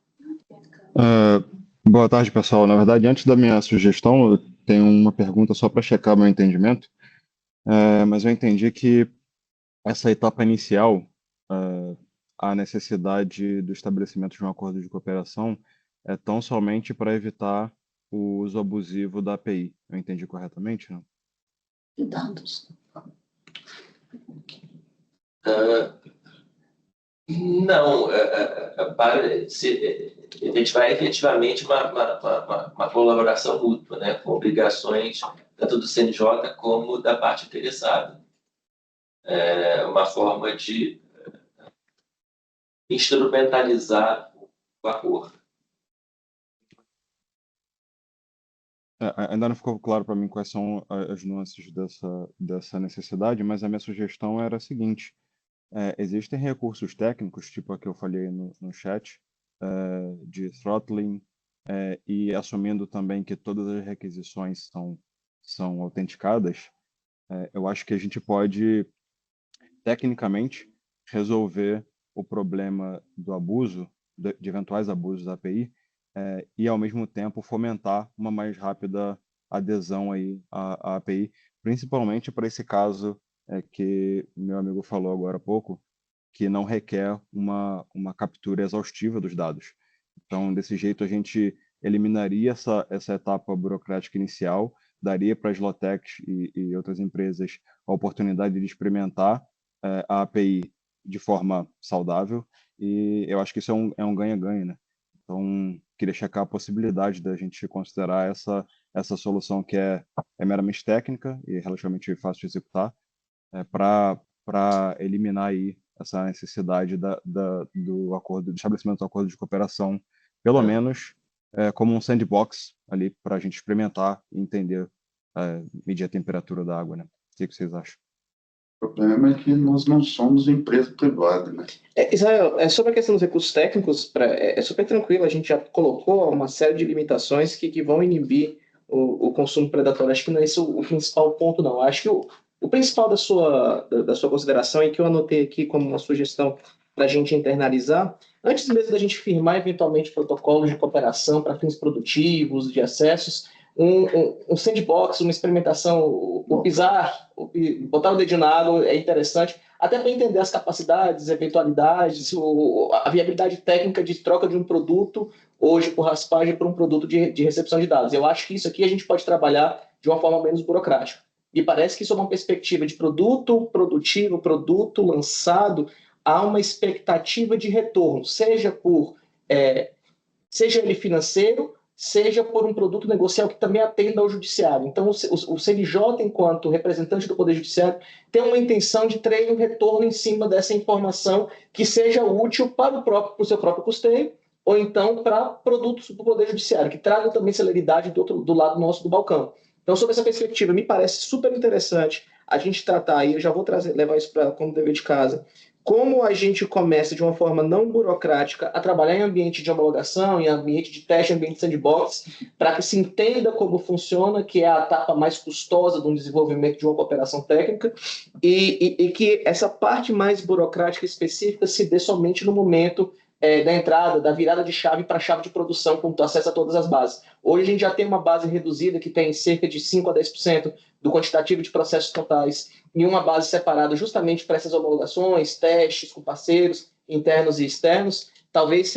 Boa tarde, pessoal. Na verdade, antes da minha sugestão, eu tenho uma pergunta só para checar meu entendimento. Mas eu entendi que essa etapa inicial, a necessidade do estabelecimento de um acordo de cooperação é tão somente para evitar o uso abusivo da API. Eu entendi corretamente, não? Dados. Não, para efetivar efetivamente uma colaboração mútua, né, com obrigações tanto do CNJ como da parte interessada. Uma forma de instrumentalizar o acordo. Ainda não ficou claro para mim quais são as nuances dessa necessidade, mas a minha sugestão era a seguinte: existem recursos técnicos, tipo a que eu falei no chat, de throttling, e assumindo também que todas as requisições são autenticadas, eu acho que a gente pode, tecnicamente, resolver o problema do abuso, de eventuais abusos da API, e, ao mesmo tempo, fomentar uma mais rápida adesão aí à API, principalmente para esse caso que meu amigo falou agora há pouco, que não requer uma captura exaustiva dos dados. Então, desse jeito, a gente eliminaria essa etapa burocrática inicial, daria para as Lotechs e outras empresas a oportunidade de experimentar a API de forma saudável, e eu acho que isso é um ganha-ganha, né? Então, queria checar a possibilidade da gente considerar essa solução que é meramente técnica e relativamente fácil de executar, para eliminar aí essa necessidade do estabelecimento do acordo de cooperação, pelo menos como um sandbox ali para a gente experimentar e entender, medir a temperatura da água, né? O que vocês acham? O problema é que nós não somos empresa privada, né? Israel, sobre a questão dos recursos técnicos, é super tranquilo, a gente já colocou uma série de limitações que vão inibir o consumo predatório. Acho que não é esse o principal ponto, não. Acho que o principal da sua consideração, e que eu anotei aqui como uma sugestão para a gente internalizar, antes mesmo da gente firmar eventualmente protocolos de cooperação para fins produtivos, de acessos, um sandbox, uma experimentação, o pisar, botar o dedinho na água é interessante, até para entender as capacidades, eventualidades, a viabilidade técnica de troca de um produto hoje por raspagem para um produto de recepção de dados. Eu acho que isso aqui a gente pode trabalhar de uma forma menos burocrática. E parece que, sob uma perspectiva de produto produtivo, produto lançado, há uma expectativa de retorno, seja ele financeiro, seja por um produto negocial que também atenda ao judiciário. Então, o CNJ, enquanto representante do Poder Judiciário, tem uma intenção de ter um retorno em cima dessa informação que seja útil para o seu próprio custeio, ou então para produtos do Poder Judiciário, que tragam também celeridade do lado nosso do balcão. Então, sob essa perspectiva, me parece super interessante a gente tratar, e eu já vou levar isso como dever de casa, como a gente começa de uma forma não burocrática a trabalhar em ambiente de homologação, em ambiente de teste, em ambiente de sandbox, para que se entenda como funciona, que é a etapa mais custosa do desenvolvimento de uma cooperação técnica, e que essa parte mais burocrática específica se dê somente no momento da entrada, da virada de chave para a chave de produção, com acesso a todas as bases. Hoje a gente já tem uma base reduzida que tem cerca de 5 a 10% do quantitativo de processos totais em uma base separada justamente para essas homologações, testes com parceiros internos e externos. Talvez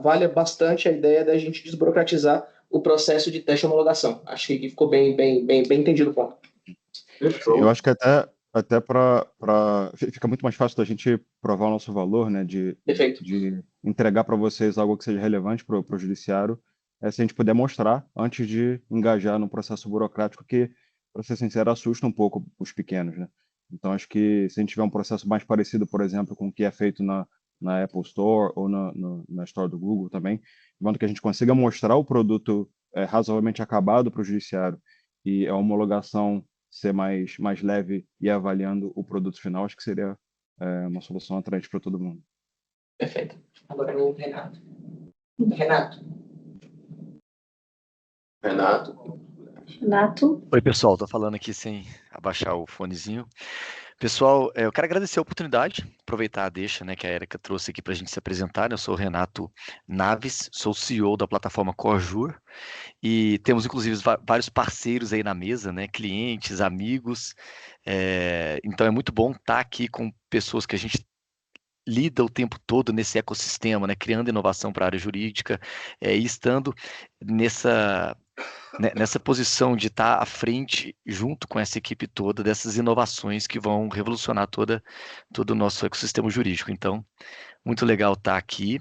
valha bastante a ideia da gente desburocratizar o processo de teste e homologação. Acho que ficou bem entendido o ponto. Eu acho que até fica muito mais fácil da gente provar o nosso valor, né, de entregar para vocês algo que seja relevante para o judiciário, se a gente puder mostrar antes de engajar no processo burocrático que, para ser sincero, assusta um pouco os pequenos, né? Então, acho que se a gente tiver um processo mais parecido, por exemplo, com o que é feito na Apple Store ou na Store do Google também, de modo que a gente consiga mostrar o produto razoavelmente acabado para o judiciário e a homologação ser mais leve e avaliando o produto final, acho que seria uma solução atraente para todo mundo. Perfeito. Agora o Renato. Oi, pessoal, tô falando aqui sem abaixar o fonezinho. Pessoal, eu quero agradecer a oportunidade, aproveitar a deixa, né, que a Érica trouxe aqui para a gente se apresentar. Eu sou o Renato Naves, sou o CEO da plataforma Corjur e temos inclusive vários parceiros aí na mesa, né, clientes, amigos. Então é muito bom estar aqui com pessoas que a gente lida o tempo todo nesse ecossistema, né, criando inovação para a área jurídica e estando nessa posição de estar à frente, junto com essa equipe toda, dessas inovações que vão revolucionar todo o nosso ecossistema jurídico. Então, muito legal estar aqui.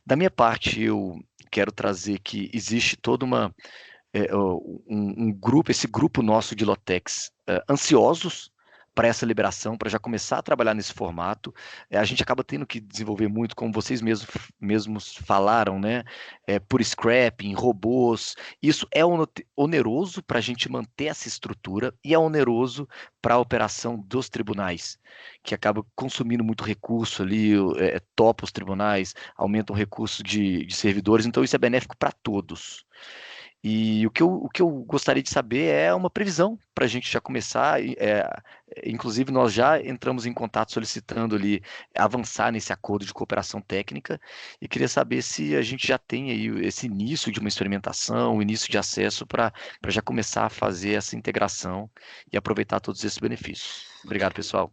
Da minha parte, eu quero trazer que existe toda um grupo, esse grupo nosso de Lotex, ansiosos para essa liberação, para já começar a trabalhar nesse formato. A gente acaba tendo que desenvolver muito, como vocês mesmos falaram, né? Por scrapping, robôs. Isso é oneroso para a gente manter essa estrutura e é oneroso para a operação dos tribunais, que acaba consumindo muito recurso ali, topa os tribunais, aumenta o recurso de servidores, então isso é benéfico para todos. E o que eu gostaria de saber é uma previsão para a gente já começar. Inclusive, nós já entramos em contato solicitando ali avançar nesse acordo de cooperação técnica e queria saber se a gente já tem aí esse início de uma experimentação, início de acesso para já começar a fazer essa integração e aproveitar todos esses benefícios. Obrigado, pessoal.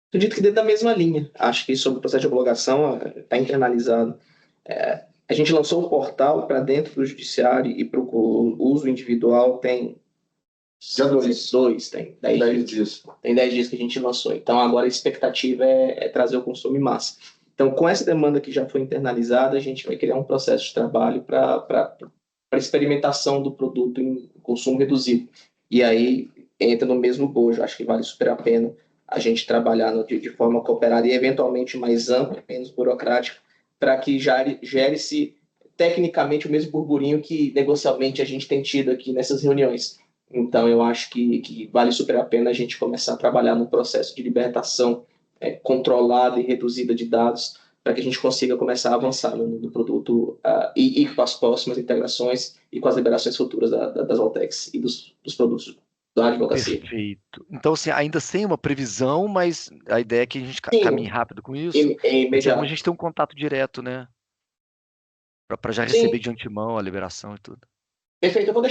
Acredito que dentro da mesma linha. Acho que sobre o processo de homologação está internalizado. A gente lançou um portal para dentro do judiciário e para o uso individual tem já tem 10 dias. Tem 10 dias que a gente lançou. Então, agora a expectativa é trazer o consumo em massa. Então, com essa demanda que já foi internalizada, a gente vai criar um processo de trabalho para experimentação do produto em consumo reduzido. E aí entra no mesmo bojo. Acho que vale super a pena a gente trabalhar de forma cooperada e eventualmente mais ampla, menos burocrática, para que gere-se tecnicamente o mesmo burburinho que negocialmente a gente tem tido aqui nessas reuniões. Então, eu acho que vale super a pena a gente começar a trabalhar no processo de libertação controlada e reduzida de dados, para que a gente consiga começar a avançar no produto e com as próximas integrações e com as liberações futuras das Valtex e dos produtos da advocacia. Perfeito. Então, assim, ainda sem uma previsão, mas a ideia é que a gente caminhe rápido com isso. Imediato. A gente tem um contato direto, né? Para já receber de antemão a liberação e tudo. Perfeito. Eu vou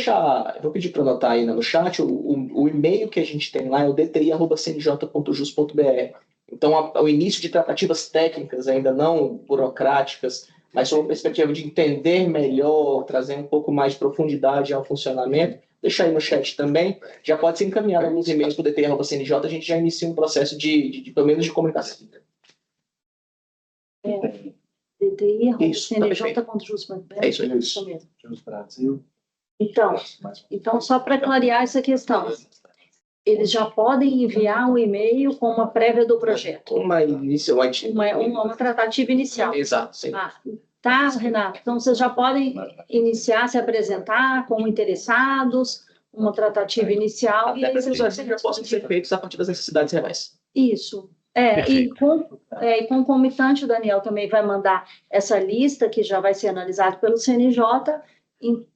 pedir para anotar aí no chat, o e-mail que a gente tem lá é o dti@cnj.jus.br. Então, o início de tratativas técnicas, ainda não burocráticas, mas sob a perspectiva de entender melhor, trazer um pouco mais de profundidade ao funcionamento, deixa aí no chat também. Já pode ser encaminhado alguns e-mails para o dti@cnj, a gente já inicia um processo pelo menos de comunicação. dti@cnj.jus.br. É isso mesmo. Brasil. Então, só para clarear essa questão, eles já podem enviar um e-mail com uma prévia do projeto. Uma tratativa inicial. Exato, sim. Tá, Renato? Então, vocês já podem iniciar, se apresentar como interessados, uma tratativa inicial. E Até aí para que os exercícios possam ser feitos a partir das necessidades reais. Isso. E concomitante, o Daniel também vai mandar essa lista que já vai ser analisada pelo CNJ.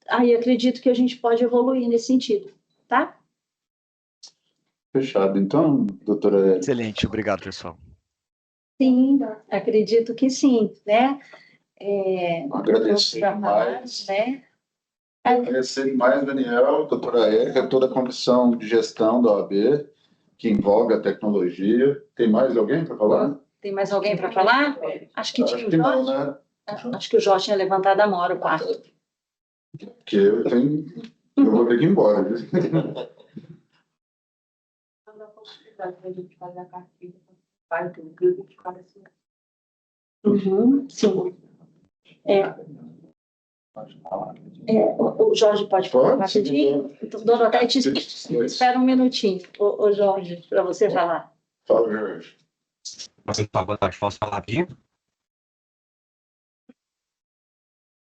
Aí acredito que a gente pode evoluir nesse sentido, tá? Fechado. Então, doutora... Excelente, obrigado, pessoal. Sim, acredito que sim, né? Agradecer demais. Né? Agradecer demais, Daniel, doutora Érica, toda a comissão de gestão da OAB, que envolve a tecnologia. Tem mais alguém para falar? Tem mais alguém para falar? Acho que tinha o Jorge. Não, né? Acho que o Jorge tinha levantado a mão, o quarto. Porque eu vou ter que ir embora. Viu? Sim. O Jorge pode falar rapidinho? Então, Doroteia, espera um minutinho, o Jorge, para você falar. Fala, Jorge. Boa tarde, posso falar rapidinho?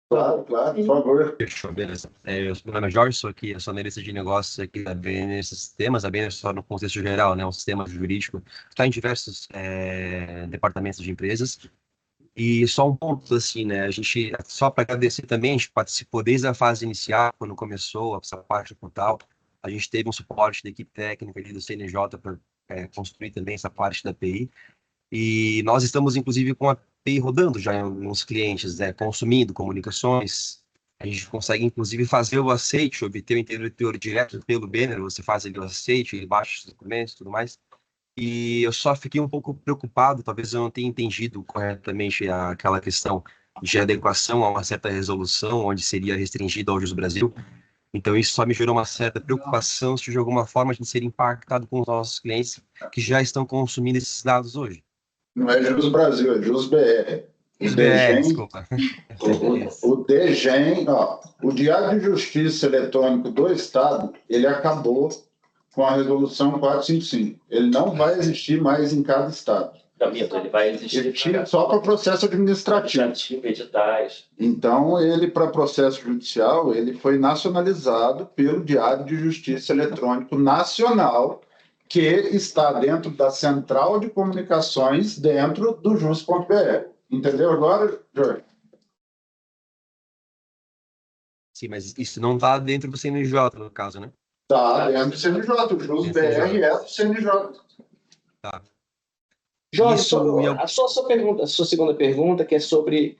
Claro, por favor. Fechou, beleza. Meu nome é Jorge, sou analista de negócios aqui da BNR Sistemas, a BNR só no contexto geral, né, um sistema jurídico que está em diversos departamentos de empresas. E só um ponto, assim, né, a gente, só para agradecer também, a gente participou desde a fase inicial, quando começou essa parte portal, a gente teve um suporte da equipe técnica ali do CNJ para construir também essa parte da API. E nós estamos, inclusive, com a API rodando já em alguns clientes, consumindo comunicações. A gente consegue, inclusive, fazer o aceite, obter o interlocutor direto pelo banner, você faz ali o aceite, ele baixa os documentos e tudo mais. E eu só fiquei um pouco preocupado, talvez eu não tenha entendido corretamente aquela questão de adequação a uma certa resolução, onde seria restringido ao Jus Brasil. Então, isso só me gerou uma certa preocupação se de alguma forma a gente ser impactado com os nossos clientes que já estão consumindo esses dados hoje. Não é Jus Brasil, é Jus BR. Desculpa. O DGEM, o Diário de Justiça Eletrônico do Estado, ele acabou com a resolução 455. Ele não vai existir mais em cada estado. Ele vai existir só para processo administrativo. Editais. Então, ele, para processo judicial, ele foi nacionalizado pelo Diário de Justiça Eletrônico Nacional, que está dentro da Central de Comunicações, dentro do jus.br. Entendeu agora, Jorge? Sim, mas isso não está dentro do CNJ, no caso, né? Está dentro do CNJ. O jus.br é do CNJ. Tá. Jorge, a sua segunda pergunta, que é sobre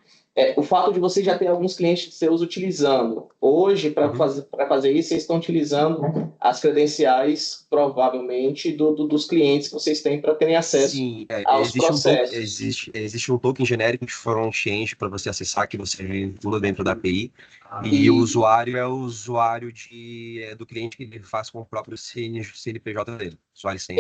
o fato de você já ter alguns clientes seus utilizando. Hoje, para fazer isso, vocês estão utilizando as credenciais, provavelmente, dos clientes que vocês têm para terem acesso aos processos. Existe um token genérico de front-end para você acessar, que você vincula dentro da API. E o usuário é o usuário do cliente que ele faz com o próprio CNPJ dele. Usuário sem.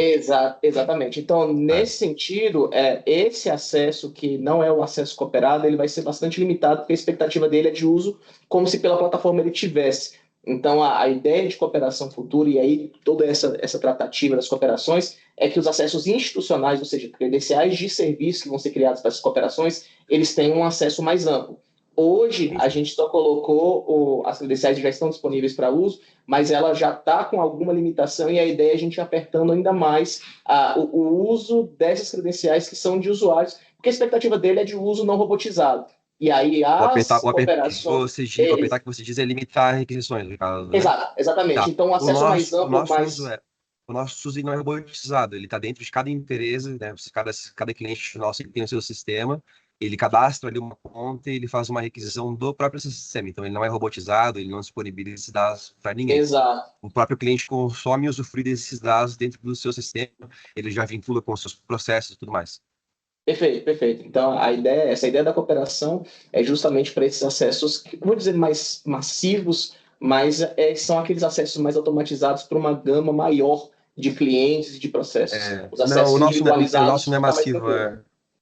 Exatamente. Então, nesse sentido, esse acesso, que não é o acesso cooperado, ele vai ser bastante limitado, porque a expectativa dele é de uso como se pela plataforma ele tivesse. Então, a ideia de cooperação futura, e aí toda essa tratativa das cooperações, é que os acessos institucionais, ou seja, credenciais de serviço que vão ser criados para essas cooperações, eles tenham um acesso mais amplo. Hoje, a gente só colocou, as credenciais já estão disponíveis para uso, mas ela já está com alguma limitação, e a ideia é a gente apertando ainda mais o uso dessas credenciais que são de usuários, porque a expectativa dele é de uso não robotizado. E aí o apertar que você diz é limitar requisições, no caso, né? Exatamente. Tá. Então, o acesso mais amplo, o nosso uso não é robotizado, ele está dentro de cada empresa, né? Cada cliente nosso tem o seu sistema, ele cadastra ali uma conta e ele faz uma requisição do próprio sistema. Então, ele não é robotizado, ele não disponibiliza esses dados para ninguém. Exato. O próprio cliente consome e usufrui desses dados dentro do seu sistema, ele já vincula com os seus processos e tudo mais. Perfeito. Então, essa ideia da cooperação é justamente para esses acessos, vou dizer mais massivos, mas são aqueles acessos mais automatizados para uma gama maior de clientes e de processos. Os acessos individualizados. O nosso não é massivo,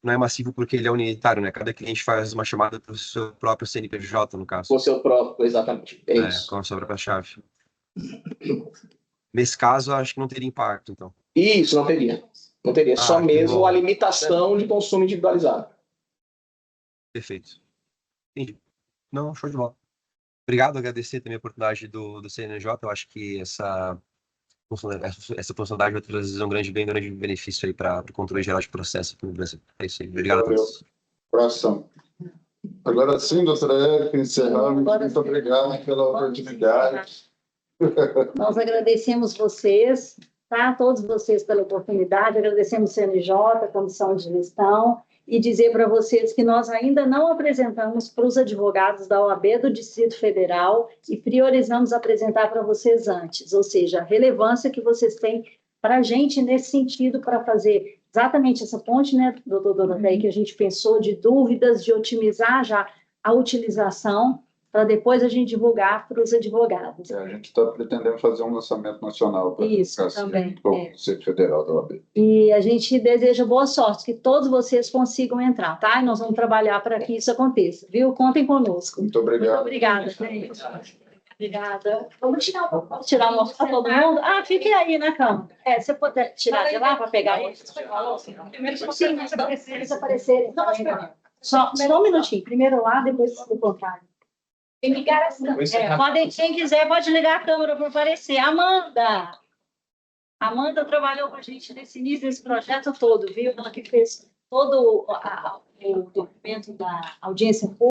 não é massivo porque ele é unitário, né? Cada cliente faz uma chamada para o seu próprio CNPJ, no caso. Com o seu próprio, exatamente. Isso. Com a sua própria chave. Nesse caso, acho que não teria impacto, então. Isso, não teria. Não teria, só mesmo a limitação de consumo individualizado. Perfeito. Entendi. Não, show de bola. Obrigado, agradecer também a oportunidade do CNJ. Eu acho que essa funcionalidade vai trazer um grande benefício aí para o controle geral de processo aqui no Brasil. É isso aí. Obrigado a todos. Coração. Agora sim, doutora Érica, encerramos. Muito obrigado pela oportunidade. Nós agradecemos vocês, tá? Todos vocês pela oportunidade, agradecemos o CNJ, a Comissão de Gestão, e dizer para vocês que nós ainda não apresentamos para os advogados da OAB do Distrito Federal e priorizamos apresentar para vocês antes, ou seja, a relevância que vocês têm para a gente nesse sentido, para fazer exatamente essa ponte, né, doutor Doroteia, que a gente pensou de dúvidas, de otimizar já a utilização, para depois a gente divulgar para os advogados. A gente está pretendendo fazer um lançamento nacional para isso também, o Conselho Federal da OAB. E a gente deseja boa sorte, que todos vocês consigam entrar, tá? E nós vamos trabalhar para que isso aconteça, viu? Contem conosco. Muito obrigado. Muito obrigada, gente. Obrigada. Vamos tirar uma foto para todo mundo? Ah, fique aí na cama. Você puder tirar de lá para pegar ele? Sim, mas eles aparecerem. Só um minutinho. Primeiro lá, depois o contrário. Quem quiser pode ligar a câmera para aparecer. Amanda trabalhou com a gente nesse início desse projeto todo, viu? Ela que fez todo o documento da audiência pública.